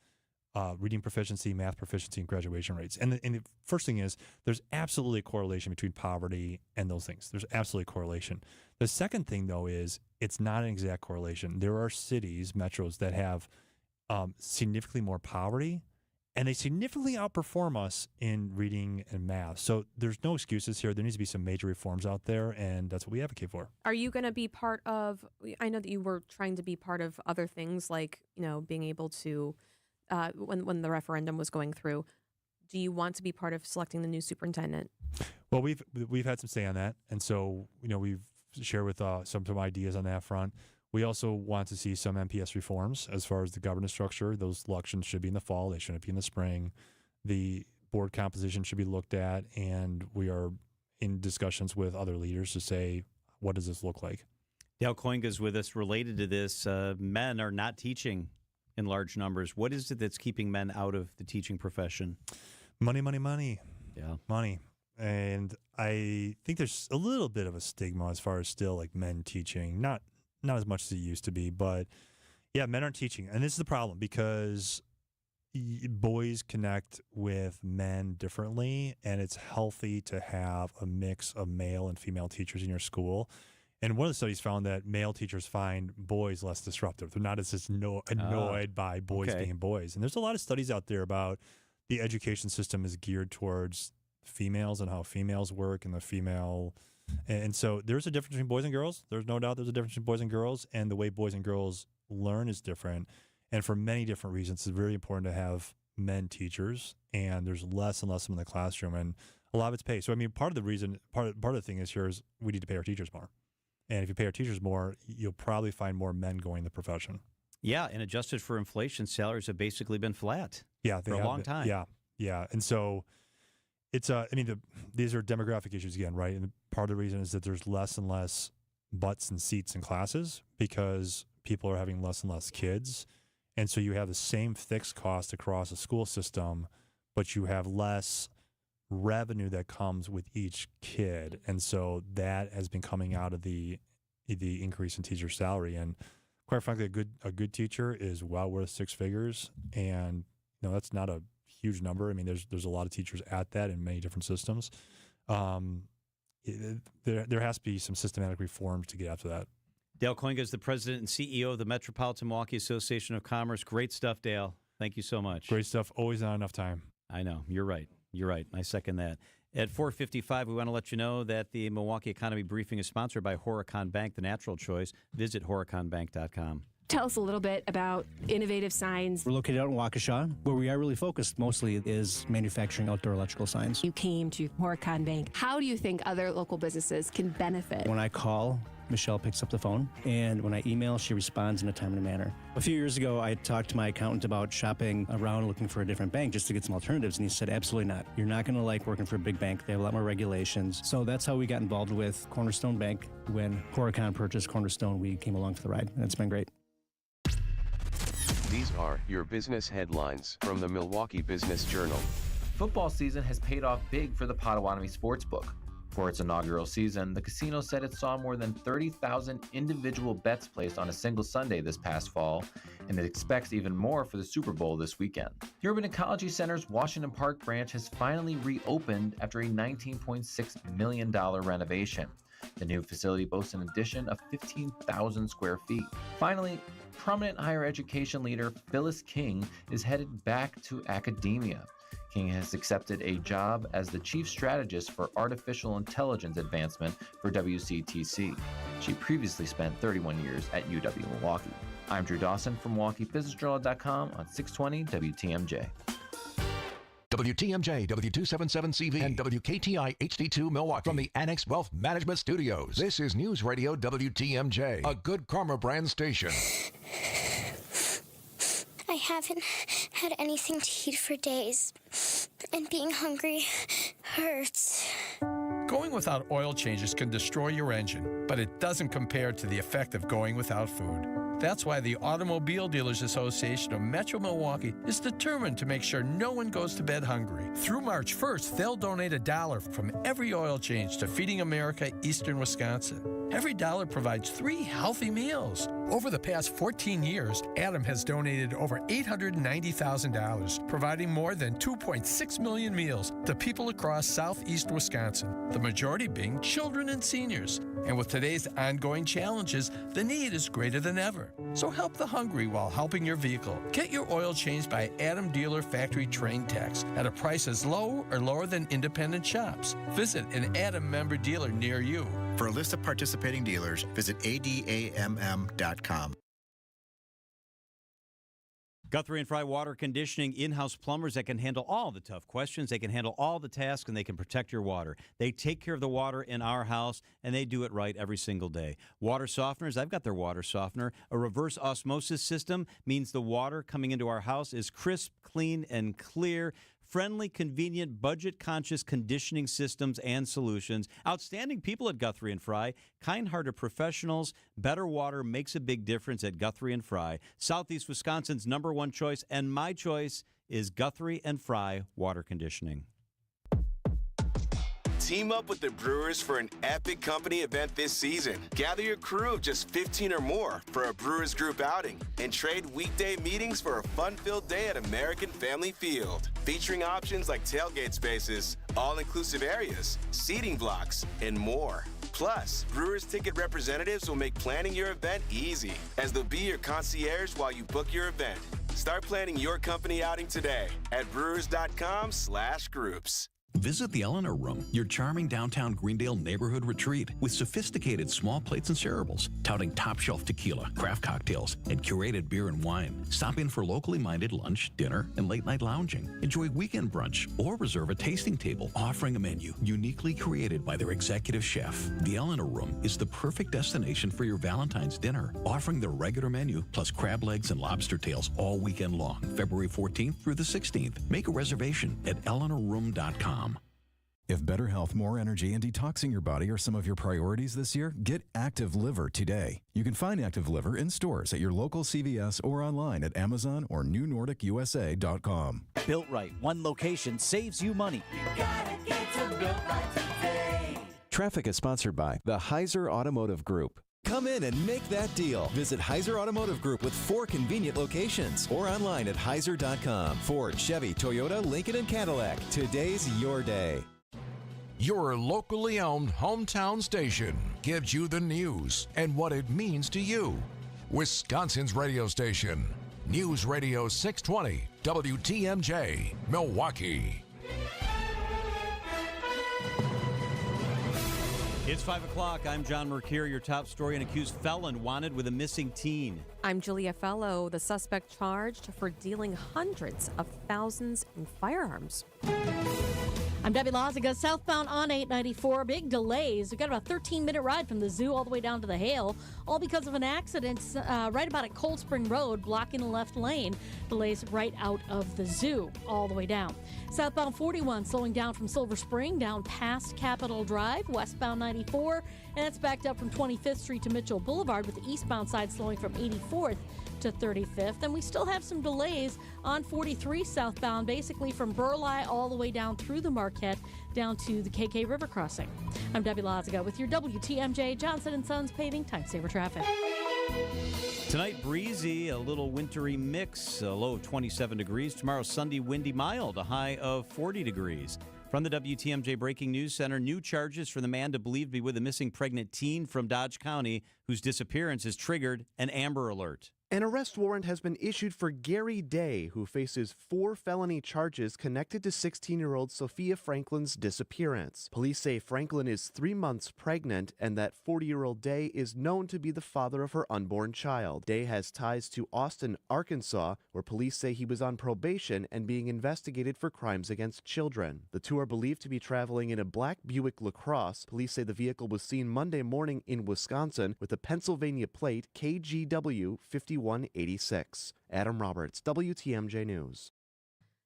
reading proficiency, math proficiency, and graduation rates? And the first thing is there's absolutely a correlation between poverty and those things. There's absolutely a correlation. The second thing, though, is it's not an exact correlation. There are cities, metros, that have significantly more poverty, and they significantly outperform us in reading and math. So there's no excuses here. There needs to be some major reforms out there, and that's what we advocate for. Are you going to be part of, I know that you were trying to be part of other things like, being able to, when the referendum was going through, do you want to be part of selecting the new superintendent? Well, we've had some say on that, and so, we've shared with some ideas on that front. We also want to see some MPS reforms as far as the governance structure. Those elections should be in the fall. They shouldn't be in the spring. The board composition should be looked at, and we are in discussions with other leaders to say, what does this look like? Dale Koinga is with us. Related to this, men are not teaching in large numbers. What is it that's keeping men out of the teaching profession? Money, money, money. Yeah. Money. And I think there's a little bit of a stigma as far as still like men teaching, not as much as it used to be, but yeah, men aren't teaching. And this is the problem because boys connect with men differently, and it's healthy to have a mix of male and female teachers in your school. And one of the studies found that male teachers find boys less disruptive. They're not as annoyed by boys being boys. And there's a lot of studies out there about the education system is geared towards females and how females work and the female. And so there's a difference between boys and girls. There's no doubt there's a difference between boys and girls, and the way boys and girls learn is different. And for many different reasons, it's very important to have men teachers, and there's less and less of them in the classroom, and a lot of it's pay. So, I mean, part of the thing is here is we need to pay our teachers more. And if you pay our teachers more, you'll probably find more men going in the profession. Yeah, and adjusted for inflation, salaries have basically been flat for a long time. Yeah. And so it's these are demographic issues again, right? And part of the reason is that there's less and less butts and seats in classes because people are having less and less kids. And so you have the same fixed cost across the school system, but you have less revenue that comes with each kid. And so that has been coming out of the increase in teacher salary. And quite frankly, a good teacher is well worth six figures, and that's not a huge number. I mean, there's a lot of teachers at that in many different systems. There has to be some systematic reforms to get after that. Dale Koinga is the president and CEO of the Metropolitan Milwaukee Association of Commerce. Great stuff, Dale. Thank you so much. Great stuff. Always not enough time. I know. You're right. I second that. At 4:55, we want to let you know that the Milwaukee Economy Briefing is sponsored by Horicon Bank, the natural choice. Visit horiconbank.com. Tell us a little bit about Innovative Signs. We're located out in Waukesha. Where we are really focused mostly is manufacturing outdoor electrical signs. You came to Horicon Bank. How do you think other local businesses can benefit? When I call, Michelle picks up the phone, and when I email, she responds in a timely manner. A few years ago, I talked to my accountant about shopping around looking for a different bank just to get some alternatives, and he said, absolutely not. You're not going to like working for a big bank. They have a lot more regulations. So that's how we got involved with Cornerstone Bank. When Horicon purchased Cornerstone, we came along for the ride, and it's been great. These are your business headlines from the Milwaukee Business Journal. Football season has paid off big for the Potawatomi Sportsbook. For its inaugural season, the casino said it saw more than 30,000 individual bets placed on a single Sunday this past fall, and it expects even more for the Super Bowl this weekend. The Urban Ecology Center's Washington Park branch has finally reopened after a $19.6 million renovation. The new facility boasts an addition of 15,000 square feet. Finally, prominent higher education leader Phyllis King is headed back to academia. King has accepted a job as the chief strategist for artificial intelligence advancement for WCTC. She previously spent 31 years at UW-Milwaukee. I'm Drew Dawson from MilwaukeeBusinessJournal.com on 620 WTMJ. WTMJ, W277CV, and WKTI HD2 Milwaukee from the Annex Wealth Management Studios. This is News Radio WTMJ, a Good Karma brand station. I haven't had anything to eat for days, and being hungry hurts. Going without oil changes can destroy your engine, but it doesn't compare to the effect of going without food. That's why the Automobile Dealers Association of Metro Milwaukee is determined to make sure no one goes to bed hungry. Through March 1st, they'll donate $1 from every oil change to Feeding America Eastern Wisconsin. Every dollar provides 3 healthy meals. Over the past 14 years, Adam has donated over $890,000, providing more than 2.6 million meals to people across southeast Wisconsin, the majority being children and seniors. And with today's ongoing challenges, the need is greater than ever. So help the hungry while helping your vehicle. Get your oil changed by Adam Dealer Factory Trained Techs at a price as low or lower than independent shops. Visit an Adam member dealer near you. For a list of participating dealers, visit adamm.com. Guthrie and Fry Water Conditioning, in-house plumbers that can handle all the tough questions. They can handle all the tasks, and they can protect your water. They take care of the water in our house, and they do it right every single day. Water softeners, I've got their water softener. A reverse osmosis system means the water coming into our house is crisp, clean, and clear. Friendly, convenient, budget-conscious conditioning systems and solutions. Outstanding people at Guthrie and Fry. Kind-hearted professionals. Better water makes a big difference at Guthrie and Fry. Southeast Wisconsin's #1 choice, and my choice is Guthrie and Fry Water Conditioning. Team up with the Brewers for an epic company event this season. Gather your crew of just 15 or more for a Brewers group outing and trade weekday meetings for a fun-filled day at American Family Field. Featuring options like tailgate spaces, all-inclusive areas, seating blocks, and more. Plus, Brewers ticket representatives will make planning your event easy, as they'll be your concierge while you book your event. Start planning your company outing today at brewers.com/groups. Visit the Eleanor Room, your charming downtown Greendale neighborhood retreat with sophisticated small plates and shareables, touting top-shelf tequila, craft cocktails, and curated beer and wine. Stop in for locally minded lunch, dinner, and late-night lounging. Enjoy weekend brunch or reserve a tasting table offering a menu uniquely created by their executive chef. The Eleanor Room is the perfect destination for your Valentine's dinner, offering their regular menu plus crab legs and lobster tails all weekend long, February 14th through the 16th. Make a reservation at eleanorroom.com. If better health, more energy, and detoxing your body are some of your priorities this year, get Active Liver today. You can find Active Liver in stores at your local CVS or online at Amazon or NewNordicUSA.com. Built Right, one location saves you money. You gotta get to Built Right today. Traffic is sponsored by the Heiser Automotive Group. Come in and make that deal. Visit Heiser Automotive Group with 4 convenient locations or online at heiser.com. Ford, Chevy, Toyota, Lincoln, and Cadillac. Today's your day. Your locally owned hometown station gives you the news and what it means to you. Wisconsin's radio station, News Radio 620, WTMJ, Milwaukee. It's 5 o'clock. I'm John Mercure. Your top story: an accused felon wanted with a missing teen. I'm Julia Fellow. The suspect charged for dealing hundreds of thousands in firearms. I'm Debbie Loziga. Southbound on 894, big delays. We've got about a 13-minute ride from the zoo all the way down to the Hale, all because of an accident right about at Cold Spring Road, blocking the left lane. Delays right out of the zoo all the way down. Southbound 41 slowing down from Silver Spring down past Capitol Drive. Westbound 94, and it's backed up from 25th Street to Mitchell Boulevard, with the eastbound side slowing from 84th to 35th. And we still have some delays on 43 southbound, basically from Burleigh all the way down through the Marquette down to the KK River crossing. I'm Debbie Loziga with your WTMJ Johnson & Sons Paving Time Saver Traffic. Tonight, breezy, a little wintry mix, a low of 27 degrees. Tomorrow, sunny, windy, mild, a high of 40 degrees. From the WTMJ Breaking News Center, new charges for the man believed to be with a missing pregnant teen from Dodge County, whose disappearance has triggered an Amber Alert. An arrest warrant has been issued for Gary Day, who faces 4 felony charges connected to 16-year-old Sophia Franklin's disappearance. Police say Franklin is 3 months pregnant and that 40-year-old Day is known to be the father of her unborn child. Day has ties to Austin, Arkansas, where police say he was on probation and being investigated for crimes against children. The two are believed to be traveling in a black Buick LaCrosse. Police say the vehicle was seen Monday morning in Wisconsin with a Pennsylvania plate KGW 5186. Adam Roberts, WTMJ News.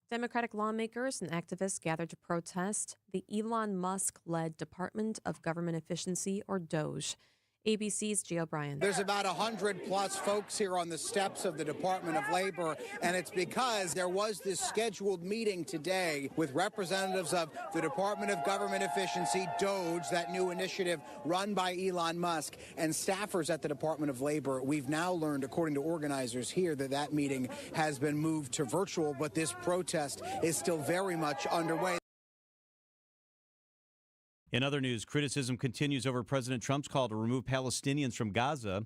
Democratic lawmakers and activists gathered to protest the Elon Musk-led Department of Government Efficiency, or DOGE. ABC's Jay O'Brien. There's about 100+ folks here on the steps of the Department of Labor, and it's because there was this scheduled meeting today with representatives of the Department of Government Efficiency, DOGE, that new initiative run by Elon Musk, and staffers at the Department of Labor. We've now learned, according to organizers here, that meeting has been moved to virtual, but this protest is still very much underway. In other news, criticism continues over President Trump's call to remove Palestinians from Gaza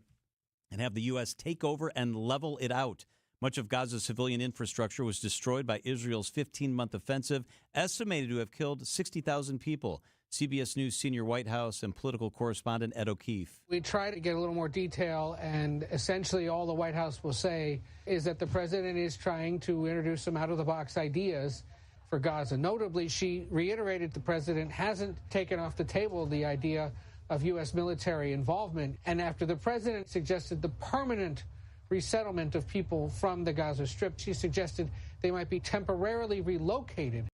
and have the U.S. take over and level it out. Much of Gaza's civilian infrastructure was destroyed by Israel's 15-month offensive, estimated to have killed 60,000 people. CBS News senior White House and political correspondent Ed O'Keefe. We try to get a little more detail, and essentially all the White House will say is that the president is trying to introduce some out-of-the-box ideas for Gaza. Notably, she reiterated the president hasn't taken off the table the idea of U.S. military involvement. And after the president suggested the permanent resettlement of people from the Gaza Strip, she suggested they might be temporarily relocated.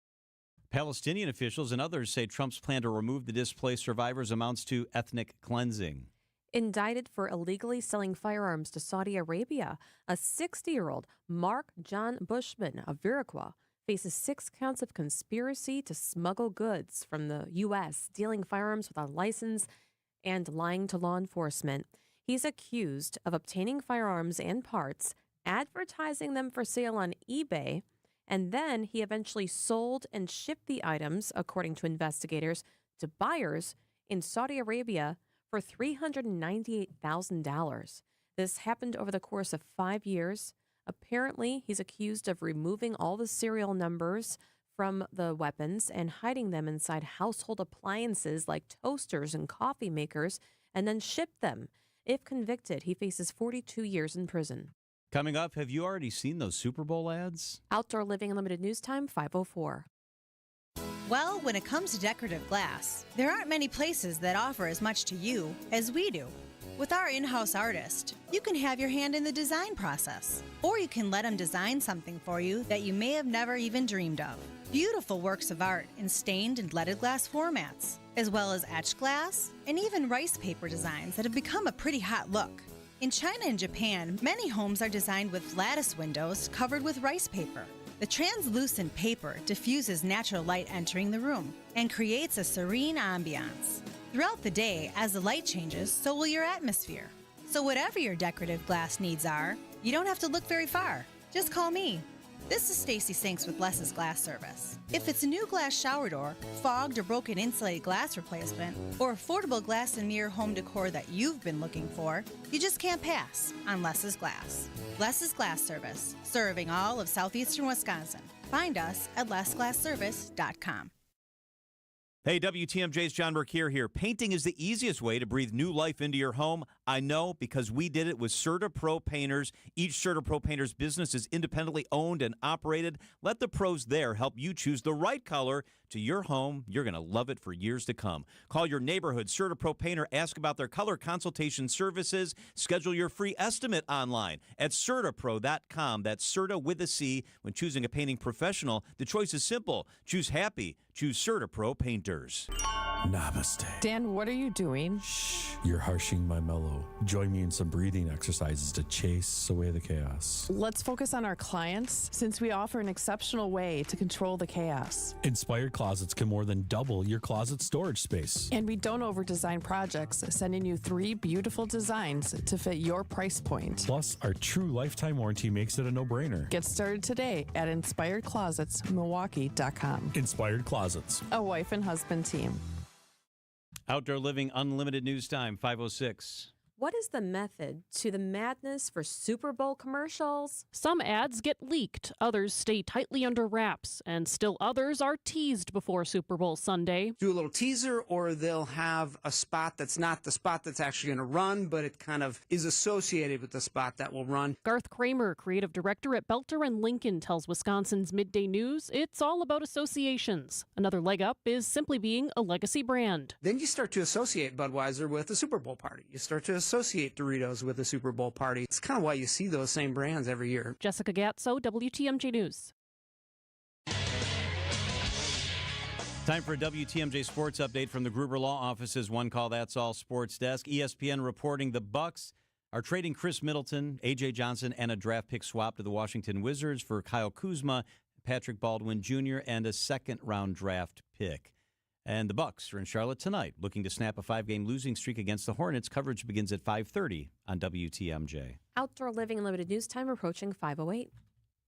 Palestinian officials and others say Trump's plan to remove the displaced survivors amounts to ethnic cleansing. Indicted for illegally selling firearms to Saudi Arabia, a 60-year-old Mark John Bushman of Viroqua faces 6 counts of conspiracy to smuggle goods from the U.S., stealing firearms without a license, and lying to law enforcement. He's accused of obtaining firearms and parts, advertising them for sale on eBay, and then he eventually sold and shipped the items, according to investigators, to buyers in Saudi Arabia for $398,000. This happened over the course of 5 years. Apparently, he's accused of removing all the serial numbers from the weapons and hiding them inside household appliances like toasters and coffee makers, and then shipped them. If convicted, he faces 42 years in prison. Coming up, have you already seen those Super Bowl ads? Outdoor Living Unlimited News Time, 5:04. Well, when it comes to decorative glass, there aren't many places that offer as much to you as we do. With our in-house artist, you can have your hand in the design process, or you can let them design something for you that you may have never even dreamed of. Beautiful works of art in stained and leaded glass formats, as well as etched glass and even rice paper designs that have become a pretty hot look. In China and Japan, many homes are designed with lattice windows covered with rice paper. The translucent paper diffuses natural light entering the room and creates a serene ambiance. Throughout the day, as the light changes, so will your atmosphere. So whatever your decorative glass needs are, you don't have to look very far. Just call me. This is Stacy Sinks with Less's Glass Service. If it's a new glass shower door, fogged or broken insulated glass replacement, or affordable glass and mirror home decor that you've been looking for, you just can't pass on Less's Glass. Less's Glass Service, serving all of southeastern Wisconsin. Find us at lessglassservice.com. Hey, WTMJ's John Mercure here. Painting is the easiest way to breathe new life into your home. I know because we did it with CertaPro Painters. Each CertaPro Painters business is independently owned and operated. Let the pros there help you choose the right color to your home. You're going to love it for years to come. Call your neighborhood CertaPro Painter. Ask about their color consultation services. Schedule your free estimate online at CertaPro.com. That's Certa with a C. When choosing a painting professional, the choice is simple. Choose happy. Choose CertaPro Painters. Namaste. Dan, what are you doing? Shh, you're harshing my mellow. Join me in some breathing exercises to chase away the chaos. Let's focus on our clients since we offer an exceptional way to control the chaos. Inspired Closets can more than double your closet storage space. And we don't over-design projects, sending you 3 beautiful designs to fit your price point. Plus, our true lifetime warranty makes it a no-brainer. Get started today at InspiredClosetsMilwaukee.com. Inspired Closets. A wife and husband team. Outdoor Living Unlimited News Time, 5:06. What is the method to the madness for Super Bowl commercials? Some ads get leaked, others stay tightly under wraps, and still others are teased before Super Bowl Sunday. Do a little teaser, or they'll have a spot that's not the spot that's actually going to run, but it kind of is associated with the spot that will run. Garth Kramer, creative director at Belter and Lincoln, tells Wisconsin's Midday News it's all about associations. Another leg up is simply being a legacy brand. Then you start to associate Budweiser with the Super Bowl party. You start to associate Doritos with the Super Bowl party. It's kind of why you see those same brands every year. Jessica Gatso, WTMJ News. Time for a WTMJ Sports update from the Gruber Law Office's One Call That's All Sports Desk. ESPN reporting the Bucks are trading Chris Middleton, A.J. Johnson, and a draft pick swap to the Washington Wizards for Kyle Kuzma, Patrick Baldwin Jr., and a second-round draft pick. And the Bucks are in Charlotte tonight, looking to snap a 5-game losing streak against the Hornets. Coverage begins at 5:30 on WTMJ. Outdoor Living Limited News Time approaching 5:08.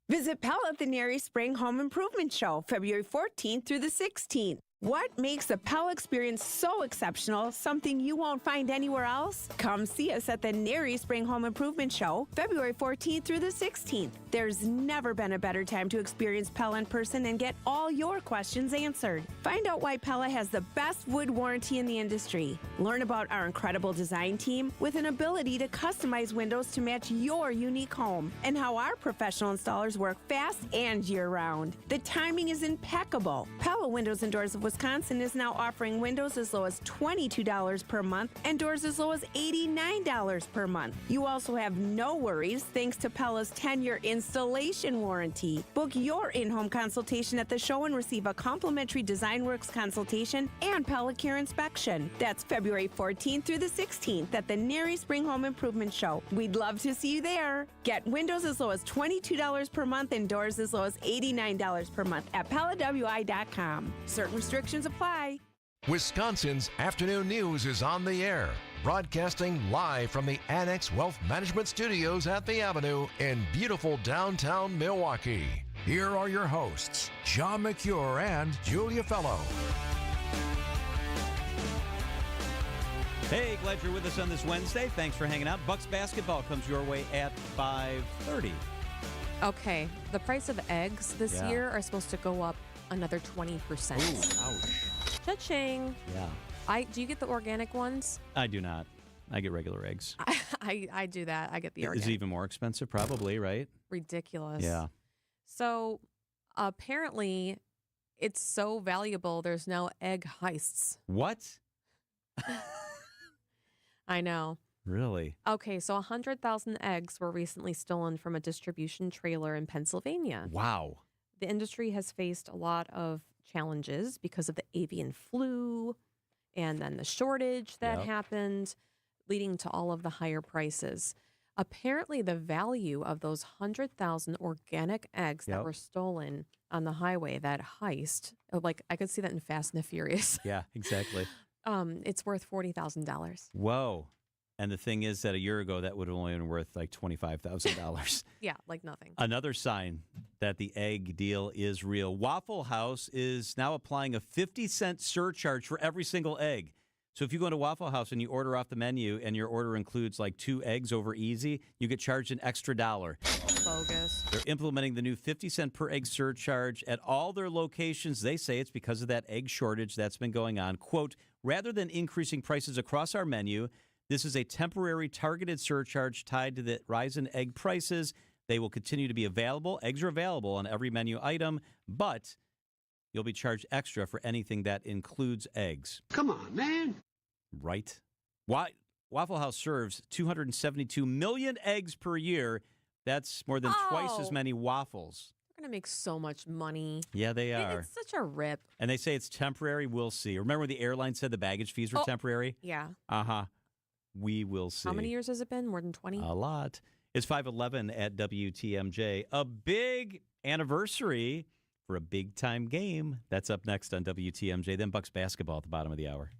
Visit Pella at the Neri Spring Home Improvement Show, February 14th through the 16th. What makes the Pella experience so exceptional, something you won't find anywhere else? Come see us at the Neri Spring Home Improvement Show, February 14th through the 16th. There's never been a better time to experience Pella in person and get all your questions answered. Find out why Pella has the best wood warranty in the industry. Learn about our incredible design team with an ability to customize windows to match your unique home, and how our professional installers work fast and year-round. The timing is impeccable. Pella Windows and Doors of Wisconsin is now offering windows as low as $22 per month and doors as low as $89 per month. You also have no worries thanks to Pella's 10-year installation warranty. Book your in-home consultation at the show and receive a complimentary DesignWorks consultation and Pella Care inspection. That's February 14th through the 16th at the Neri Spring Home Improvement Show. We'd love to see you there. Get windows as low as $22 per month and doors as low as $89 per month at PellaWI.com. Certain restrictions apply. Wisconsin's afternoon news is on the air, broadcasting live from the Annex Wealth Management Studios at the Avenue in beautiful downtown Milwaukee. Here are your hosts, John McCure and Julia Fellow. Hey, glad you're with us on this Wednesday. Thanks for hanging out. Bucks basketball comes your way at 5:30. Okay, the price of eggs this year are supposed to go up another 20%. Ooh, ouch. Cha-ching. Yeah. Do you get the organic ones? I do not. I get regular eggs. I do that. I get the organic. Is it even more expensive? Probably, right? Ridiculous. Yeah. So apparently it's so valuable, there's now egg heists. What? I know. Really? Okay, so 100,000 eggs were recently stolen from a distribution trailer in Pennsylvania. Wow. The industry has faced a lot of challenges because of the avian flu and then the shortage that happened, leading to all of the higher prices. Apparently, the value of those 100,000 organic eggs that were stolen on the highway, that heist, like I could see that in Fast and the Furious. Yeah, exactly. It's worth $40,000. Whoa. And the thing is that a year ago, that would have only been worth like $25,000. Yeah, like nothing. Another sign that the egg deal is real. Waffle House is now applying a 50-cent surcharge for every single egg. So if you go into Waffle House and you order off the menu and your order includes like 2 eggs over easy, you get charged an extra $1. Bogus. They're implementing the new 50-cent per egg surcharge at all their locations. They say it's because of that egg shortage that's been going on. Quote, rather than increasing prices across our menu, this is a temporary targeted surcharge tied to the rise in egg prices. They will continue to be available. Eggs are available on every menu item, but you'll be charged extra for anything that includes eggs. Come on, man. Right? Waffle House serves 272 million eggs per year. That's more than twice as many waffles. They're going to make so much money. Yeah, they are. It's such a rip. And they say it's temporary. We'll see. Remember when the airline said the baggage fees were temporary? Yeah. Uh-huh. We will see. How many years has it been? More than 20? A lot. It's 5:11 at WTMJ. A big anniversary for a big-time game. That's up next on WTMJ. Then Bucks basketball at the bottom of the hour.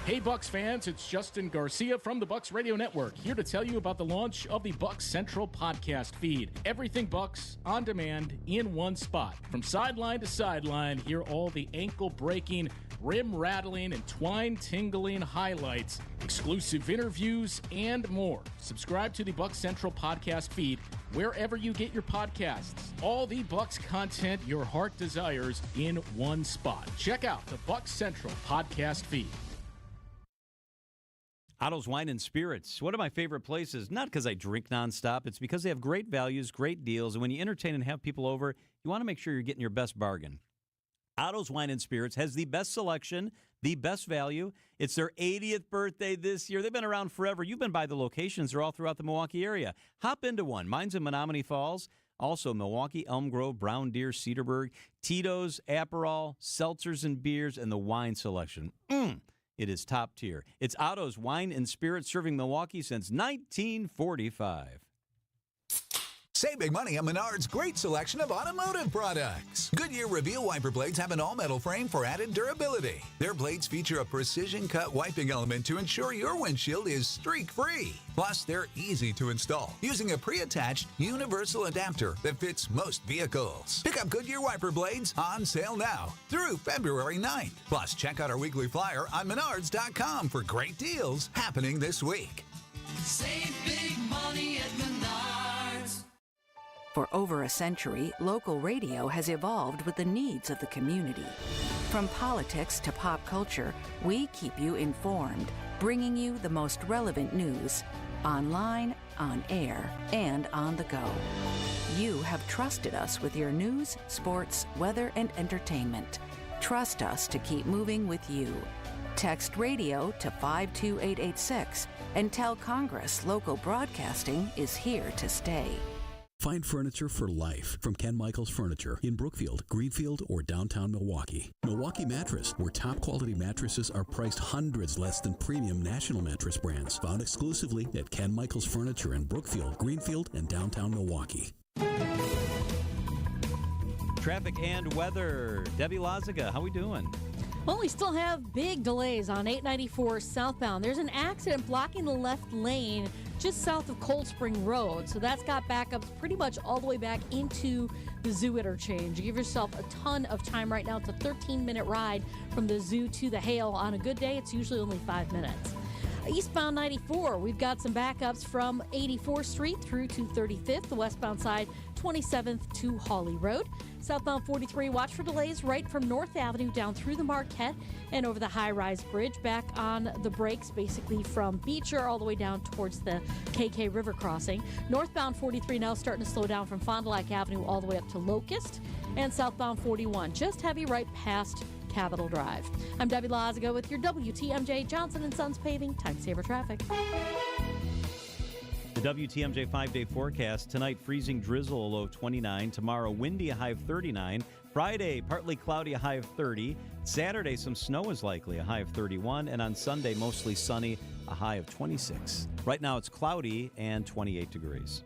Hey Bucks fans, it's Justin Garcia from the Bucks Radio Network, here to tell you about the launch of the Bucks Central podcast feed. Everything Bucks on demand in one spot. From sideline to sideline, hear all the ankle-breaking, rim-rattling, and twine-tingling highlights, exclusive interviews, and more. Subscribe to the Bucks Central podcast feed wherever you get your podcasts. All the Bucks content your heart desires in one spot. Check out the Bucks Central podcast feed. Otto's Wine and Spirits, one of my favorite places, not because I drink nonstop. It's because they have great values, great deals, and when you entertain and have people over, you want to make sure you're getting your best bargain. Otto's Wine and Spirits has the best selection, the best value. It's their 80th birthday this year. They've been around forever. You've been by the locations. They're all throughout the Milwaukee area. Hop into one. Mine's in Menominee Falls. Also, Milwaukee, Elm Grove, Brown Deer, Cedarburg, Tito's, Aperol, seltzers and beers, and the wine selection. It is top tier. It's Otto's Wine and Spirits, serving Milwaukee since 1945. Save big money on Menard's great selection of automotive products. Goodyear Reveal wiper blades have an all-metal frame for added durability. Their blades feature a precision-cut wiping element to ensure your windshield is streak-free. Plus, they're easy to install using a pre-attached universal adapter that fits most vehicles. Pick up Goodyear wiper blades on sale now through February 9th. Plus, check out our weekly flyer on Menards.com for great deals happening this week. Save big money at Menards. For over a century, local radio has evolved with the needs of the community. From politics to pop culture, we keep you informed, bringing you the most relevant news, online, on air, and on the go. You have trusted us with your news, sports, weather, and entertainment. Trust us to keep moving with you. Text radio to 52886 and tell Congress local broadcasting is here to stay. Find furniture for life from Ken Michaels Furniture in Brookfield, Greenfield, or downtown Milwaukee. Milwaukee Mattress, where top quality mattresses are priced hundreds less than premium national mattress brands. Found exclusively at Ken Michaels Furniture in Brookfield, Greenfield, and downtown Milwaukee. Traffic and weather. Debbie Lazaga, how we doing? Well, we still have big delays on 894 southbound. There's an accident blocking the left lane just south of Cold Spring Road. So that's got backups pretty much all the way back into the Zoo interchange. Give yourself a ton of time right now. It's a 13-minute ride from the Zoo to the Hale. On a good day, it's usually only 5 minutes. Eastbound 94, we've got some backups from 84th Street through to 35th. The westbound side, 27th to Hawley Road. Southbound 43, watch for delays right from North Avenue down through the Marquette and over the high-rise bridge. Back on the brakes, basically from Beecher all the way down towards the KK River crossing. Northbound 43 now starting to slow down from Fond du Lac Avenue all the way up to Locust. And southbound 41, just heavy right past Capitol Drive. I'm Debbie Lazaga with your WTMJ Johnson & Sons Paving Time Saver Traffic. The WTMJ 5-day forecast. Tonight, freezing drizzle, a low of 29. Tomorrow, windy, a high of 39. Friday, partly cloudy, a high of 30. Saturday, some snow is likely, a high of 31. And on Sunday, mostly sunny, a high of 26. Right now, it's cloudy and 28 degrees.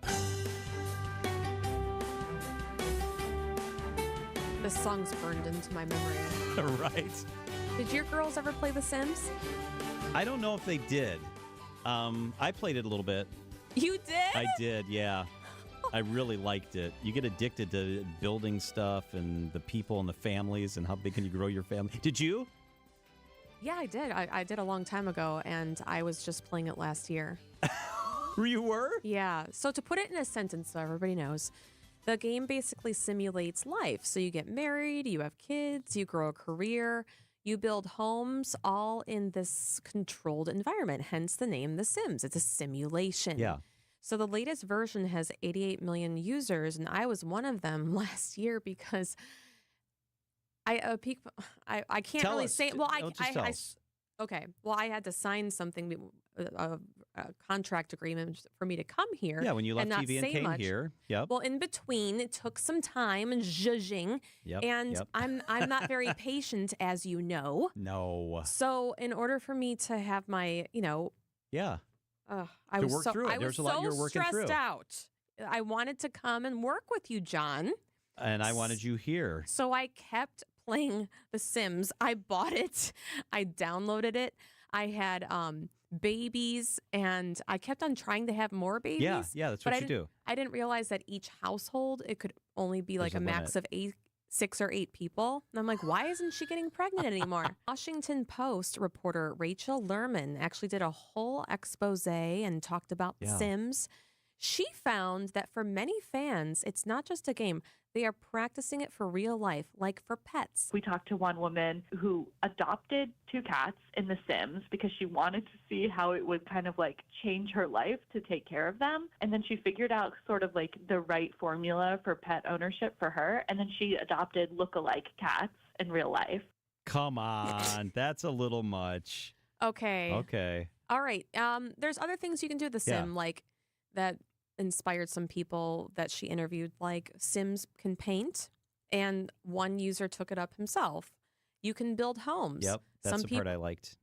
This song's burned into my memory. Right. Did your girls ever play The Sims? I don't know if they did. I played it a little bit. You did? I did, yeah. I really liked it. You get addicted to building stuff and the people and the families and how big can you grow your family. Did you? Yeah, I did. I did a long time ago, and I was just playing it last year. You were? Yeah. So to put it in a sentence so everybody knows, the game basically simulates life. So you get married, you have kids, you grow a career, you build homes, all in this controlled environment, hence the name The Sims. It's a simulation. Yeah. So the latest version has 88 million users, and I was one of them last year because I can't Tell really us. say. Well, Don't just tell us. Okay. Well, I had to sign something, a contract agreement for me to come here. Yeah, when you left and not TV and say came much. here. Yep. Well, in between, it took some time and zhuzhing. Yep, And yep. I'm not very patient, as you know. No. So in order for me to have my, Yeah. I To was work so, through it. I There's was a lot so you're working stressed through. out. I wanted to come and work with you, John. And I wanted you here. So I kept playing The Sims. I bought it. I downloaded it. I had babies, and I kept on trying to have more babies. Yeah, that's but what you do. I didn't realize that each household, it could only be like There's a a max of 6 or 8 people. And I'm like, why isn't she getting pregnant anymore? Washington Post reporter Rachel Lerman actually did a whole expose and talked about The Sims. She found that for many fans, it's not just a game. They are practicing it for real life, like for pets. We talked to one woman who adopted 2 cats in The Sims because she wanted to see how it would kind of like change her life to take care of them. And then she figured out sort of like the right formula for pet ownership for her. And then she adopted look-alike cats in real life. Come on. That's a little much. Okay. Okay. All right. There's other things you can do with The Sim, like that inspired some people that she interviewed, like Sims can paint, and one user took it up himself. You can build homes. Yep. That's the part I liked.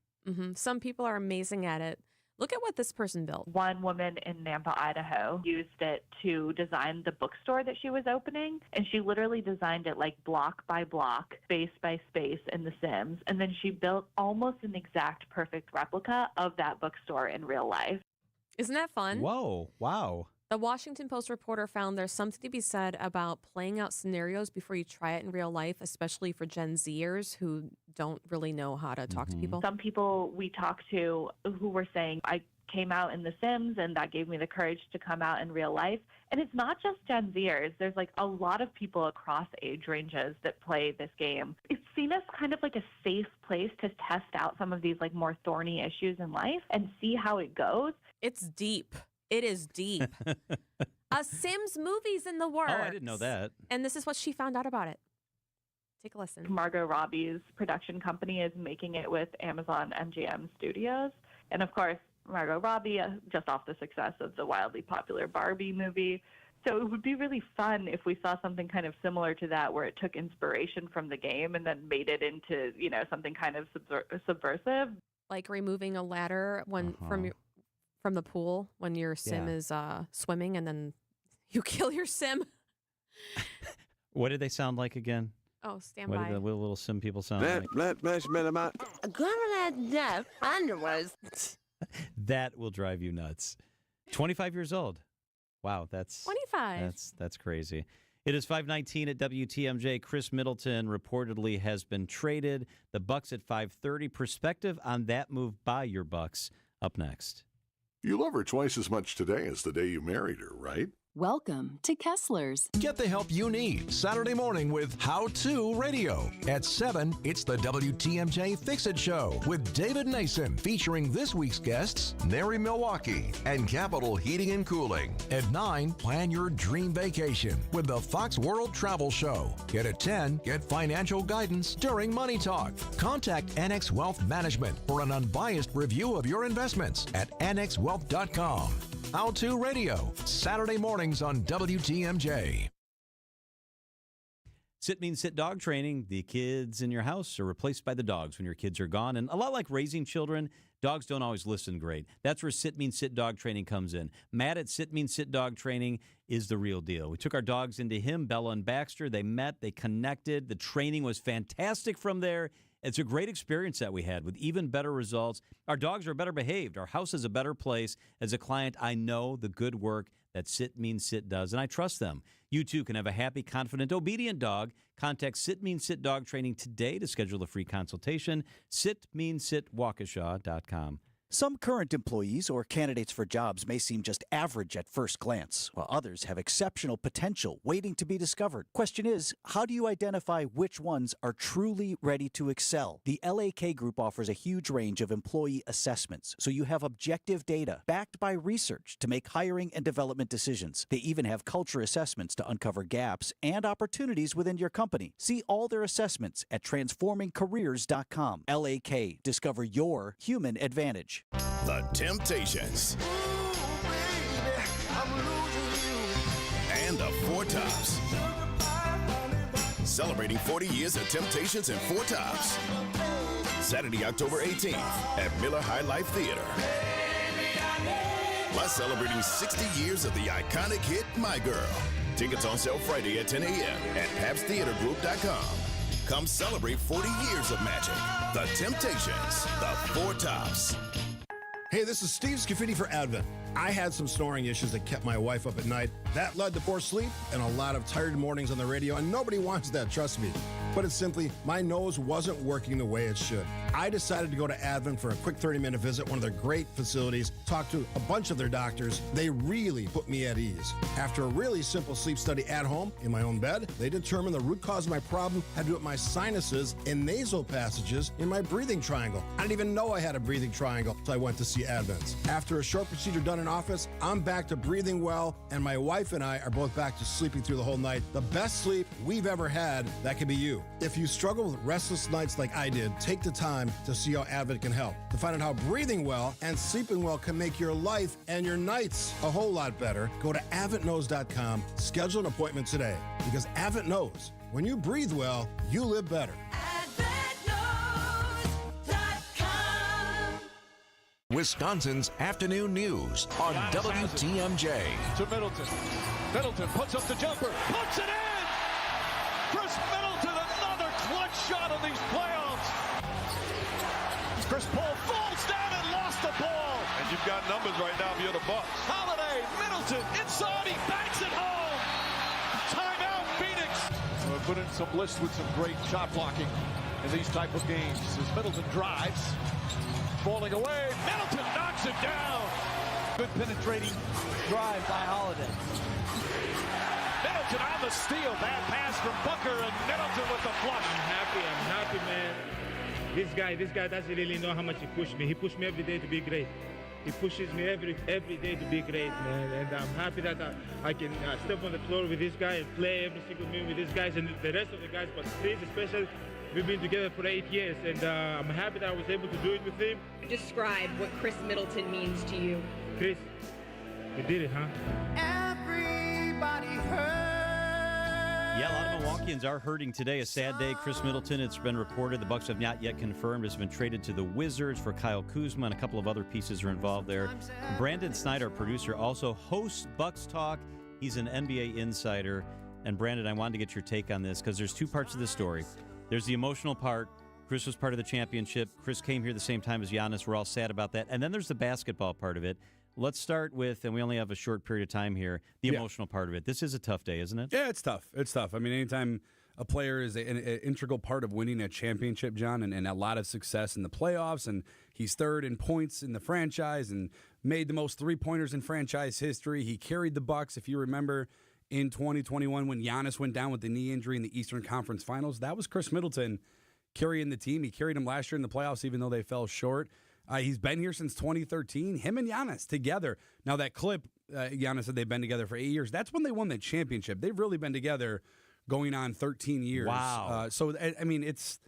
Some people are amazing at it. Look at what this person built. One woman in Nampa, Idaho, used it to design the bookstore that she was opening, and she literally designed it like block by block, space by space in The Sims, and then she built almost an exact perfect replica of that bookstore in real life. Isn't that fun? Whoa. Wow. The Washington Post reporter found there's something to be said about playing out scenarios before you try it in real life, especially for Gen Zers who don't really know how to talk to people. Some people we talked to who were saying, I came out in The Sims and that gave me the courage to come out in real life. And it's not just Gen Zers. There's like a lot of people across age ranges that play this game. It's seen as kind of like a safe place to test out some of these like more thorny issues in life and see how it goes. It's deep. It is deep. A Sims movie's in the works. Oh, I didn't know that. And this is what she found out about it. Take a listen. Margot Robbie's production company is making it with Amazon MGM Studios. And of course, Margot Robbie, just off the success of the wildly popular Barbie movie. So it would be really fun if we saw something kind of similar to that, where it took inspiration from the game and then made it into, something kind of subversive. Like removing a ladder from the pool when your sim is swimming, and then you kill your sim. What did they sound like again? Oh, stand What by. did the little sim people sound like? That will drive you nuts. 25 years old. Wow, that's 25. That's crazy. It is 5:19 at WTMJ. Chris Middleton reportedly has been traded. The Bucks at 5:30. Perspective on that move by your Bucks up next. You love her twice as much today as the day you married her, right? Welcome to Kessler's. Get the help you need Saturday morning with How To Radio. At 7, it's the WTMJ Fix-It Show with David Nason, featuring this week's guests, Nary Milwaukee and Capital Heating and Cooling. At 9, plan your dream vacation with the Fox World Travel Show. And at 10, get financial guidance during Money Talk. Contact NX Wealth Management for an unbiased review of your investments at nxwealth.com. How To Radio, Saturday mornings on WTMJ. Sit Means Sit dog training. The kids in your house are replaced by the dogs when your kids are gone. And a lot like raising children, dogs don't always listen great. That's where Sit Means Sit dog training comes in. Matt at Sit Means Sit dog training is the real deal. We took our dogs into him, Bella and Baxter. They met, they connected. The training was fantastic from there. It's a great experience that we had with even better results. Our dogs are better behaved. Our house is a better place. As a client, I know the good work that Sit Means Sit does, and I trust them. You too can have a happy, confident, obedient dog. Contact Sit Means Sit dog training today to schedule a free consultation. SitMeansSitWaukesha.com. Some current employees or candidates for jobs may seem just average at first glance, while others have exceptional potential waiting to be discovered. Question is, how do you identify which ones are truly ready to excel? The LAK Group offers a huge range of employee assessments, so you have objective data backed by research to make hiring and development decisions. They even have culture assessments to uncover gaps and opportunities within your company. See all their assessments at transformingcareers.com. LAK, discover your human advantage. The Temptations. And the Four Tops. Celebrating 40 years of Temptations and Four Tops. Saturday, October 18th at Miller High Life Theater. Plus celebrating 60 years of the iconic hit, My Girl. Tickets on sale Friday at 10 a.m. at PabstTheaterGroup.com. Come celebrate 40 years of magic. The Temptations, the Four Tops. Hey, this is Steve Scafidi for Advent. I had some snoring issues that kept my wife up at night. That led to poor sleep and a lot of tired mornings on the radio, and nobody wants that, trust me. But it's simply, my nose wasn't working the way it should. I decided to go to Advent for a quick 30-minute visit, one of their great facilities, talk to a bunch of their doctors. They really put me at ease. After a really simple sleep study at home, in my own bed, they determined the root cause of my problem had to do with my sinuses and nasal passages in my breathing triangle. I didn't even know I had a breathing triangle, so I went to see Advent. After a short procedure done in office, I'm back to breathing well, and my wife and I are both back to sleeping through the whole night. The best sleep we've ever had, that could be you. If you struggle with restless nights like I did, take the time to see how Advent can help. To find out how breathing well and sleeping well can make your life and your nights a whole lot better, go to AdventKnows.com, schedule an appointment today. Because Advent knows, when you breathe well, you live better. Wisconsin's afternoon news on WTMJ. To Middleton. Middleton puts up the jumper, puts it in! Chris Middleton, another clutch shot of these playoffs. Chris Paul falls down and lost the ball. And you've got numbers right now if you're the Bucks. Holiday, Middleton, inside, he banks it home. Timeout, Phoenix. Put in some lists with some great shot blocking in these type of games. As Middleton drives, falling away, Middleton knocks it down. Good penetrating drive by Holiday. Middleton on the steal, bad pass from Booker, and Middleton with the flush. I'm happy, man. This guy doesn't really know how much he pushed me. He pushed me every day to be great. He pushes me every day to be great, man. And I'm happy that I can step on the floor with this guy and play every single minute with these guys and the rest of the guys, but Chris especially. We've been together for 8 years, and I'm happy that I was able to do it with him. Describe what Chris Middleton means to you. Chris, we did it, huh? Everybody hurts. Yeah, a lot of Milwaukeeans are hurting today. A sad day. Chris Middleton, it's been reported, the Bucks have not yet confirmed, has been traded to the Wizards for Kyle Kuzma, and a couple of other pieces are involved there. Brandon Snyder, producer, also hosts Bucks Talk. He's an NBA insider. And Brandon, I wanted to get your take on this because there's two parts of this story. There's the emotional part. Chris was part of the championship. Chris came here the same time as Giannis. We're all sad about that. And then there's the basketball part of it. Let's start with, and we only have a short period of time here, the emotional part of it. This is a tough day, isn't it? Yeah, it's tough. It's tough. I mean, anytime a player is an integral part of winning a championship, John, and a lot of success in the playoffs, and he's third in points in the franchise and made the most three-pointers in franchise history. He carried the Bucks, if you remember, in 2021 when Giannis went down with the knee injury in the Eastern Conference Finals. That was Chris Middleton carrying the team. He carried him last year in the playoffs, even though they fell short. He's been here since 2013. Him and Giannis together. Now, that clip, Giannis said they've been together for 8 years. That's when they won the championship. They've really been together going on 13 years. Wow. So, I mean, it's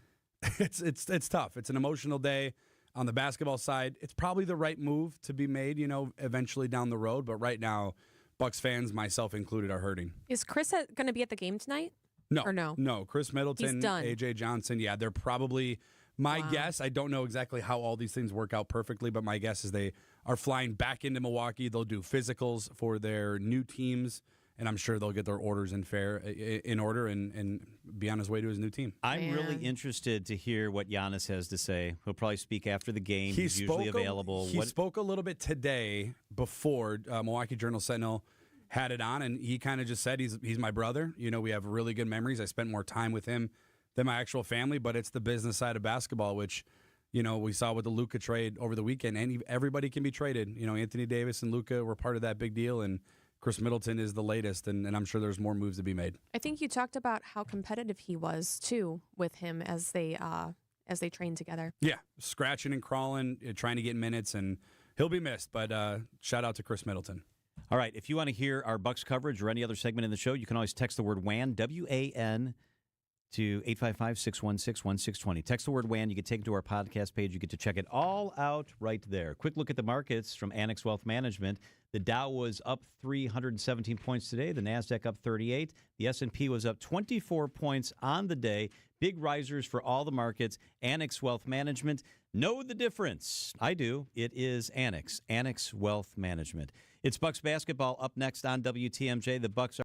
tough. It's an emotional day on the basketball side. It's probably the right move to be made, eventually down the road. But right now, Bucks fans, myself included, are hurting. Is Chris going to be at the game tonight? No. Or no? No. Chris Middleton, He's done. A.J. Johnson, yeah, they're probably, my guess, I don't know exactly how all these things work out perfectly, but my guess is they are flying back into Milwaukee. They'll do physicals for their new teams, and I'm sure they'll get their orders in order and be on his way to his new team. I'm really interested to hear what Giannis has to say. He'll probably speak after the game. He's usually available. He spoke a little bit today before Milwaukee Journal-Sentinel had it on, and he kind of just said he's my brother. You know, we have really good memories. I spent more time with him than my actual family, but it's the business side of basketball, which, you know, we saw with the Luka trade over the weekend, and everybody can be traded. You know, Anthony Davis and Luka were part of that big deal, and Chris Middleton is the latest, and I'm sure there's more moves to be made. I think you talked about how competitive he was, too, with him as they trained together. Yeah, scratching and crawling, trying to get minutes, and he'll be missed, but shout out to Chris Middleton. All right, if you want to hear our Bucks coverage or any other segment in the show, you can always text the word WAN, W-A-N, to 855-616-1620. Text the word WAN. You get taken to our podcast page. You get to check it all out right there. Quick look at the markets from Annex Wealth Management. The Dow was up 317 points today. The NASDAQ up 38. The S&P was up 24 points on the day. Big risers for all the markets. Annex Wealth Management. Know the difference. I do. It is Annex Wealth Management. It's Bucks basketball up next on WTMJ. The Bucks are